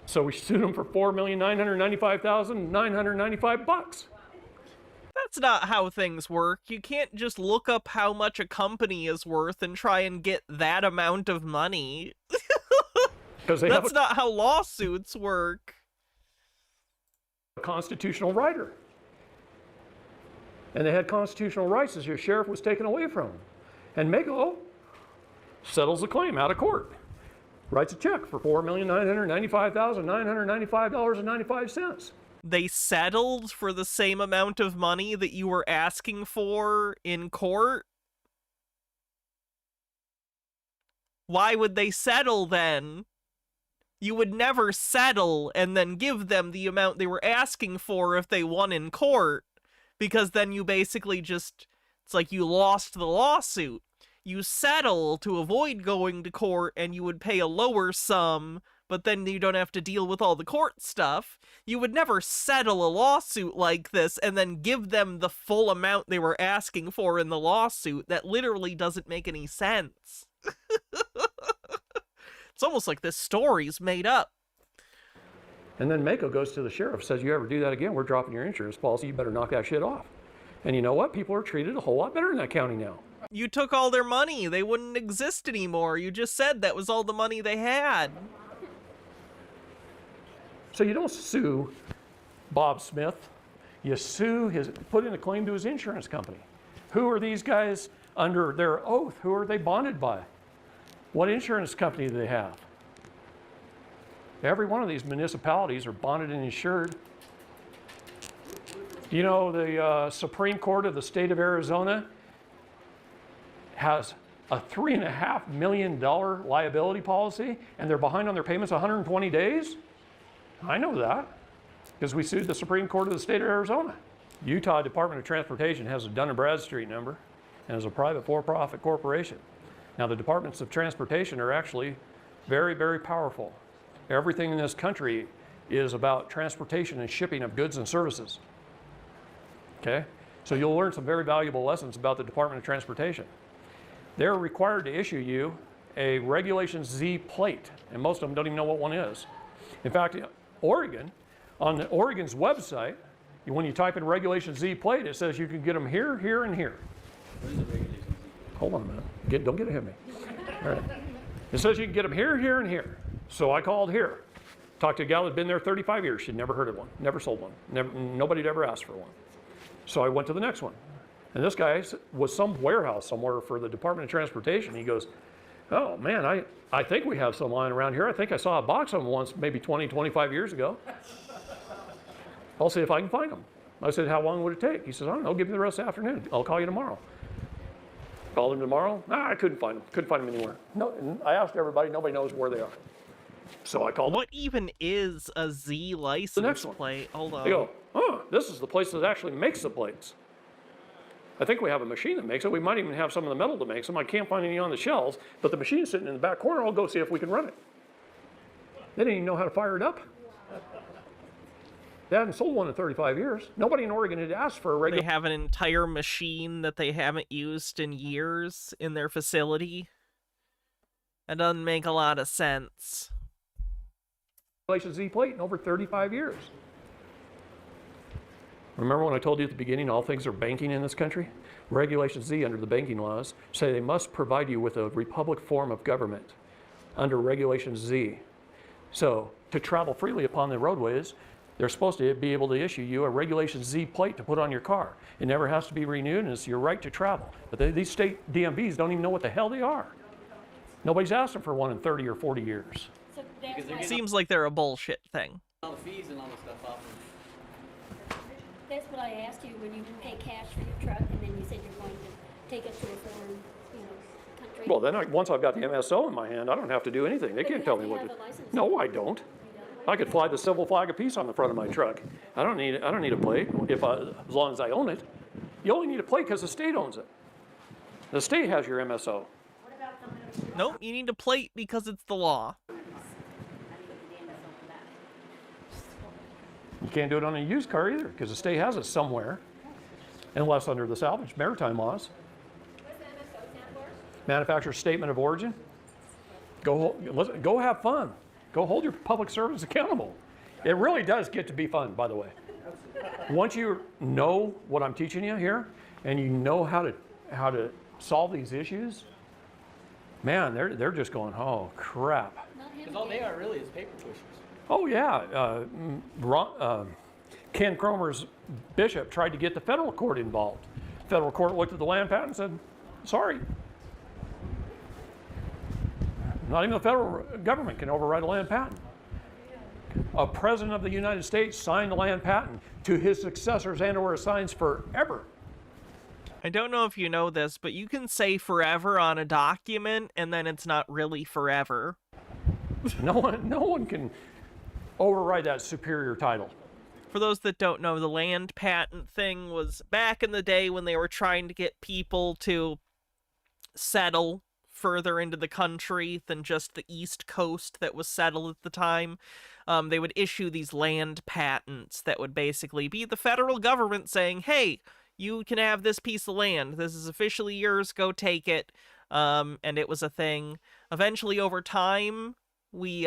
So we sued them for $4,995,995. That's not how things work. You can't just look up how much a company is worth and try and get that amount of money. That's not how lawsuits work. A constitutional rider. And they had constitutional rights as your sheriff was taken away from them. And MACO settles the claim out of court. Writes a check for $4,995,995.95. They settled for the same amount of money that you were asking for in court? Why would they settle then? You would never settle and then give them the amount they were asking for if they won in court, because then you basically just, it's like you lost the lawsuit. You settle to avoid going to court and you would pay a lower sum, but then you don't have to deal with all the court stuff. You would never settle a lawsuit like this and then give them the full amount they were asking for in the lawsuit. That literally doesn't make any sense. It's almost like this story's made up. And then MACO goes to the sheriff, says, you ever do that again, we're dropping your insurance policy, you better knock that shit off. And you know what? People are treated a whole lot better in that county now. You took all their money. They wouldn't exist anymore. You just said that was all the money they had. So you don't sue Bob Smith. You sue put in a claim to his insurance company. Who are these guys under their oath? Who are they bonded by? What insurance company do they have? Every one of these municipalities are bonded and insured. You know, the Supreme Court of the state of Arizona has a $3.5 million liability policy, and they're behind on their payments 120 days? I know that, because we sued the Supreme Court of the state of Arizona. Utah Department of Transportation has a Dun & Bradstreet number and is a private for-profit corporation. Now, the departments of transportation are actually very, very powerful. Everything in this country is about transportation and shipping of goods and services. Okay? So you'll learn some very valuable lessons about the Department of Transportation. They're required to issue you a Regulation Z plate, and most of them don't even know what one is. In fact, Oregon, on Oregon's website, when you type in Regulation Z plate, it says you can get them here, here, and here. Hold on a minute. Don't get ahead of me. All right. It says you can get them here, here, and here. So I called here. Talked to a gal that had been there 35 years. She'd never heard of one, never sold one. Nobody had ever asked for one. So I went to the next one. And this guy was some warehouse somewhere for the Department of Transportation. He goes, oh man, I think we have some lying around here. I think I saw a box of them once, maybe 20, 25 years ago. I'll see if I can find them. I said, how long would it take? He says, I don't know, give me the rest of the afternoon. I'll call you tomorrow. Called him tomorrow. I couldn't find them. Couldn't find them anywhere. No, I asked everybody. Nobody knows where they are. So I called. What even is a Z license plate? Hold on. They go, oh, this is the place that actually makes the plates. I think we have a machine that makes it. We might even have some of the metal that makes them. I can't find any on the shelves, but the machine's sitting in the back corner. I'll go see if we can run it. They didn't even know how to fire it up. They hadn't sold one in 35 years. Nobody in Oregon had asked for a regular. They have an entire machine that they haven't used in years in their facility. That doesn't make a lot of sense. Regulation Z plate in over 35 years. Remember when I told you at the beginning all things are banking in this country? Regulation Z under the banking laws say they must provide you with a republic form of government under Regulation Z. So to travel freely upon the roadways, they're supposed to be able to issue you a Regulation Z plate to put on your car. It never has to be renewed, and it's your right to travel. But these state DMVs don't even know what the hell they are. Nobody's asked them for one in 30 or 40 years. So that's why, Seems like they're a bullshit thing. All the fees and all the stuff off of that's what I asked you when you pay cash for your truck, and then you said you're going to take it to a foreign, country. Well, then once I've got the MSO in my hand, I don't have to do anything. They But you can't tell have me to what have to. the license. No, I don't. I could fly the civil flag of peace on the front of my truck. I don't need a plate as long as I own it. You only need a plate because the state owns it. The state has your MSO. Nope, you need a plate because it's the law. You can't do it on a used car either because the state has it somewhere, unless under the salvage maritime laws. What's the MSO stand for? Manufacturer's statement of origin. Go have fun. Go hold your public servants accountable. It really does get to be fun, by the way. Once you know what I'm teaching you here, and you know how to solve these issues, man, they're just going, oh crap. Not him Because all they again. are really is paper pushers. Oh yeah, Ken Cromer's bishop tried to get the federal court involved. Federal court looked at the land patent and said, sorry. Not even the federal government can override a land patent. A president of the United States signed a land patent to his successors and/or assigns forever. I don't know if you know this, but you can say forever on a document, and then it's not really forever. No one can override that superior title. For those that don't know, the land patent thing was back in the day when they were trying to get people to settle further into the country than just the East Coast that was settled at the time. They would issue these land patents that would basically be the federal government saying, hey, you can have this piece of land. This is officially yours. Go take it. And it was a thing. Eventually, over time, we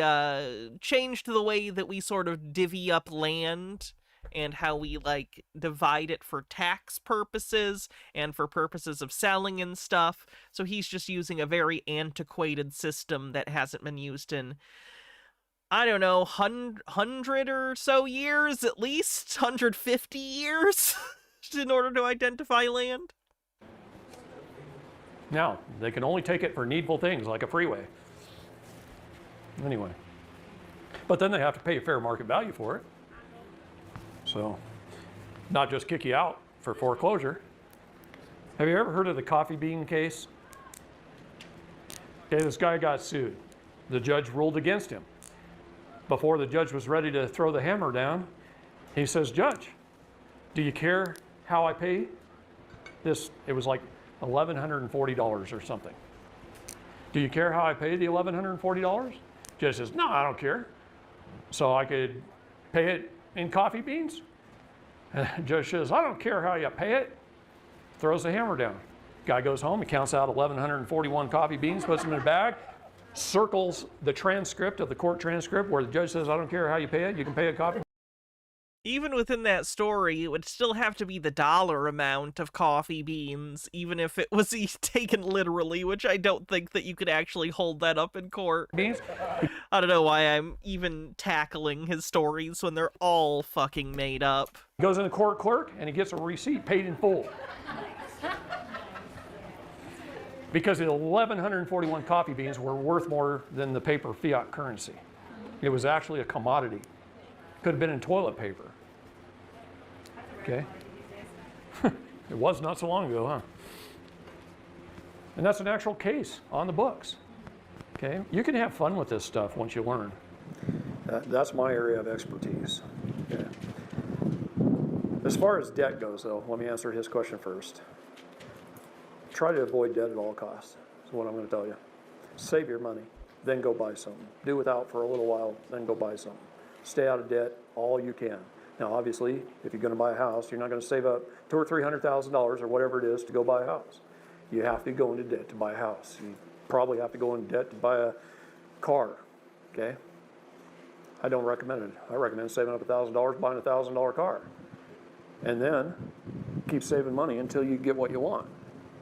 changed the way that we sort of divvy up land and how we, like, divide it for tax purposes and for purposes of selling and stuff. So he's just using a very antiquated system that hasn't been used in, I don't know, 100 or so years, at least 150 years, in order to identify land. Now, they can only take it for needful things like a freeway. Anyway. But then they have to pay a fair market value for it. So, not just kick you out for foreclosure. Have you ever heard of the coffee bean case? Okay, this guy got sued. The judge ruled against him. Before the judge was ready to throw the hammer down, he says, Judge, do you care how I pay this? It was like $1,140 or something. Do you care how I pay the $1,140? Judge says, no, I don't care. So I could pay it in coffee beans? And the judge says, I don't care how you pay it. Throws the hammer down. Guy goes home, he counts out 1,141 coffee beans, puts them in a bag, circles the transcript of the court transcript where the judge says, I don't care how you pay it, you can pay a coffee. Even within that story, it would still have to be the dollar amount of coffee beans, even if it was taken literally, which I don't think that you could actually hold that up in court. Beans. I don't know why I'm even tackling his stories when they're all fucking made up. He goes in the court clerk and he gets a receipt paid in full. Because the 1,141 coffee beans were worth more than the paper fiat currency. It was actually a commodity. Could have been in toilet paper. Okay? It was not so long ago, huh? And that's an actual case on the books. Okay? You can have fun with this stuff once you learn. That's my area of expertise. Okay. As far as debt goes, though, let me answer his question first. Try to avoid debt at all costs, is what I'm going to tell you. Save your money, then go buy something. Do without for a little while, then go buy something. Stay out of debt all you can. Now, obviously, if you're going to buy a house, you're not going to save up $200,000 or $300,000 or whatever it is to go buy a house. You have to go into debt to buy a house. probably have to go in debt to buy a car, okay? I don't recommend it. I recommend saving up $1,000, buying a $1,000 car. And then keep saving money until you get what you want,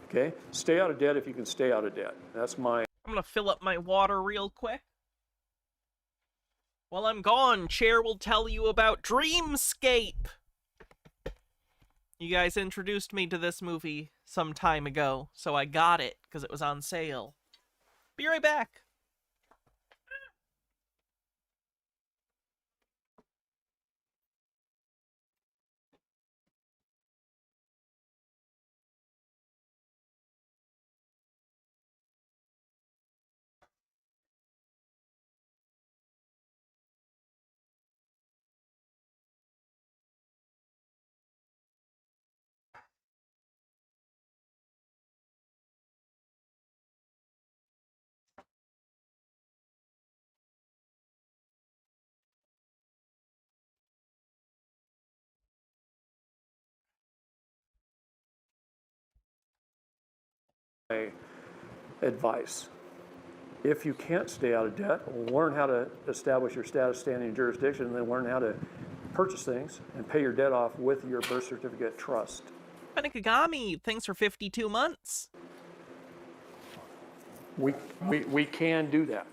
okay? Stay out of debt if you can stay out of debt. That's my... I'm gonna fill up my water real quick. While I'm gone, Chair will tell you about Dreamscape. You guys introduced me to this movie some time ago, so I got it because it was on sale. Be right back. advice. If you can't stay out of debt, learn how to establish your status, standing, and jurisdiction, and then learn how to purchase things and pay your debt off with your birth certificate trust. Panikagami, thanks for 52 months. We can do that.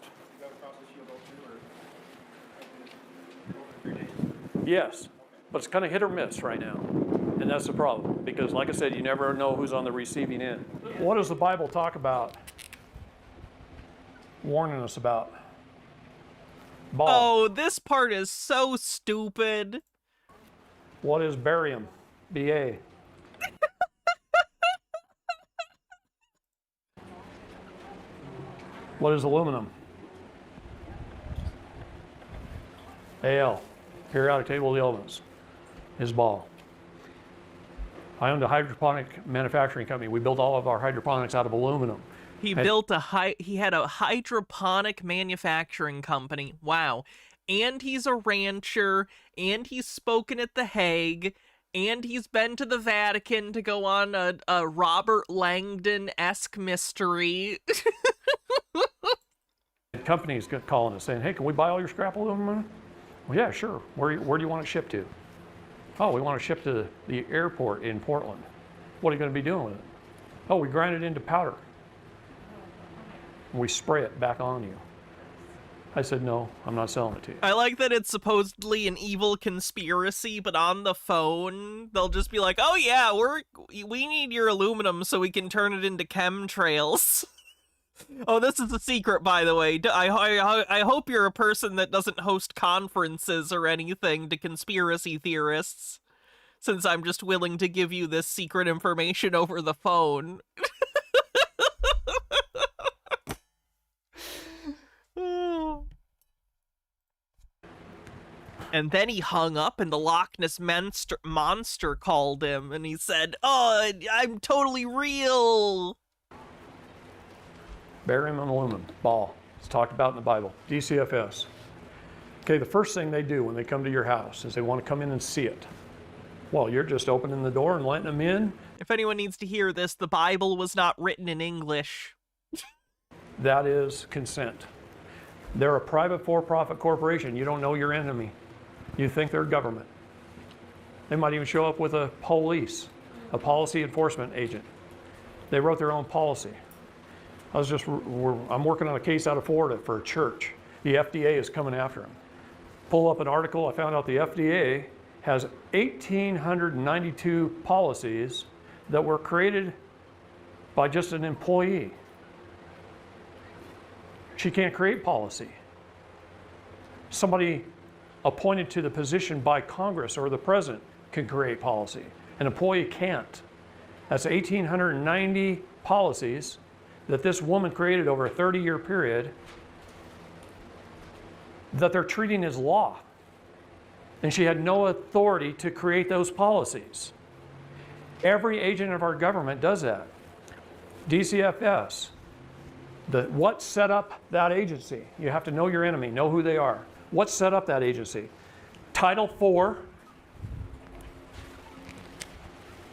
Yes, but it's kind of hit or miss right now. And that's the problem, because like I said, you never know who's on the receiving end. What does the Bible talk about? Warning us about. Ball. Oh, this part is so stupid. What is barium? BA. What is aluminum? AL. Periodic table of the elements. Is ball. I owned a hydroponic manufacturing company. We built all of our hydroponics out of aluminum. He had a hydroponic manufacturing company. Wow. And he's a rancher, and he's spoken at The Hague, and he's been to the Vatican to go on a Robert Langdon-esque mystery. Companies calling us saying, hey, can we buy all your scrap aluminum? Well, yeah, sure. Where do you want it shipped to? Oh, we want to ship to the airport in Portland. What are you going to be doing with it? Oh, we grind it into powder. And we spray it back on you. I said, no, I'm not selling it to you. I like that it's supposedly an evil conspiracy, but on the phone, they'll just be like, oh yeah, we need your aluminum so we can turn it into chemtrails. Oh, this is a secret, by the way. I hope you're a person that doesn't host conferences or anything to conspiracy theorists, since I'm just willing to give you this secret information over the phone. And then he hung up, and the Loch Ness monster called him, and he said, oh, I'm totally real. Barium and aluminum, ball. It's talked about in the Bible. DCFS. Okay, the first thing they do when they come to your house is they want to come in and see it. Well, you're just opening the door and letting them in. If anyone needs to hear this, the Bible was not written in English. That is consent. They're a private for-profit corporation. You don't know your enemy. You think they're government. They might even show up with a police, a policy enforcement agent. They wrote their own policy. I'm working on a case out of Florida for a church. The FDA is coming after them. Pull up an article, I found out the FDA has 1,892 policies that were created by just an employee. She can't create policy. Somebody appointed to the position by Congress or the president can create policy. An employee can't. That's 1,890 policies that this woman created over a 30-year period that they're treating as law. And she had no authority to create those policies. Every agent of our government does that. DCFS, what set up that agency? You have to know your enemy, know who they are. What set up that agency? Title IV,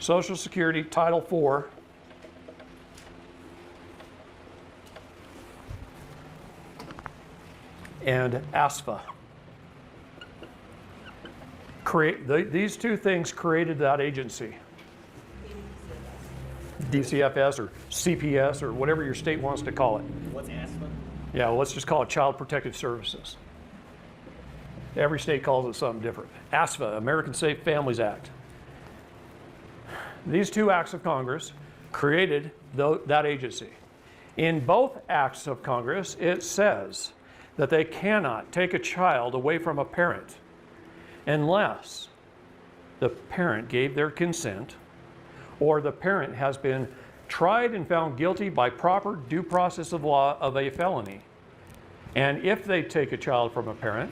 Social Security, Title IV, and ASFA. These two things created that agency. DCFS or CPS or whatever your state wants to call it. What's ASFA? Yeah, well, let's just call it Child Protective Services. Every state calls it something different. ASFA, American Safe Families Act. These two acts of Congress created that agency. In both acts of Congress, it says that they cannot take a child away from a parent unless the parent gave their consent or the parent has been tried and found guilty by proper due process of law of a felony. And if they take a child from a parent,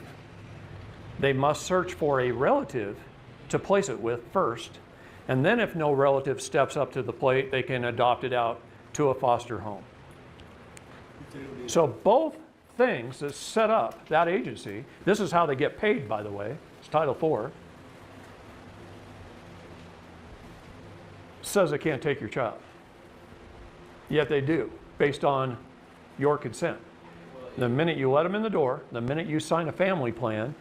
they must search for a relative to place it with first. And then if no relative steps up to the plate, they can adopt it out to a foster home. So both things that set up that agency, this is how they get paid, by the way, it's Title IV, says they can't take your child. Yet they do, based on your consent. The minute you let them in the door, the minute you sign a family plan,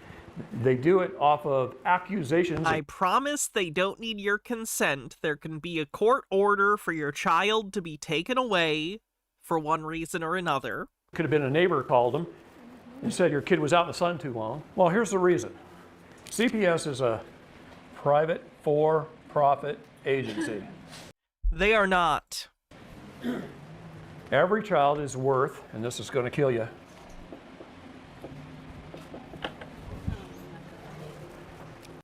they do it off of accusations. I promise they don't need your consent. There can be a court order for your child to be taken away for one reason or another. Could have been a neighbor called them and said your kid was out in the sun too long. Well, here's the reason. CPS is a private for-profit agency. They are not. Every child is worth, and this is going to kill you,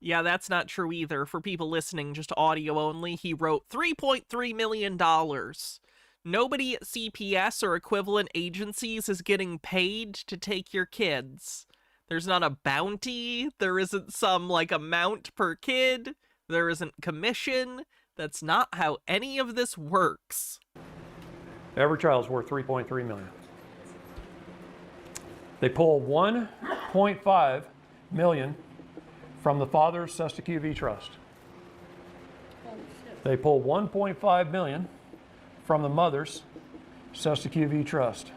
Yeah, that's not true either. For people listening, just audio only, he wrote $3.3 million. Nobody at CPS or equivalent agencies is getting paid to take your kids. There's not a bounty. There isn't some, amount per kid. There isn't commission. That's not how any of this works. every child's worth $3.3 million. They pull $1.5 million from the father's Cestui Que Vie trust. They pull $1.5 million from the mother's Cestui Que Vie trust.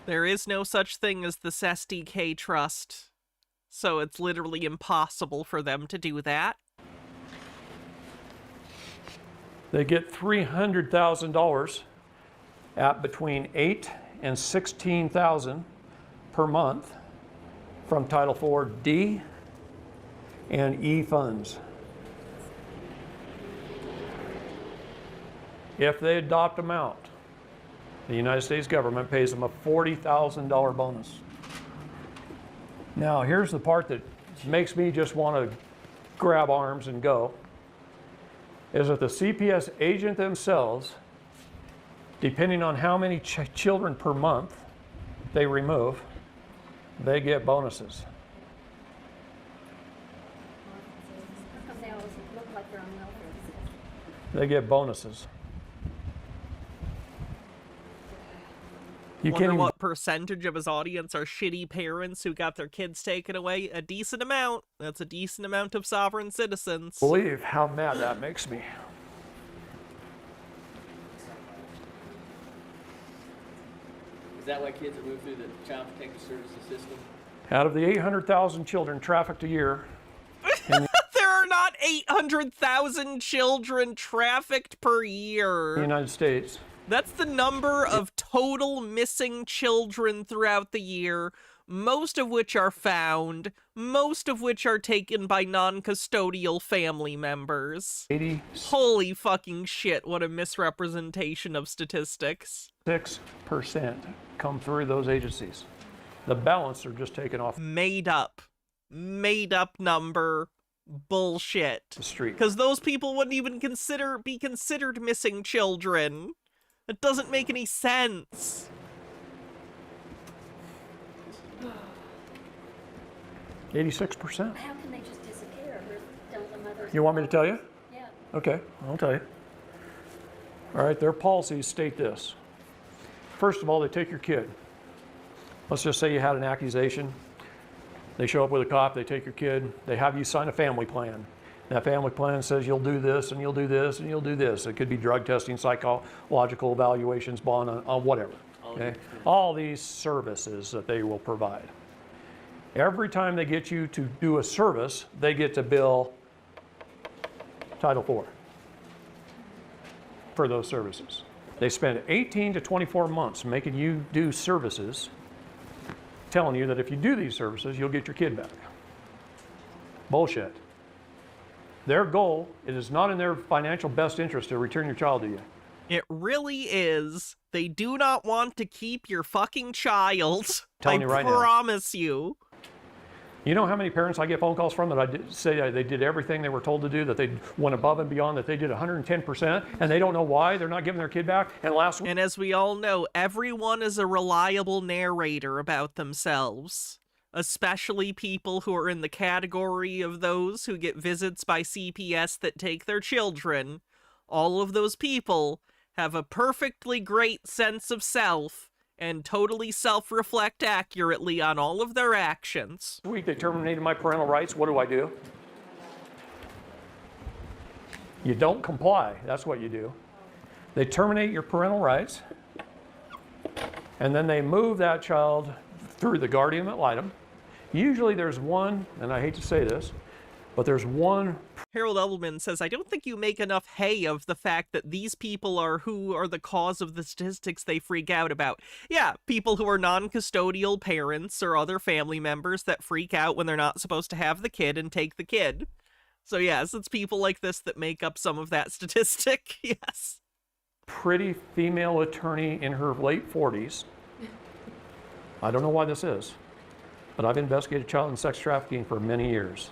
There is no such thing as the Cestui Que trust, so it's literally impossible for them to do that. They get $300,000 at between $8,000 and $16,000 per month from Title IV D and E funds. If they adopt them out, the United States government pays them a $40,000 bonus. Now, here's the part that makes me just want to grab arms and go, is that the CPS agent themselves, depending on how many children per month they remove, they get bonuses. How come they always look like they're on welfare? They get bonuses. You Wonder can't even, what percentage of his audience are shitty parents who got their kids taken away? A decent amount. That's a decent amount of sovereign citizens. believe how mad that makes me. Is that why kids are moved through the Child Protective Services system? Out of the 800,000 children trafficked a year, There are not 800,000 children trafficked per in the year. United States, That's the number of total missing children throughout the year, most of which are found, most of which are taken by non-custodial family members. 86% Holy fucking shit, what a misrepresentation of statistics. come through those agencies. The balance are just taken off Made up number bullshit. the street. Because those people wouldn't even be considered missing children. That doesn't make any sense. 86%. How can they just disappear? Don't the mothers? You want me to tell you? Yeah. Okay, I'll tell you. All right, their policies state this. First of all, they take your kid. Let's just say you had an accusation. They show up with a cop, they take your kid, they have you sign a family plan. That family plan says you'll do this and you'll do this and you'll do this. It could be drug testing, psychological evaluations, bond, on whatever. Okay? All these services that they will provide. Every time they get you to do a service, they get to bill Title IV for those services. They spend 18 to 24 months making you do services, telling you that if you do these services, you'll get your kid back. Bullshit. Their goal, it is not in their financial best interest to return your child to you. It really is. They do not want to keep your fucking child. Telling you right now. Promise you. You know how many parents I get phone calls from that say they did everything they were told to do, that they went above and beyond, that they did 110%, and they don't know why they're not giving their kid back. And as we all know, everyone is a reliable narrator about themselves. Especially people who are in the category of those who get visits by CPS that take their children. All of those people have a perfectly great sense of self and totally self-reflect accurately on all of their actions. This week they terminated my parental rights. What do? You don't comply. That's what you do. They terminate your parental rights, and then they move that child through the guardian ad litem. Usually there's one, and I hate to say this, but there's one. Harold Edelman says, I don't think you make enough hay of the fact that these people are who are the cause of the statistics they freak out about. Yeah, people who are non-custodial parents or other family members that freak out when they're not supposed to have the kid and take the kid. So yes, it's people like this that make up some of that statistic, yes. Pretty female attorney in her late 40s. I don't know why this is, but I've investigated child and sex trafficking for many years.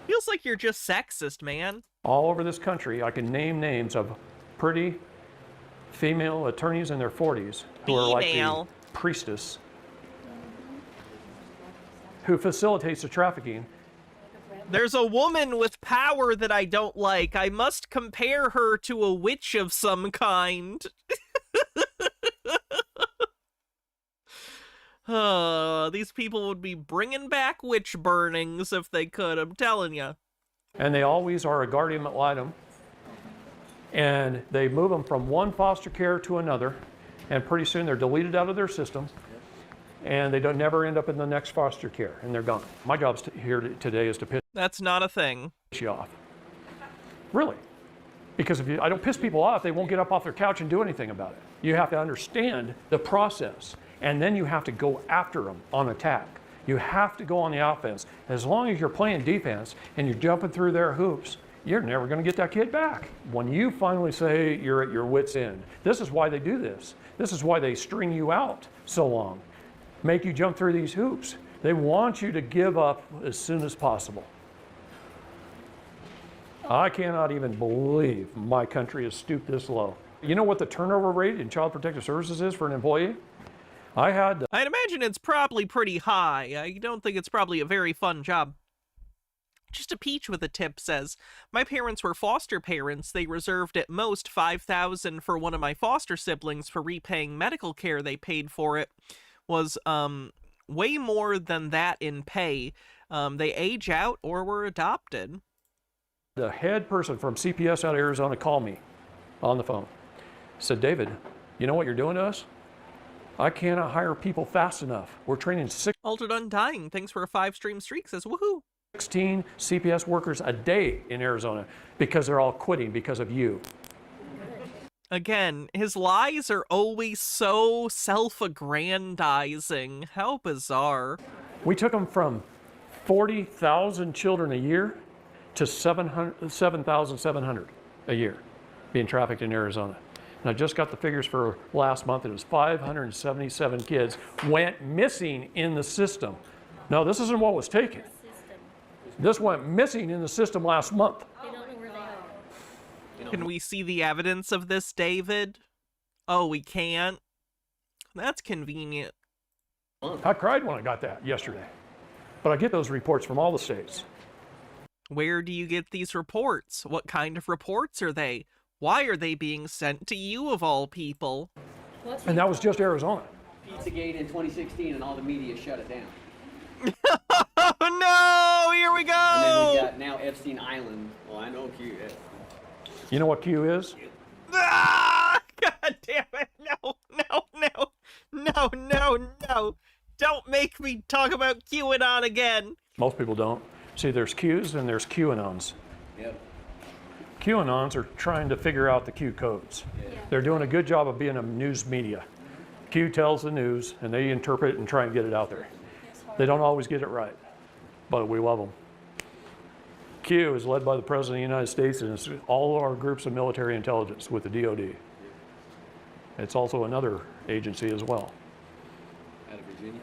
Feels like you're just sexist, man. All over this country, I can name names of pretty female attorneys in their 40s who are like the priestess who facilitates the trafficking. There's a woman with power that I don't like. I must compare her to a witch of some kind. These people would be bringing back witch burnings if they could, I'm telling you. And they always are a guardian ad litem. And they move them from one foster care to another, and pretty soon they're deleted out of their system, and they don't never end up in the next foster care, and they're gone. My job here today is to piss That's not a thing. you off. Really. Because if I don't piss people off, they won't get up off their couch and do anything about it. You have to understand the process. And then you have to go after them on attack. You have to go on the offense. As long as you're playing defense and you're jumping through their hoops, you're never going to get that kid back. When you finally say you're at your wit's end, this is why they do this. This is why they string you out so long, make you jump through these hoops. They want you to give up as soon as possible. I cannot even believe my country has stooped this low. You know what the turnover rate in Child Protective Services is for an employee? I'd imagine it's probably pretty high. I don't think it's probably a very fun job. Just a Peach with a tip says, my parents were foster parents. They reserved at most $5,000 for one of my foster siblings for repaying medical care they paid for it. Was way more than that in pay. They age out or were adopted. The head person from CPS out of Arizona called me on the phone. Said, David, you know what you're doing to us? I cannot hire people fast enough. We're training Altered Undying, thanks for a 5-stream streak, says woohoo. 16 CPS workers a day in Arizona because they're all quitting because of you. Again, his lies are always so self-aggrandizing. How bizarre. We took them from 40,000 children a year to 7,700 a year being trafficked in Arizona. And I just got the figures for last month. It was 577 kids went missing in the system. No, this isn't what was taken. This went missing in the system last month. They don't know where they are. Can we see the evidence of this, David? Oh, we can't? That's convenient. I cried when I got that yesterday. But I get those reports from all the states. Where do you get these reports? What kind of reports are they? Why are they being sent to you, of all people? And that was just Arizona. Pizzagate in 2016 and all the media shut it down. Oh no! Here we go! And then we got now Epstein Island. Well, I know Q is. You know what Q is? Ah! God damn it! No! Don't make me talk about QAnon again. Most people don't. See, there's Qs and there's QAnons. Yep. QAnons are trying to figure out the Q codes. They're doing a good job of being a news media. Q tells the news, and they interpret it and try and get it out there. They don't always get it right, but we love them. Q is led by the President of the United States, and it's all our groups of military intelligence with the DoD. It's also another agency as well. Out of Virginia.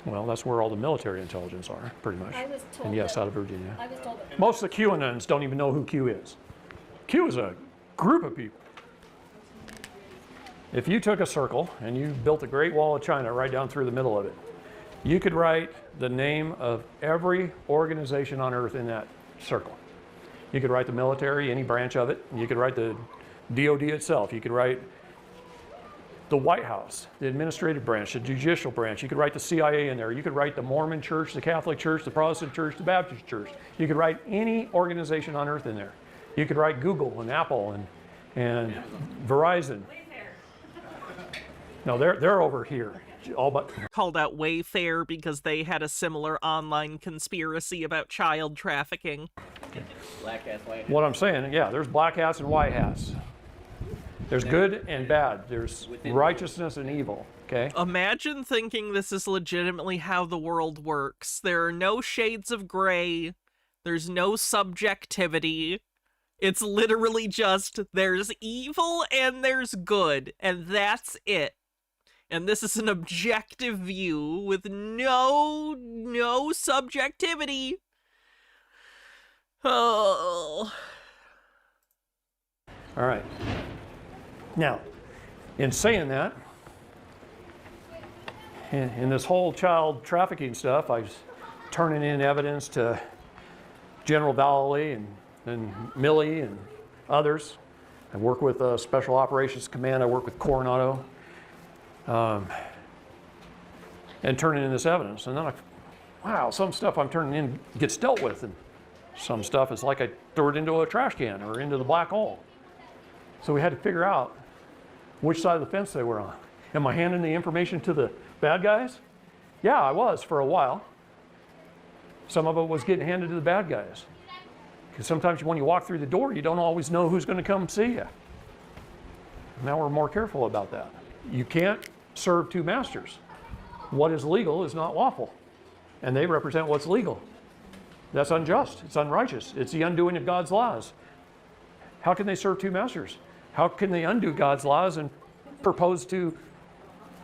Well, that's where all the military intelligence are, pretty much. I was told And yes, that- out of Virginia. I was told that. Most of the QAnons don't even know who Q is. Q is a group of people. If you took a circle and you built a Great Wall of China right down through the middle of it, you could write the name of every organization on earth in that circle. You could write the military, any branch of it. You could write the DoD itself. You could write the White House, the administrative branch, the judicial branch. You could write the CIA in there. You could write the Mormon Church, the Catholic Church, the Protestant Church, the Baptist Church. You could write any organization on earth in there. You could write Google and Apple and Verizon. No, they're over here. All but Called out Wayfair because they had a similar online conspiracy about child trafficking. Black ass, white. what I'm saying, yeah, there's black hats and white hats. There's good and bad. There's righteousness and evil, okay? Imagine thinking this is legitimately how the world works. There are no shades of gray. There's no subjectivity. It's literally just there's evil and there's good, and that's it. And this is an objective view with no subjectivity. Oh. All right. Now, in saying that, in this whole child trafficking stuff, I was turning in evidence to General Valley and Milley and others. I work with Special Operations Command. I work with Coronado. And turning in this evidence. And then wow, some stuff I'm turning in gets dealt with, and some stuff is like I threw it into a trash can or into the black hole. So we had to figure out which side of the fence they were on. Am I handing the information to the bad guys? Yeah, I was for a while. Some of it was getting handed to the bad guys. Because sometimes when you walk through the door, you don't always know who's going to come see you. Now we're more careful about that. You can't serve two masters. What is legal is not lawful, and they represent what's legal. That's unjust. It's unrighteous. It's the undoing of God's laws. How can they serve two masters? How can they undo God's laws and propose to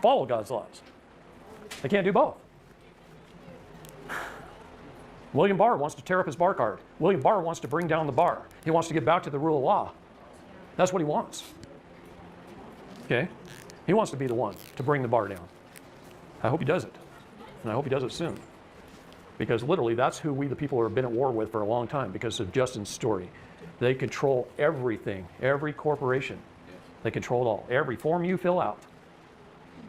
follow God's laws? They can't do both. William Barr wants to tear up his bar card. William Barr wants to bring down the bar. He wants to get back to the rule of law. That's what he wants. Okay? He wants to be the one to bring the bar down. I hope he does it. And I hope he does it soon. Because literally, that's who we, the people, have been at war with for a long time because of Justin's story. They control everything, every corporation. They control it all. Every form you fill out.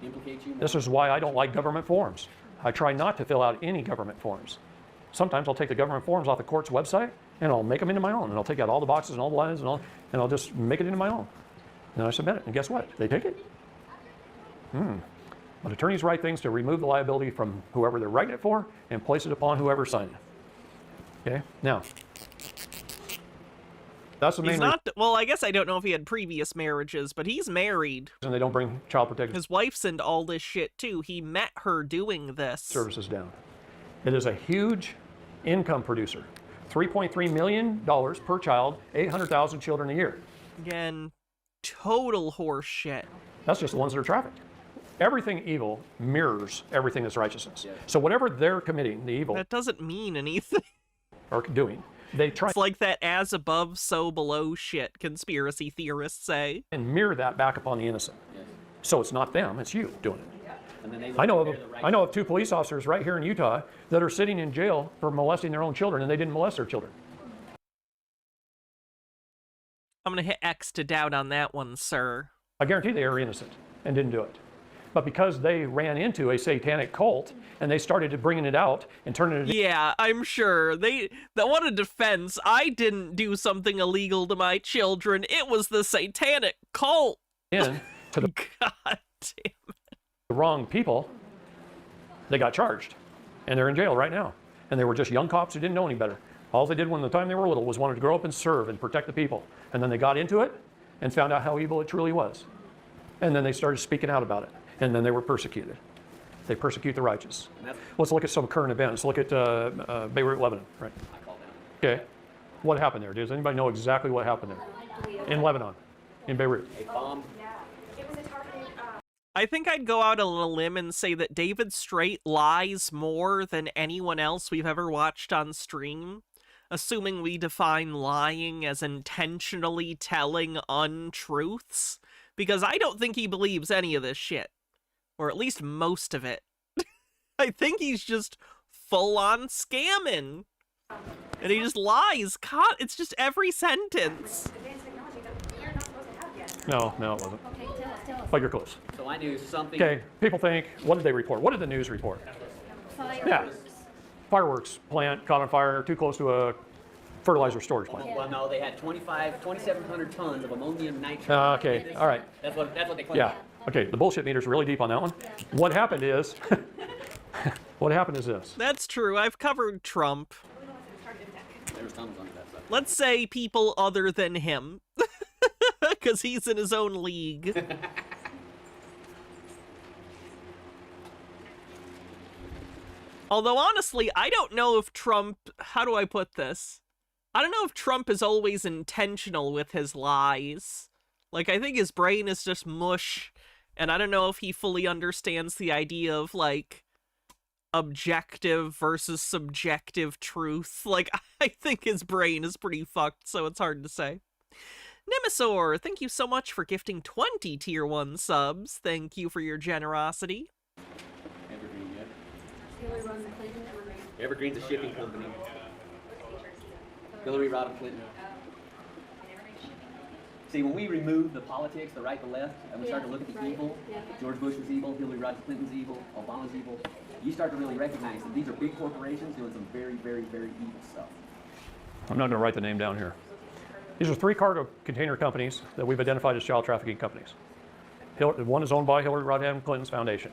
Implicate you more. This is why I don't like government forms. I try not to fill out any government forms. Sometimes I'll take the government forms off the court's website and I'll make them into my own. And I'll take out all the boxes and all the lines and I'll just make it into my own. And I submit it. And guess what? They take it. But attorneys write things to remove the liability from whoever they're writing it for and place it upon whoever signed it. Okay? Now, that's the main He's not, well, I guess I don't know if he had previous marriages, but he's married. reason they don't bring child protective His wife's into all this shit too. He met her doing this. services down. It is a huge income producer. $3.3 million per child, 800,000 children a year. Again, total horse shit. That's just the ones that are trafficked. Everything evil mirrors everything that's righteousness. So whatever they're committing, the evil That doesn't mean anything. are doing, they try It's like that as above, so below shit conspiracy theorists say. and mirror that back upon the innocent. So it's not them, it's you doing it. And then they I know they're the I know of 2 police officers right here in Utah that are sitting in jail for molesting their own children, and they didn't molest their children. I'm gonna hit X to doubt on that one, sir. I guarantee they are innocent and didn't do it. But because they ran into a satanic cult and they started to bringing it out and turning it Yeah, I'm sure. They want a defense. I didn't do something illegal to my children. It was the satanic cult. in to the God damn. wrong people, they got charged, and they're in jail right now. And they were just young cops who didn't know any better. All they did when the time they were little was wanted to grow up and serve and protect the people. And then they got into it and found out how evil it truly was. And then they started speaking out about it. And then they were persecuted. They persecute the righteous. Let's look at some current events. Look at Beirut, Lebanon, right? Okay. What happened there? Does anybody know exactly what happened there? In Lebanon, in Beirut. A bomb. It was a targeted, I think I'd go out on a limb and say that David Straight lies more than anyone else we've ever watched on stream, assuming we define lying as intentionally telling untruths, because I don't think he believes any of this shit, or at least most of it. I think he's just full-on scamming, and he just lies. It's just every sentence. advanced technology that we're not supposed to have yet. No, it wasn't. Okay, tell us. But you're close. So I knew something. Okay, people think, what did they report? What did the news report? Fireworks. Fireworks plant caught on fire too close to a fertilizer storage plant. Well, no, they had 2,700 tons of ammonium nitrate. Okay, all right. That's what they claimed. Yeah. Okay, the bullshit meter's really deep on that one. What happened is, this. That's true. I've covered Trump. There was tons on that stuff. Let's say people other than him, because he's in his own league. Although, honestly, I don't know if Trump... How do I put this? I don't know if Trump is always intentional with his lies. Like, I think his brain is just mush, and I don't know if he fully understands the idea of, like, objective versus subjective truth. Like, I think his brain is pretty fucked, so it's hard to say. Nemesaur, thank you so much for gifting 20 Tier 1 subs. Thank you for your generosity. Evergreen, yeah. Hillary Rodham Clinton. Evergreen's a shipping company. Hillary Rodham Clinton. See, when we remove the politics, the right, the left, and we start to look at the evil, George Bush was evil, Hillary Rodham Clinton's evil, Obama's evil, you start to really recognize that these are big corporations doing some very, very, very evil stuff. I'm not going to write the name down here. These are 3 cargo container companies that we've identified as child trafficking companies. One is owned by Hillary Rodham Clinton's foundation.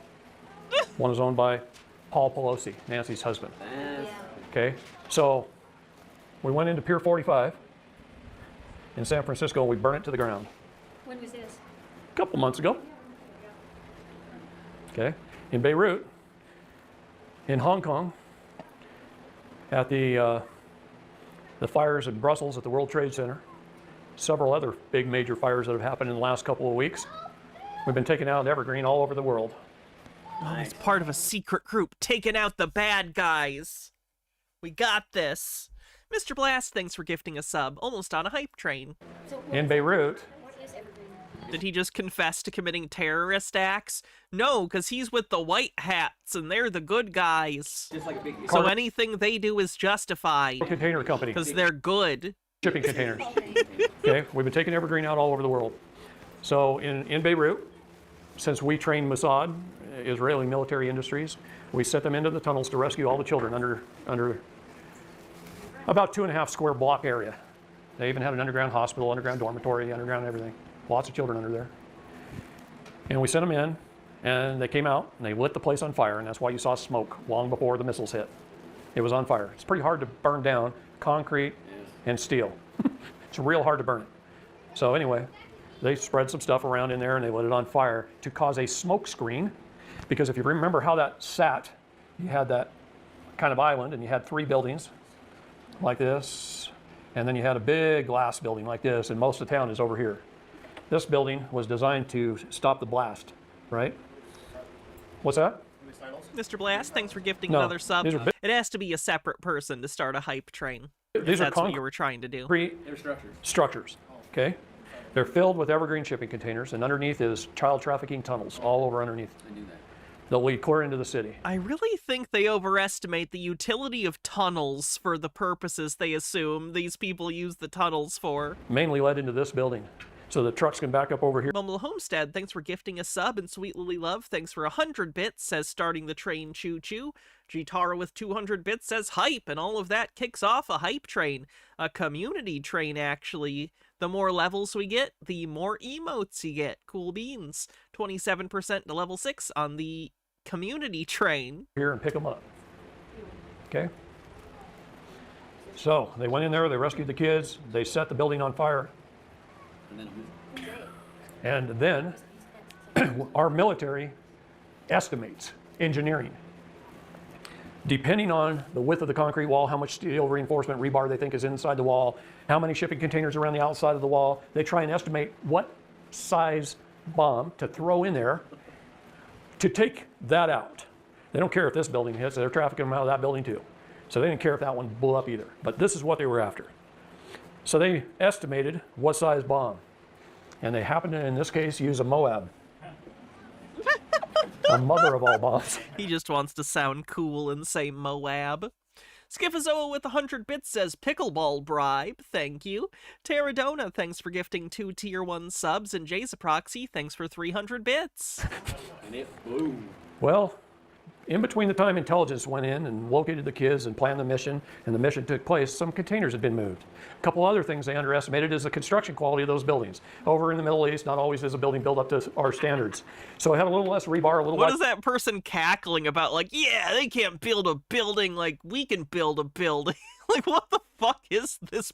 One is owned by Paul Pelosi, Nancy's husband. Okay, so we went into Pier 45 in San Francisco and we burned it to the ground. When was this? A couple months ago. Okay, in Beirut, in Hong Kong, at the fires in Brussels at the World Trade Center, several other big major fires that have happened in the last couple of weeks. We've been taking out evergreen all over the world. Oh, he's part of a secret group taking out the bad guys. We got this. Mr. Blast, thanks for gifting a sub. Almost on a hype train. So what In is- Beirut, What is Evergreen? Did he just confess to committing terrorist acts? No, because he's with the white hats, and they're the good guys. Just like a big So anything they do is justified, container company, because they're good. shipping containers. Okay, we've been taking evergreen out all over the world. So in Beirut, since we train Mossad, Israeli military industries, we set them into the tunnels to rescue all the children under about 2.5 square block area. They even had an underground hospital, underground dormitory, underground everything. Lots of children under there. And we sent them in, and they came out, and they lit the place on fire, and that's why you saw smoke long before the missiles hit. It was on fire. It's pretty hard to burn down concrete and steel. It's real hard to burn it. So anyway, they spread some stuff around in there, and they lit it on fire to cause a smoke screen, because if you remember how that sat, you had that kind of island, and you had 3 buildings like this, and then you had a big glass building like this, and most of the town is over here. This building was designed to stop the blast, right? What's that? Mr. Blast, thanks for gifting No, another sub. these are big- It has to be a separate person to start a hype train. These are That's what you were trying to do. concrete They're structures. structures, okay? They're filled with evergreen shipping containers, and underneath is child trafficking tunnels all over underneath. I knew that. They'll lead clear into the city. I really think they overestimate the utility of tunnels for the purposes they assume these people use the tunnels for. Mainly led into this building, so the trucks can back up over here. Mumble Homestead, thanks for gifting a sub, and Sweet Lily Love, thanks for 100 bits, says starting the train choo-choo. Gitara with 200 bits says hype, and all of that kicks off a hype train. A community train, actually. The more levels we get, the more emotes you get. Cool beans. 27% to level 6 on the community train. here and pick them up. Okay? So they went in there, they rescued the kids, they set the building on fire, And then and then our military estimates engineering. Depending on the width of the concrete wall, how much steel reinforcement rebar they think is inside the wall, how many shipping containers around the outside of the wall, they try and estimate what size bomb to throw in there to take that out. They don't care if this building hits, they're trafficking them out of that building too. So they didn't care if that one blew up either. But this is what they were after. So they estimated what size bomb. And they happened to, in this case, use a Moab. A mother of all bombs. He just wants to sound cool and say Moab. Skifazoa with 100 bits says pickleball bribe, thank you. Terradona, thanks for gifting 2 tier 1 subs, and Jaysaproxy, thanks for 300 bits. and it boom. Well, in between the time intelligence went in and located the kids and planned the mission, and the mission took place, some containers had been moved. A couple other things they underestimated is the construction quality of those buildings. Over in the Middle East, not always is a building built up to our standards. So it had a little less rebar, a little What less. is that person cackling about? Like, yeah, they can't build a building like we can build a building. Like, what the fuck is this?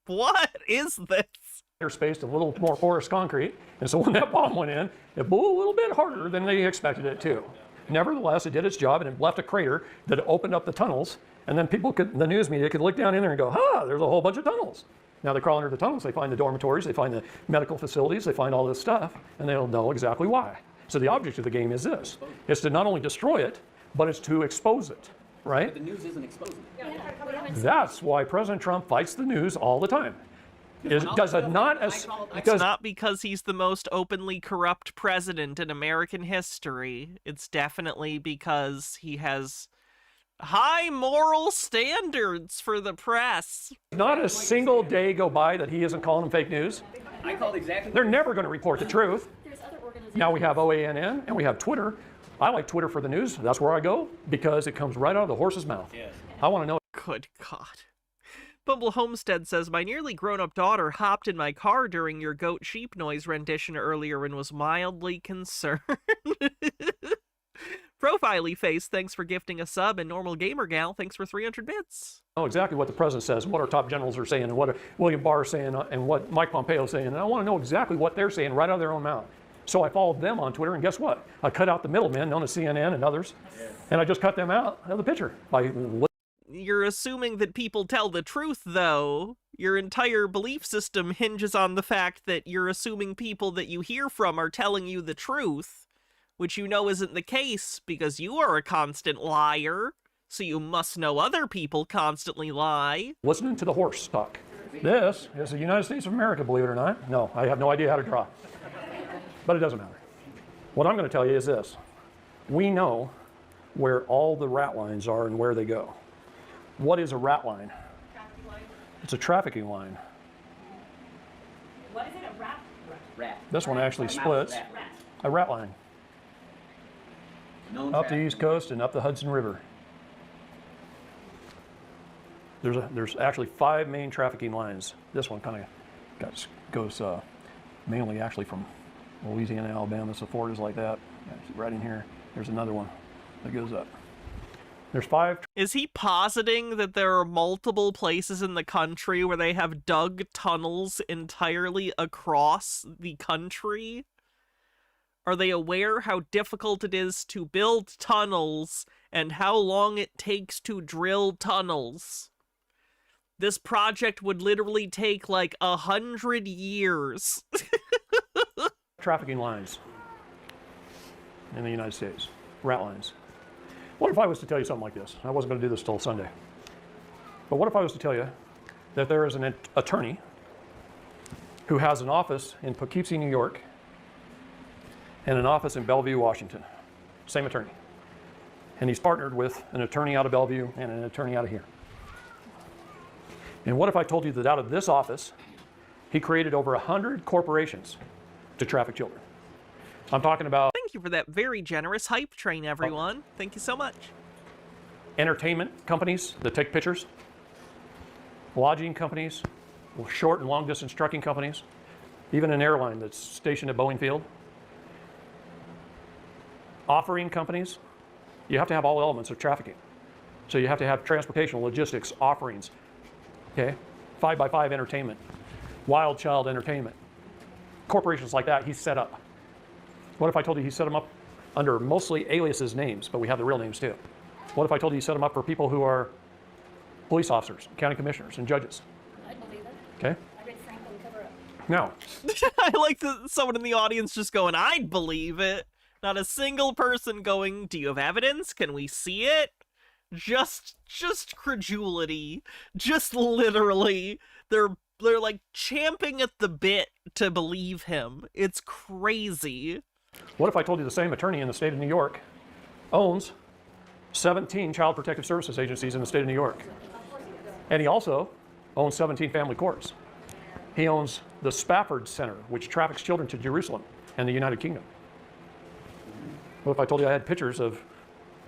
What is this? Spaced a little more porous concrete, and so when that bomb went in, it blew a little bit harder than they expected it to. Nevertheless, it did its job, and it left a crater that opened up the tunnels, and then people could, the news media could look down in there and go, there's a whole bunch of tunnels. Now they crawl under the tunnels, they find the dormitories, they find the medical facilities, they find all this stuff, and they'll know exactly why. So the object of the game is this. It's to not only destroy it, but it's to expose it, right? But the news isn't exposing it. That's why President Trump fights the news all the time. Does it not? It's not because he's the most openly corrupt president in American history. It's definitely because he has high moral standards for the press. Not a single day go by that he isn't calling them fake news. I called exactly. They're never going to report the truth. There's other organizations. Now we have OANN and we have Twitter. I like Twitter for the news. That's where I go because it comes right out of the horse's mouth. Yes. I want to know. Good God. Bumble Homestead says, my nearly grown-up daughter hopped in my car during your goat sheep noise rendition earlier and was mildly concerned. Profiley Face, thanks for gifting a sub, and Normal Gamer Gal, thanks for 300 bits. Know exactly what the president says, what our top generals are saying, and what William Barr is saying, and what Mike Pompeo is saying. And I want to know exactly what they're saying right out of their own mouth. So I followed them on Twitter, and guess what? I cut out the middlemen, known as CNN and others, and I just cut them out of the picture by. You're assuming that people tell the truth, though. Your entire belief system hinges on the fact that you're assuming people that you hear from are telling you the truth, which you know isn't the case because you are a constant liar, so you must know other people constantly lie. Listening to the horse talk. This is the United States of America, believe it or not. No, I have no idea how to draw. But it doesn't matter. What I'm going to tell you is this. We know where all the rat lines are and where they go. What is a rat line? It's a trafficking line. What is it, a rat? Rat. This one actually splits. Rat. A rat line. Known Up the traffic. East Coast and up the Hudson River. There's actually 5 main trafficking lines. This one kind of goes mainly actually from Louisiana, Alabama, so Florida's like that. Right in here, there's another one that goes up. There's 5. Is he positing that there are multiple places in the country where they have dug tunnels entirely across the country? Are they aware how difficult it is to build tunnels and how long it takes to drill tunnels? This project would literally take like 100 years. Trafficking lines in the United States, rat lines. What if I was to tell you something like this? I wasn't going to do this till Sunday. But what if I was to tell you that there is an attorney who has an office in Poughkeepsie, New York, and an office in Bellevue, Washington. Same attorney. And he's partnered with an attorney out of Bellevue and an attorney out of here. And what if I told you that out of this office, he created over 100 corporations to traffic children? I'm talking about Thank you for that very generous hype train, everyone. Thank you so much. entertainment companies that take pictures, lodging companies, short and long distance trucking companies, even an airline that's stationed at Boeing Field. offering companies, you have to have all elements of trafficking. So you have to have transportation, logistics, offerings, okay? 5x5 entertainment, Wild Child Entertainment. Corporations like that, he's set up. What if I told you he set them up under mostly aliases names, but we have the real names too? What if I told you he set them up for people who are police officers, county commissioners, and judges? I'd believe it. Okay? I read Franklin cover up. Now, I like someone in the audience just going, I'd believe it. Not a single person going, do you have evidence? Can we see it? Just credulity. Just literally. They're like champing at the bit to believe him. It's crazy. what if I told you the same attorney in the state of New York owns 17 child protective services agencies in the state of New York? And he also owns 17 family courts. He owns the Spafford Center, which traffics children to Jerusalem and the United Kingdom. What if I told you I had pictures of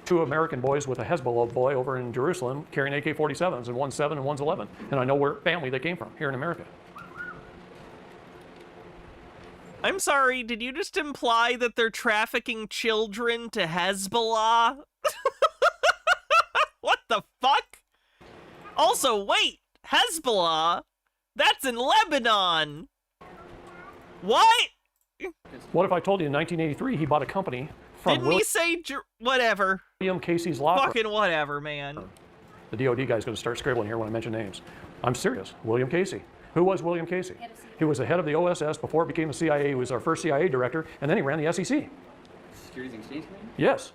2 American boys with a Hezbollah boy over in Jerusalem carrying AK-47s, and one's 7 and one's 11, and I know where family they came from here in America? I'm sorry, did you just imply that they're trafficking children to Hezbollah? What the fuck? Also, wait, Hezbollah? That's in Lebanon! What? What if I told you in 1983 he bought a company from Didn't he say whatever? William Casey's law firm? Fucking whatever, man. The DOD guy's going to start scribbling here when I mention names. I'm serious. William Casey. Who was William Casey? He was the head of the OSS before it became the CIA. He was our first CIA director, and then he ran the SEC. Securities and Exchange Commission? Yes.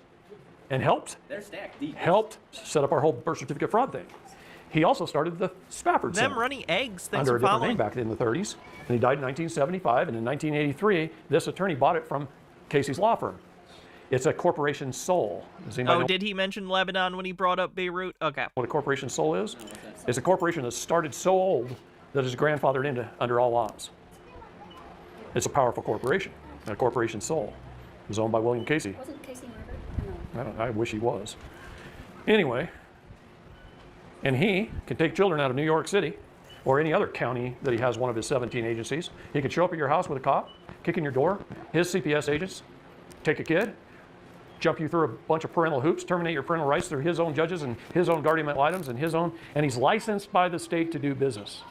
And helped They're stacked deep. set up our whole birth certificate fraud thing. He also started the Spafford Center Them running eggs, thanks under for a different following. name back in the 30s. And he died in 1975, and in 1983, this attorney bought it from Casey's law firm. It's a corporation sole. Does anybody Oh, know did he mention Lebanon when he brought up Beirut? Okay. what a corporation sole is? It's a corporation that started so old that it's grandfathered into under all laws. It's a powerful corporation. A corporation sole. It was owned by William Casey. Wasn't Casey murdered? No. I wish he was. Anyway, and he can take children out of New York City or any other county that he has one of his 17 agencies. He can show up at your house with a cop, kick in your door, his CPS agents, take a kid, jump you through a bunch of parental hoops, terminate your parental rights through his own judges and his own guardian ad litems and his own, and he's licensed by the state to do business.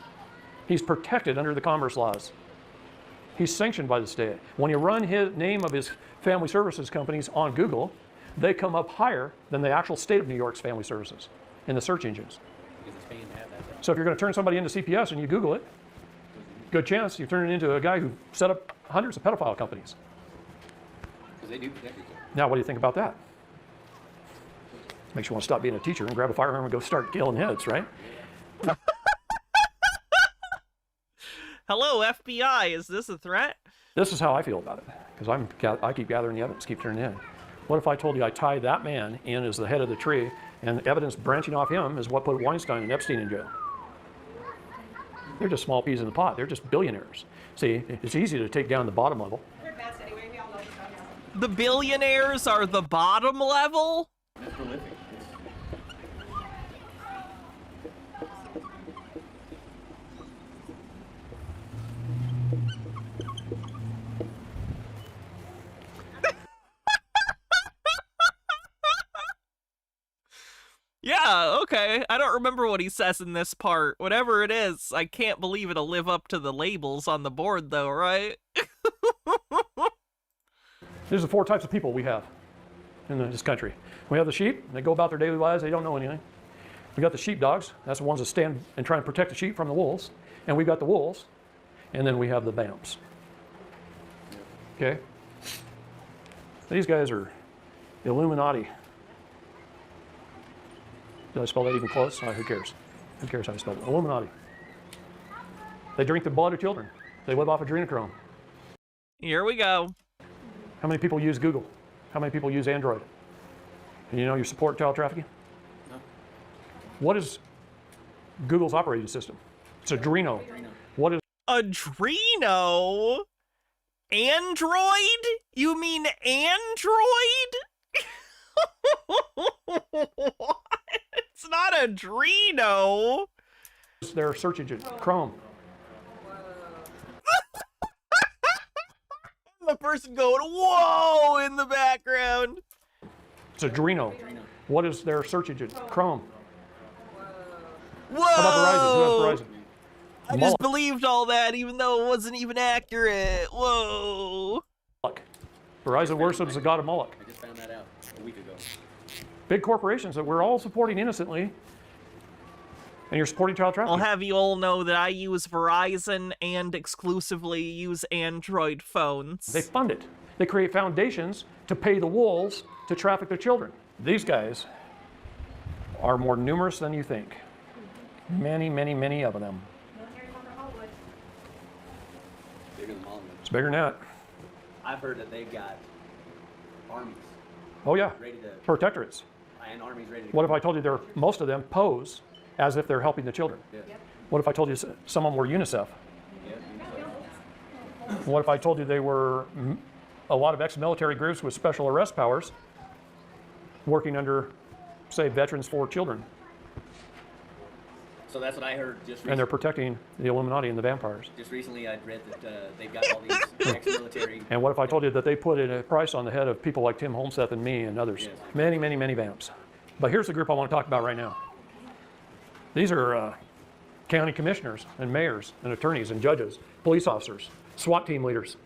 He's protected under the commerce laws. He's sanctioned by the state. When you run his name of his family services companies on Google, they come up higher than the actual state of New York's family services in the search engines. So if you're going to turn somebody into CPS and you Google it, good chance you turn it into a guy who set up hundreds of pedophile companies. Because they do protect each other. Now, what do you think about that? Makes you want to stop being a teacher and grab a firearm and go start killing heads, right? Hello, FBI, is this a threat? This is how I feel about it, because I keep gathering the evidence, keep turning it in. What if I told you I tied that man in as the head of the tree, and evidence branching off him is what put Weinstein and Epstein in jail? They're just small peas in the pot. They're just billionaires. See, it's easy to take down the bottom level. The billionaires are the bottom level? That's prolific. Yeah, okay. I don't remember what he says in this part. Whatever it is, I can't believe it'll live up to the labels on the board, though, right? These are 4 types of people we have in this country. We have the sheep. They go about their daily lives. They don't know anything. We got the sheepdogs. That's the ones that stand and try and protect the sheep from the wolves. And we've got the wolves. And then we have the BAMs. Okay? These guys are Illuminati. Did I spell that even close? Oh, who cares? Who cares how I spell it? Illuminati. They drink the blood of children. They live off adrenochrome. Here we go. How many people use Google? How many people use Android? And you know you support child trafficking? No. What is Google's operating system? It's Adreno. What is Adreno? Android? You mean Android? What? It's not Adreno. their search engine? Chrome. The person going, whoa, in the background. around. It's Adreno. What is their search engine? Chrome. Whoa! How about Verizon? Who has Verizon? I just believed all that, even though it wasn't even accurate. Whoa! Moloch. Verizon worships the god of Moloch. I just found that out a week ago. Big corporations that we're all supporting innocently, and you're supporting child I'll trafficking. have you all know that I use Verizon and exclusively use Android phones. They fund it. They create foundations to pay the wolves to traffic their children. These guys are more numerous than you think. Many, many, many of them. Military corporate Hollywood. Bigger than Hollywood. It's bigger than that. I've heard that they've got armies Oh yeah, ready to, protectorates. and armies ready to. What if I told you most of them pose as if they're helping the children? Yeah. What if I told you some of them were UNICEF? Yeah. What if I told you they were a lot of ex-military groups with special arrest powers working under, say, Veterans for Children, So that's what I heard just and they're recently. protecting the Illuminati and the vampires? Just recently, I'd read that they've got all these ex-military. And what if I told you that they put a price on the head of people like Tim Holmseth and me and others? Yes. Many, many, many vamps. But here's the group I want to talk about right now. These are county commissioners and mayors and attorneys and judges, police officers, SWAT team leaders.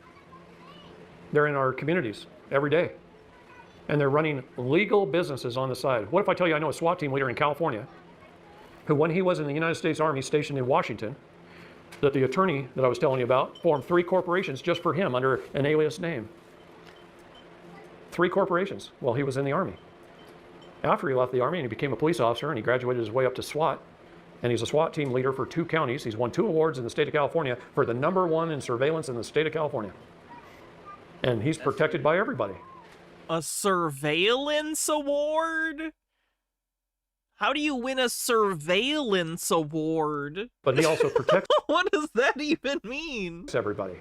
They're in our communities every day. And they're running legal businesses on the side. What if I tell you I know a SWAT team leader in California who, when he was in the United States Army stationed in Washington, that the attorney that I was telling you about formed 3 corporations just for him under an alias name. 3 corporations while he was in the Army. After he left the Army and he became a police officer and he graduated his way up to SWAT, and he's a SWAT team leader for 2 counties. He's won 2 awards in the state of California for the #1 in surveillance in the state of California. And he's protected by everybody. A surveillance award? How do you win a surveillance award? But he also protects What does that even mean? everybody.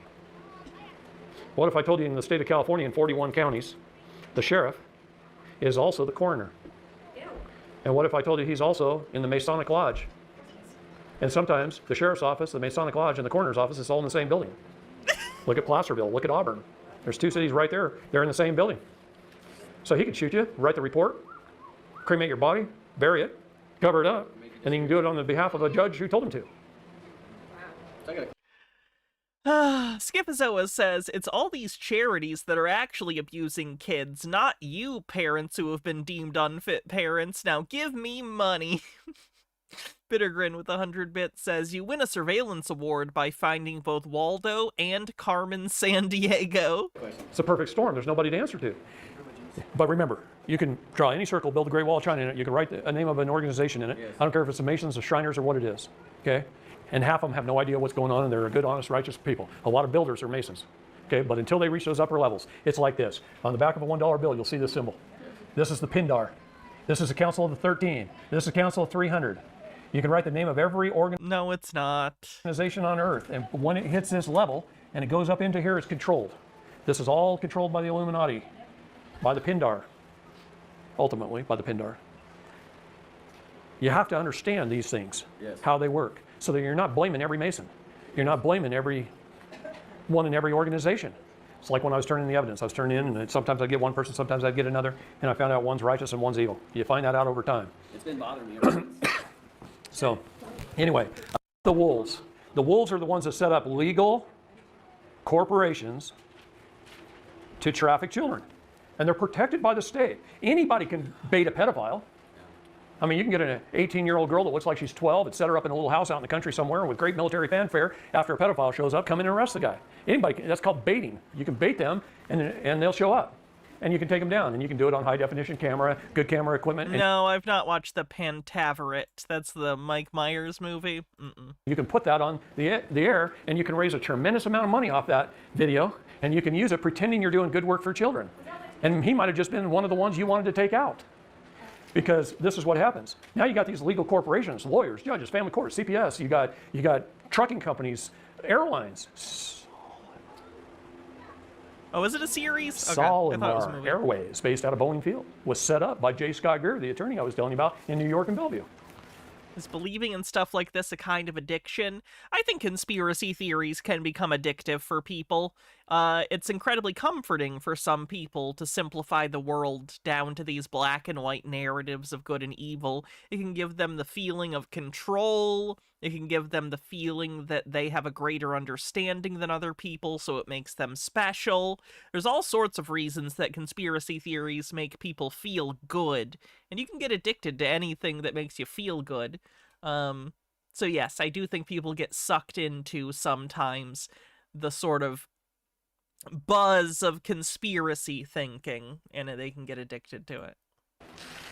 What if I told you in the state of California in 41 counties, the sheriff is also the coroner? And what if I told you he's also in the Masonic Lodge? And sometimes the sheriff's office, the Masonic Lodge, and the coroner's office is all in the same building. Look at Placerville, look at Auburn. There's 2 cities right there, they're in the same building. So he could shoot you, write the report, cremate your body, bury it, cover it up, and he can do it on the behalf of a judge who told him to. So I got a Skipazoa says it's all these charities that are actually abusing kids, not you parents who have been deemed unfit parents. Now give me money. Bittergrin with 100 bits says you win a surveillance award by finding both Waldo and Carmen Sandiego. It's a perfect storm. There's nobody to answer to. But remember, you can draw any circle, build the Great Wall of China in it. You can write a name of an organization in it. Yes. I don't care if it's the Masons, the Shriners, or what it is. Okay? And half of them have no idea what's going on, and they're good, honest, righteous people. A lot of builders are Masons. Okay? But until they reach those upper levels, it's like this. On the back of a $1 bill, you'll see this symbol. This is the Pindar. This is the Council of the 13. This is the Council of 300. You can write the name of every No, it's not. organization on Earth, and when it hits this level and it goes up into here, it's controlled. This is all controlled by the Illuminati, by the Pindar, ultimately by the Pindar. You have to understand these things, Yes. how they work, so that you're not blaming every Mason. You're not blaming every one in every organization. It's like when I was turning the evidence. I was turning in, and sometimes I'd get one person, sometimes I'd get another, and I found out one's righteous and one's evil. You find that out over time. It's been bothering me ever since. So, anyway, the wolves. The wolves are the ones that set up legal corporations to traffic children. And they're protected by the state. Anybody can bait a pedophile. I mean, you can get an 18-year-old girl that looks like she's 12 and set her up in a little house out in the country somewhere with great military fanfare. After a pedophile shows up, come in and arrest the guy. Anybody can, that's called baiting. You can bait them, and they'll show up. And you can take them down, and you can do it on high-definition camera, good camera equipment. And No, I've not watched the Pantaveret. That's the Mike Myers movie. you can put that on the air, and you can raise a tremendous amount of money off that video, and you can use it pretending you're doing good work for children. And he might have just been one of the ones you wanted to take out. Because this is what happens. Now you got these legal corporations, lawyers, judges, family courts, CPS, you got trucking companies, airlines. Oh, is it a series? Okay, I thought it was a Solimar movie. Airways, based out of Boeing Field, was set up by J. Scott Greer, the attorney I was telling you about in New York and Bellevue. Is believing in stuff like this a kind of addiction? I think conspiracy theories can become addictive for people. it's incredibly comforting for some people to simplify the world down to these black and white narratives of good and evil. It can give them the feeling of control. It can give them the feeling that they have a greater understanding than other people, so it makes them special. There's all sorts of reasons that conspiracy theories make people feel good, and you can get addicted to anything that makes you feel good. So yes, I do think people get sucked into sometimes the sort of buzz of conspiracy thinking, and they can get addicted to it.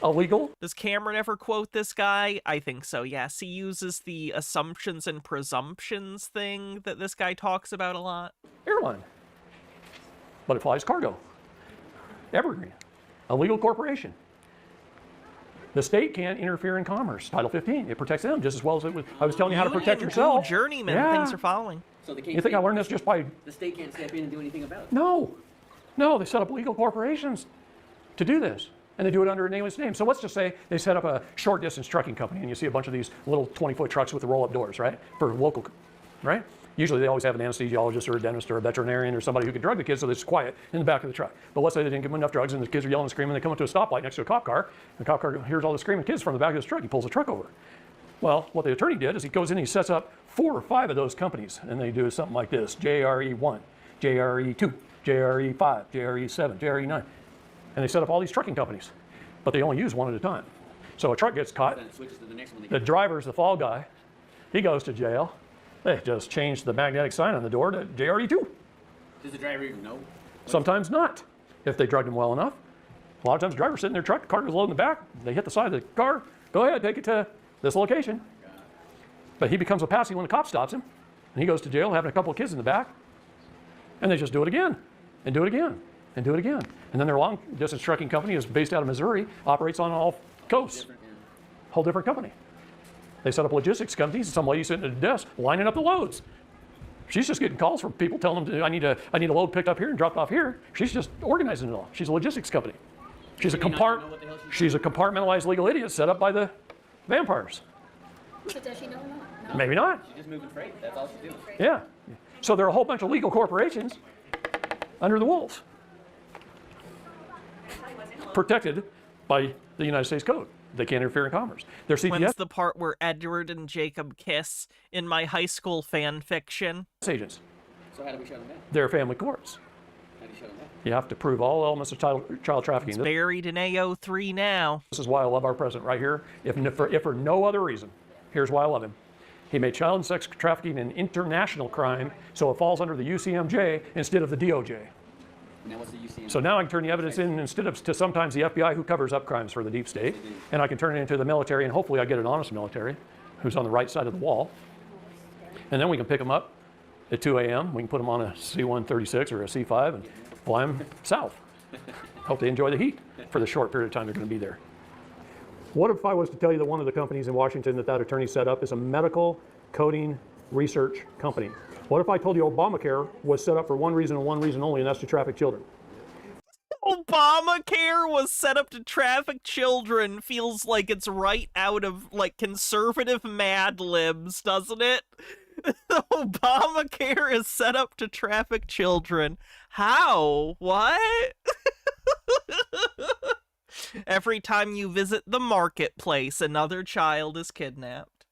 Illegal? Does Cameron ever quote this guy? I think so, yes. He uses the assumptions and presumptions thing that this guy talks about a lot. Airline. But it flies cargo. Evergreen. A legal corporation. The state can't interfere in commerce. Title 15. It protects them just as well as it was. I was telling you how to protect Union, yourself. Blue Journeyman, Yeah. things are following. So they can't. You think I learned this just by... The state can't step in and do anything about it. No. No, they set up legal corporations to do this. And they do it under a nameless name. So let's just say they set up a short distance trucking company and you see a bunch of these little 20-foot trucks with the roll-up doors, right? For local, right? Usually they always have an anesthesiologist or a dentist or a veterinarian or somebody who can drug the kids so it's quiet in the back of the truck. But let's say they didn't give them enough drugs and the kids are yelling and screaming. They come up to a stoplight next to a cop car. And the cop car hears all the screaming kids from the back of this truck. He pulls the truck over. Well, what the attorney did is he goes in and he sets up 4 or 5 of those companies. And they do something like this: JRE1, JRE2, JRE5, JRE7, JRE9. And they set up all these trucking companies. But they only use one at a time. So a truck gets caught. Then it switches to the next one. The driver's the fall guy. He goes to jail. They just changed the magnetic sign on the door to JRE2. Does the driver even know? Sometimes not, if they drugged him well enough. A lot of times the driver's sitting in their truck, the car goes low in the back, they hit the side of the car, go ahead, take it to this location. But he becomes a patsy when the cop stops him. And he goes to jail having a couple of kids in the back. And they just do it again, and do it again, and do it again. And then their long distance trucking company is based out of Missouri, operates on all coasts. Whole different company. They set up logistics companies, and some lady sitting at a desk lining up the loads. She's just getting calls from people telling them, I need a load picked up here and dropped off here. She's just organizing it all. She's a logistics company. She's a compartmentalized legal idiot set up by the vampires. But does she know or not? No. Maybe not. She's just moving freight. That's all she's doing. Yeah. So there are a whole bunch of legal corporations under the wolves, protected by the United States Code. They can't interfere in commerce. Their CPS When's the part where Edward and Jacob kiss in my high school fan fiction? agents. So how do we shut them down? They're family courts. How do you shut them down? You have to prove all elements of child trafficking. It's buried in AO3 now. This is why I love our president right here. If for no other reason, here's why I love him. He made child and sex trafficking an international crime, so it falls under the UCMJ instead of the DOJ. Now what's the UCM? So now I can turn the evidence in instead of to sometimes the FBI, who covers up crimes for the deep state, and I can turn it into the military, and hopefully I get an honest military who's on the right side of the wall. And then we can pick them up at 2 a.m. We can put them on a C-136 or a C-5 and fly them south. Hope they enjoy the heat for the short period of time they're going to be there. What if I was to tell you that one of the companies in Washington that attorney set up is a medical coding research company? What if I told you Obamacare was set up for one reason and one reason only, and that's to traffic children? Obamacare was set up to traffic children feels like it's right out of, like, conservative Mad Libs, doesn't it? Obamacare is set up to traffic children. How? What? Every time you visit the marketplace, another child is kidnapped.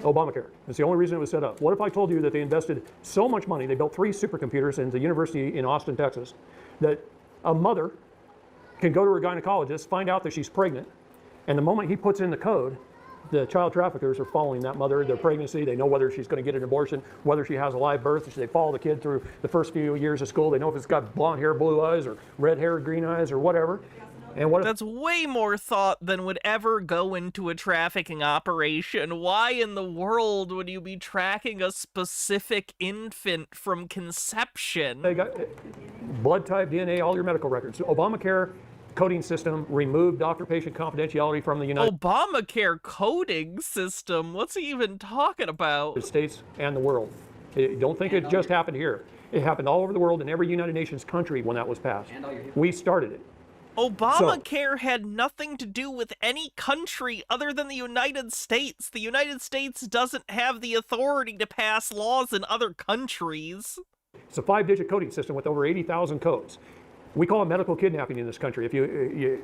Obamacare. It's the only reason it was set up. What if I told you that they invested so much money, they built 3 supercomputers in the university in Austin, Texas, that a mother can go to her gynecologist, find out that she's pregnant, and the moment he puts in the code, the child traffickers are following that mother, their pregnancy. They know whether she's going to get an abortion, whether she has a live birth. They follow the kid through the first few years of school. They know if it's got blonde hair, blue eyes, or red hair, green eyes, or whatever. And what if That's way more thought than would ever go into a trafficking operation. Why in the world would you be tracking a specific infant from conception? they got blood type, DNA, all your medical records? Obamacare coding system removed doctor-patient confidentiality from the United Obamacare coding system? What's he even talking about? States and the world. Don't think it just happened here. It happened all over the world in every United Nations country when that was passed. We started it. Obamacare had nothing to do with any country other than the United States. The United States doesn't have the authority to pass laws in other countries. It's a 5-digit coding system with over 80,000 codes. We call it medical kidnapping in this country.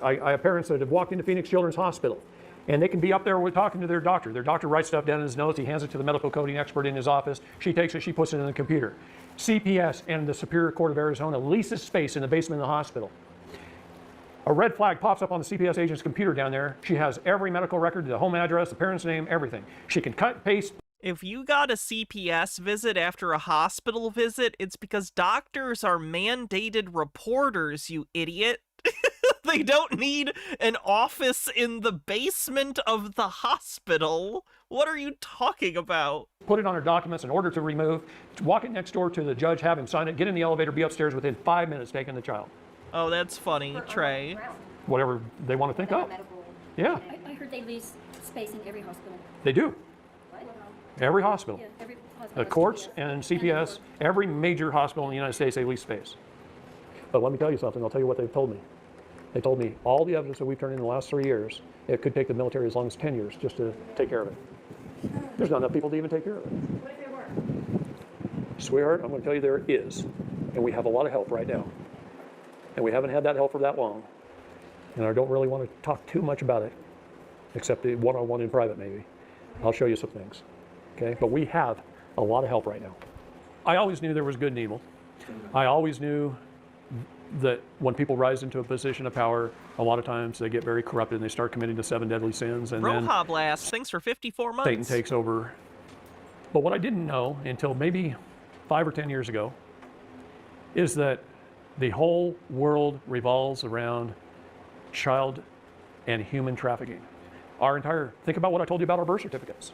I have parents that have walked into Phoenix Children's Hospital, and they can be up there talking to their doctor. Their doctor writes stuff down in his notes. He hands it to the medical coding expert in his office. She takes it, she puts it in the computer. CPS and the Superior Court of Arizona leases space in the basement of the hospital. A red flag pops up on the CPS agent's computer down there. She has every medical record, the home address, the parent's name, everything. She can cut, paste. If you got a CPS visit after a hospital visit, it's because doctors are mandated reporters, you idiot. They don't need an office in the basement of the hospital. What are you talking about? Put it on her documents, an order to remove, walk it next door to the judge, have him sign it, get in the elevator, be upstairs within 5 minutes taking the child. Oh, that's funny, Trey. Whatever they want to think of. Yeah, I heard they lease space in every hospital. they do. What? Every hospital. Yeah, every hospital. The has courts CPS. and CPS, every major hospital in the United States, they lease space. But let me tell you something, I'll tell you what they've told me. They told me all the evidence that we've turned in the last 3 years, it could take the military as long as 10 years just to take care of it. There's not enough people to even take care of it. What if they were? Sweetheart, I'm going to tell you there is. And we have a lot of help right now. And we haven't had that help for that long. And I don't really want to talk too much about it, except the one-on-one in private maybe. I'll show you some things. Okay? But we have a lot of help right now. I always knew there was good and evil. I always knew that when people rise into a position of power, a lot of times they get very corrupted and they start committing the 7 deadly sins. And then Roja Blast, thanks for 54 months. Satan takes over. But what I didn't know until maybe 5 or 10 years ago is that the whole world revolves around child and human trafficking. Think about what I told you about our birth certificates.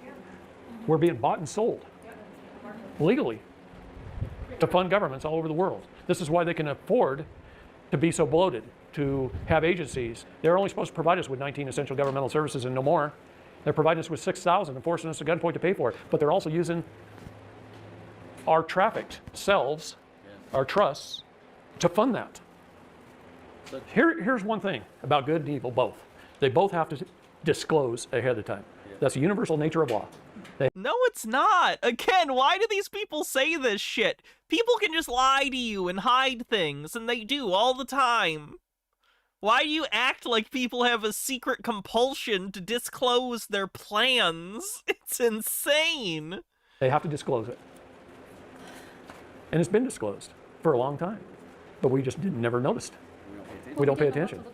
We're being bought and sold legally to fund governments all over the world. This is why they can afford to be so bloated, to have agencies. They're only supposed to provide us with 19 essential governmental services and no more. They're providing us with 6,000 and forcing us at gunpoint to pay for it. But they're also using our trafficked selves, our trusts, to fund that. Here's one thing about good and evil, both. They both have to disclose ahead of time. That's the universal nature of law. No, it's not. Again, why do these people say this shit? People can just lie to you and hide things, and they do all the time. Why do you act like people have a secret compulsion to disclose their plans? It's insane. They have to disclose it. And it's been disclosed for a long time. But we just never noticed. We don't pay attention.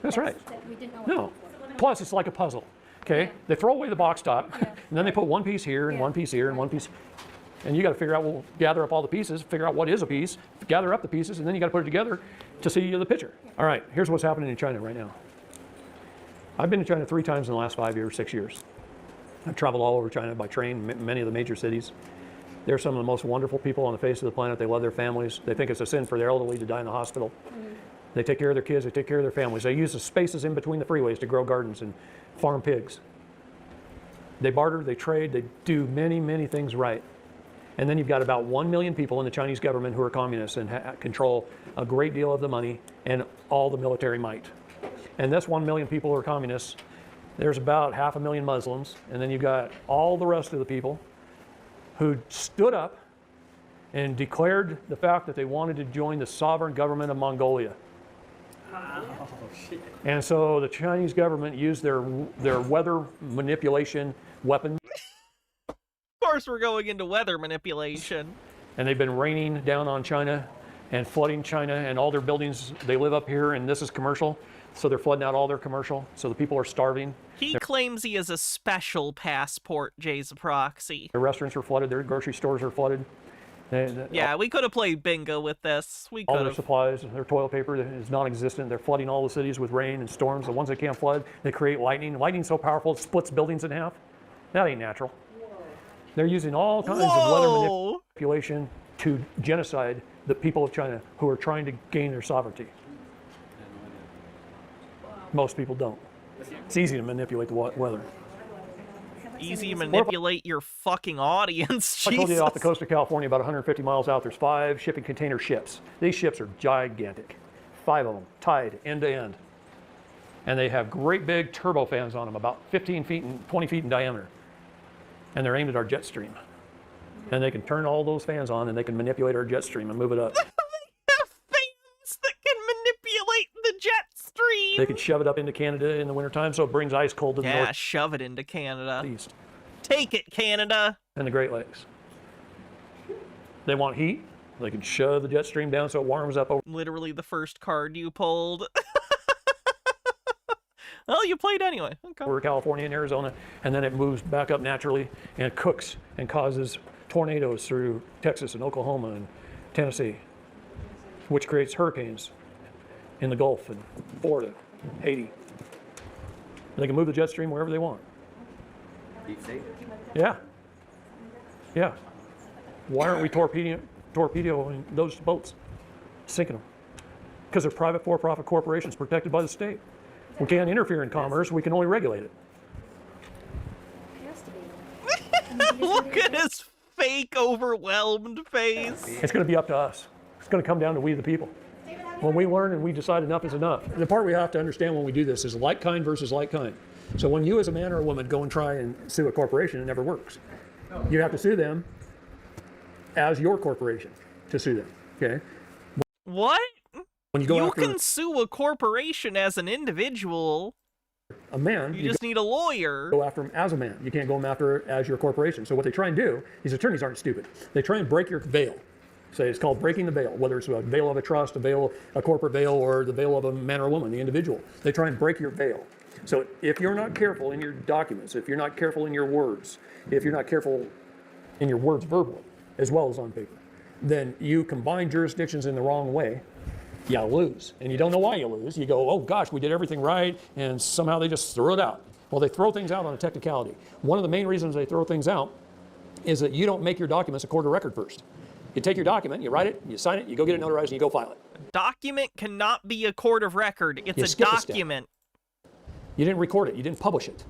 That's right. We didn't know what No. to look for. Plus, it's like a puzzle. Okay? They throw away the box top, and then they put one piece here, and one piece here, and one piece. And you got to figure out, well, gather up all the pieces, figure out what is a piece, gather up the pieces, and then you got to put it together to see the picture. All right, here's what's happening in China right now. I've been to China 3 times in the last 5 years, 6 years. I've traveled all over China by train, many of the major cities. They're some of the most wonderful people on the face of the planet. They love their families. They think it's a sin for their elderly to die in the hospital. They take care of their kids, they take care of their families. They use the spaces in between the freeways to grow gardens and farm pigs. They barter, they trade, they do many, many things right. And then you've got about 1 million people in the Chinese government who are communists and control a great deal of the money and all the military might. And this 1 million people who are communists, there's about 500,000 Muslims, and then you've got all the rest of the people who stood up and declared the fact that they wanted to join the sovereign government of Mongolia. Oh, shit. And so the Chinese government used their weather manipulation weapons. Of course we're going into weather manipulation. And they've been raining down on China and flooding China and all their buildings. They live up here, and this is commercial. So they're flooding out all their commercial. So the people are starving. He claims he has a special passport, Jay's a proxy. Their restaurants are flooded. Their grocery stores are flooded. Yeah, we could have played bingo with this. We All could their have. supplies, their toilet paper is non-existent. They're flooding all the cities with rain and storms. The ones that can't flood, they create lightning. Lightning's so powerful it splits buildings in half. That ain't natural. They're using all kinds of weather Whoa! manipulation to genocide the people of China who are trying to gain their sovereignty. Most people don't. It's easy to manipulate the weather. Easy to manipulate your fucking audience. I told you Jesus. off the coast of California, about 150 miles out, there's 5 shipping container ships. These ships are gigantic. 5 of them, tied end to end. And they have great big turbofans on them, about 15 feet and 20 feet in diameter. And they're aimed at our jet stream. And they can turn all those fans on and they can manipulate our jet stream and move it up. Fans that can manipulate the jet stream. They can shove it up into Canada in the wintertime so it brings ice cold to the Yeah, shove it into Canada. northeast Take it, Canada. and the Great Lakes. They want heat, they can shove the jet stream down so it warms up over. Literally the first card you pulled. Well, you played anyway. Okay. Over California and Arizona, and then it moves back up naturally and cooks and causes tornadoes through Texas and Oklahoma and Tennessee, which creates hurricanes in the Gulf and Florida, Haiti. They can move the jet stream wherever they want. Deep state. Yeah. Yeah. Why aren't we torpedoing those boats, sinking them? Because they're private for-profit corporations protected by the state. We can't interfere in commerce, we can only regulate it. Look at his fake overwhelmed face. It's going to be up to us. It's going to come down to we the people. When we learn and we decide enough is enough. The part we have to understand when we do this is like kind versus like kind. So when you as a man or a woman go and try and sue a corporation, it never works. You have to sue them as your corporation to sue them, okay? What? When you go You after can sue a corporation as an individual. a man, You just need a lawyer. go after him as a man. You can't go after as your corporation. So what they try and do, these attorneys aren't stupid. They try and break your veil. Say it's called breaking the veil, whether it's a veil of a trust, a corporate veil, or the veil of a man or woman, the individual. They try and break your veil. So if you're not careful in your documents, if you're not careful in your words, if you're not careful in your words verbally, as well as on paper, then you combine jurisdictions in the wrong way, you lose. And you don't know why you lose. You go, oh gosh, we did everything right, and somehow they just throw it out. Well, they throw things out on a technicality. One of the main reasons they throw things out is that you don't make your documents a court of record first. You take your document, you write it, you sign it, you go get it notarized, and you go file it. Document cannot be a court of record. It's You a skip a step. document. You didn't record it, you didn't publish it.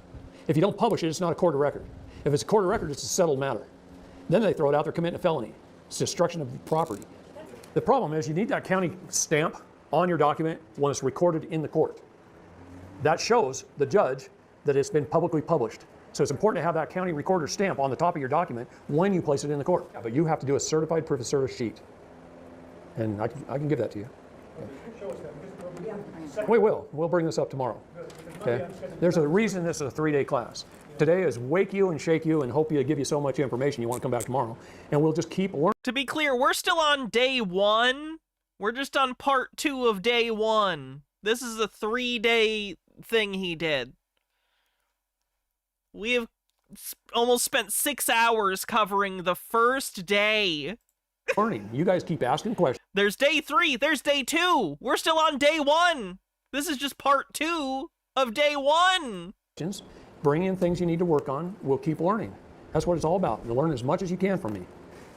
If you don't publish it, it's not a court of record. If it's a court of record, it's a settled matter. Then they throw it out, they're committing a felony. It's destruction of property. The problem is you need that county stamp on your document when it's recorded in the court. That shows the judge that it's been publicly published. So it's important to have that county recorder stamp on the top of your document when you place it in the court. But you have to do a certified proof of service sheet. And I can give that to you. We will. We'll bring this up tomorrow. Okay? There's a reason this is a 3-day class. Today is wake you and shake you and hope you give you so much information you want to come back tomorrow. And we'll just keep learning. To be clear, we're still on day 1. We're just on part 2 of day 1. This is a 3-day thing he did. We have almost spent 6 hours covering the first day. You guys keep asking questions. There's day 3. There's day 2. We're still on day 1. This is just part 2 of day 1. Bring in things you need to work on. We'll keep learning. That's what it's all about. You learn as much as you can from me.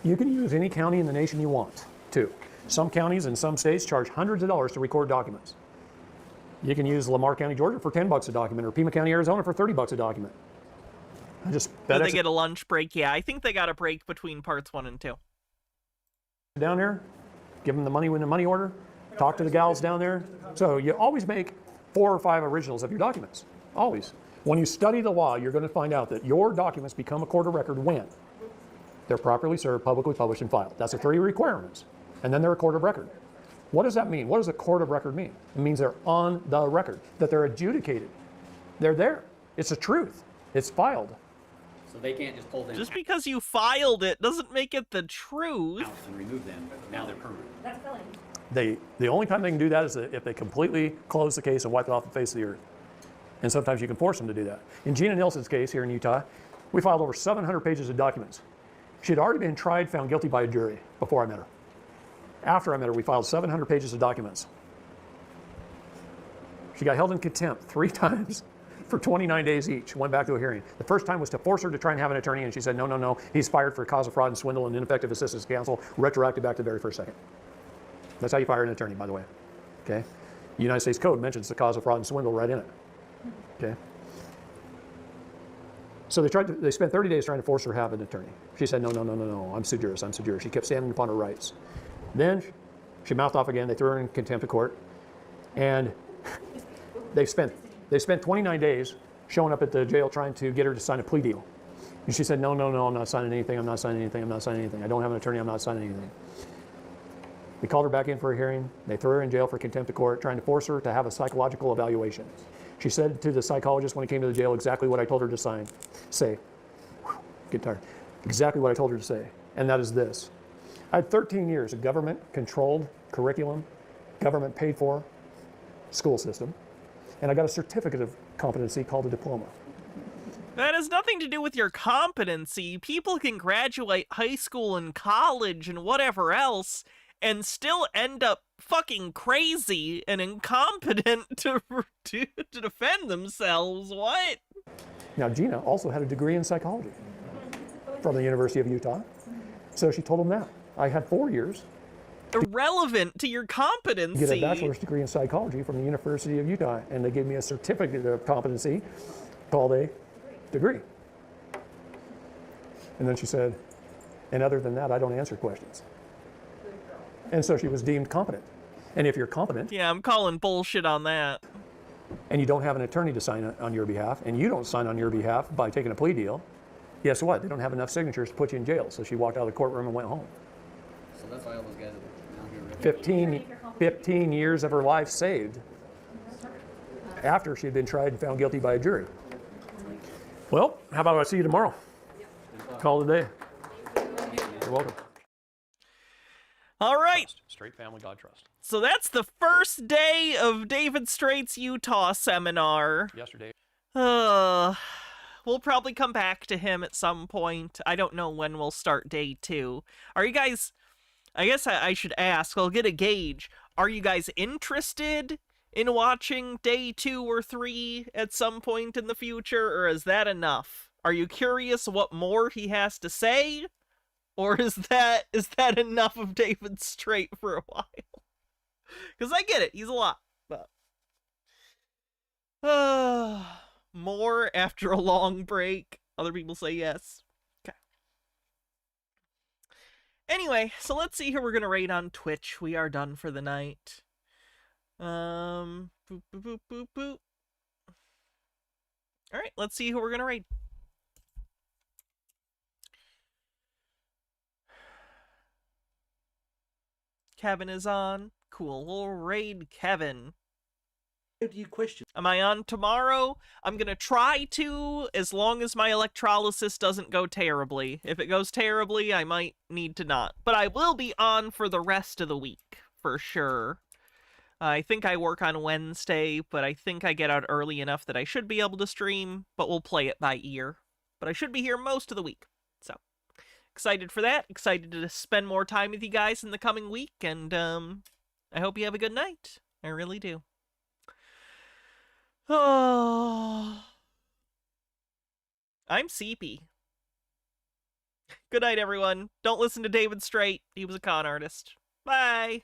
You can use any county in the nation you want to. Some counties in some states charge hundreds of dollars to record documents. You can use Lamar County, Georgia for $10 a document, or Pima County, Arizona for $30 a document. I just Did they get a lunch break? Yeah, I think they got a break between parts 1 and 2. Down there, give them the money when the money order, talk to the gals down there. So you always make 4 or 5 originals of your documents, always. When you study the law, you're going to find out that your documents become a court of record when they're properly served, publicly published, and filed. That's the 3 requirements. And then they're a court of record. What does that mean? What does a court of record mean? It means they're on the record, that they're adjudicated. They're there. It's the truth. It's filed. So they can't just pull them Just because you filed it doesn't make it the truth. out and remove them. Now they're permanent. That's filling. The only time they can do that is if they completely close the case and wipe it off the face of the earth. And sometimes you can force them to do that. In Gina Nelson's case here in Utah, we filed over 700 pages of documents. She had already been tried, found guilty by a jury before I met her. After I met her, we filed 700 pages of documents. She got held in contempt 3 times for 29 days each, went back to a hearing. The first time was to force her to try and have an attorney, and she said, no, no, no, he's fired for cause of fraud and swindle and ineffective assistance to counsel, retroactive back to the very first second. That's how you fire an attorney, by the way. Okay? The United States Code mentions the cause of fraud and swindle right in it. Okay? So they spent 30 days trying to force her to have an attorney. She said, no, no, no, no, no, I'm sui juris, I'm sui juris. She kept standing upon her rights. Then she mouthed off again. They threw her in contempt of court. And they spent 29 days showing up at the jail trying to get her to sign a plea deal. And she said, no, no, no, I'm not signing anything, I'm not signing anything, I'm not signing anything. I don't have an attorney, I'm not signing anything. We called her back in for a hearing. They threw her in jail for contempt of court, trying to force her to have a psychological evaluation. She said to the psychologist when he came to the jail exactly what I told her to say. Whew, get tired. Exactly what I told her to say. And that is this. I had 13 years of government-controlled curriculum, government-paid-for school system, and I got a certificate of competency called a diploma. That has nothing to do with your competency. People can graduate high school and college and whatever else and still end up fucking crazy and incompetent to defend themselves. What? Now, Gina also had a degree in psychology from the University of Utah. So she told him that. I had 4 years. Irrelevant to your competency. Get a bachelor's degree in psychology from the University of Utah, and they gave me a certificate of competency called a degree. And then she said, and other than that, I don't answer questions. And so she was deemed competent. And if you're competent, Yeah, I'm calling bullshit on that. and you don't have an attorney to sign on your behalf, and you don't sign on your behalf by taking a plea deal, guess what? They don't have enough signatures to put you in jail. So she walked out of the courtroom and went home. So that's why all those guys are out here. 15 years of her life saved after she had been tried and found guilty by a jury. Well, how about I see you tomorrow? Call it a day. You're welcome. All right. Straight family, God trust. So that's the first day of David Straight's Utah seminar. Yesterday. We'll probably come back to him at some point. I don't know when we'll start day 2. Are you guys... I guess I should ask, I'll get a gauge. Are you guys interested in watching day 2 or 3 at some point in the future, or is that enough? Are you curious what more he has to say? Or is that enough of David Straight for a while? Because I get it, he's a lot, but... more after a long break. Other people say yes. Okay. Anyway, so let's see who we're gonna raid on Twitch. We are done for the night. Boop, boop, boop, boop, boop. Alright, let's see who we're gonna raid. Kevin is on. Cool, we'll raid Kevin. How do you question? Am I on tomorrow? I'm gonna try to, as long as my electrolysis doesn't go terribly. If it goes terribly, I might need to not. But I will be on for the rest of the week, for sure. I think I work on Wednesday, but I think I get out early enough that I should be able to stream, but we'll play it by ear. But I should be here most of the week, so... excited for that, excited to spend more time with you guys in the coming week, and, I hope you have a good night. I really do. Oh, I'm Seepy. Good night, everyone. Don't listen to David Straight. He was a con artist. Bye.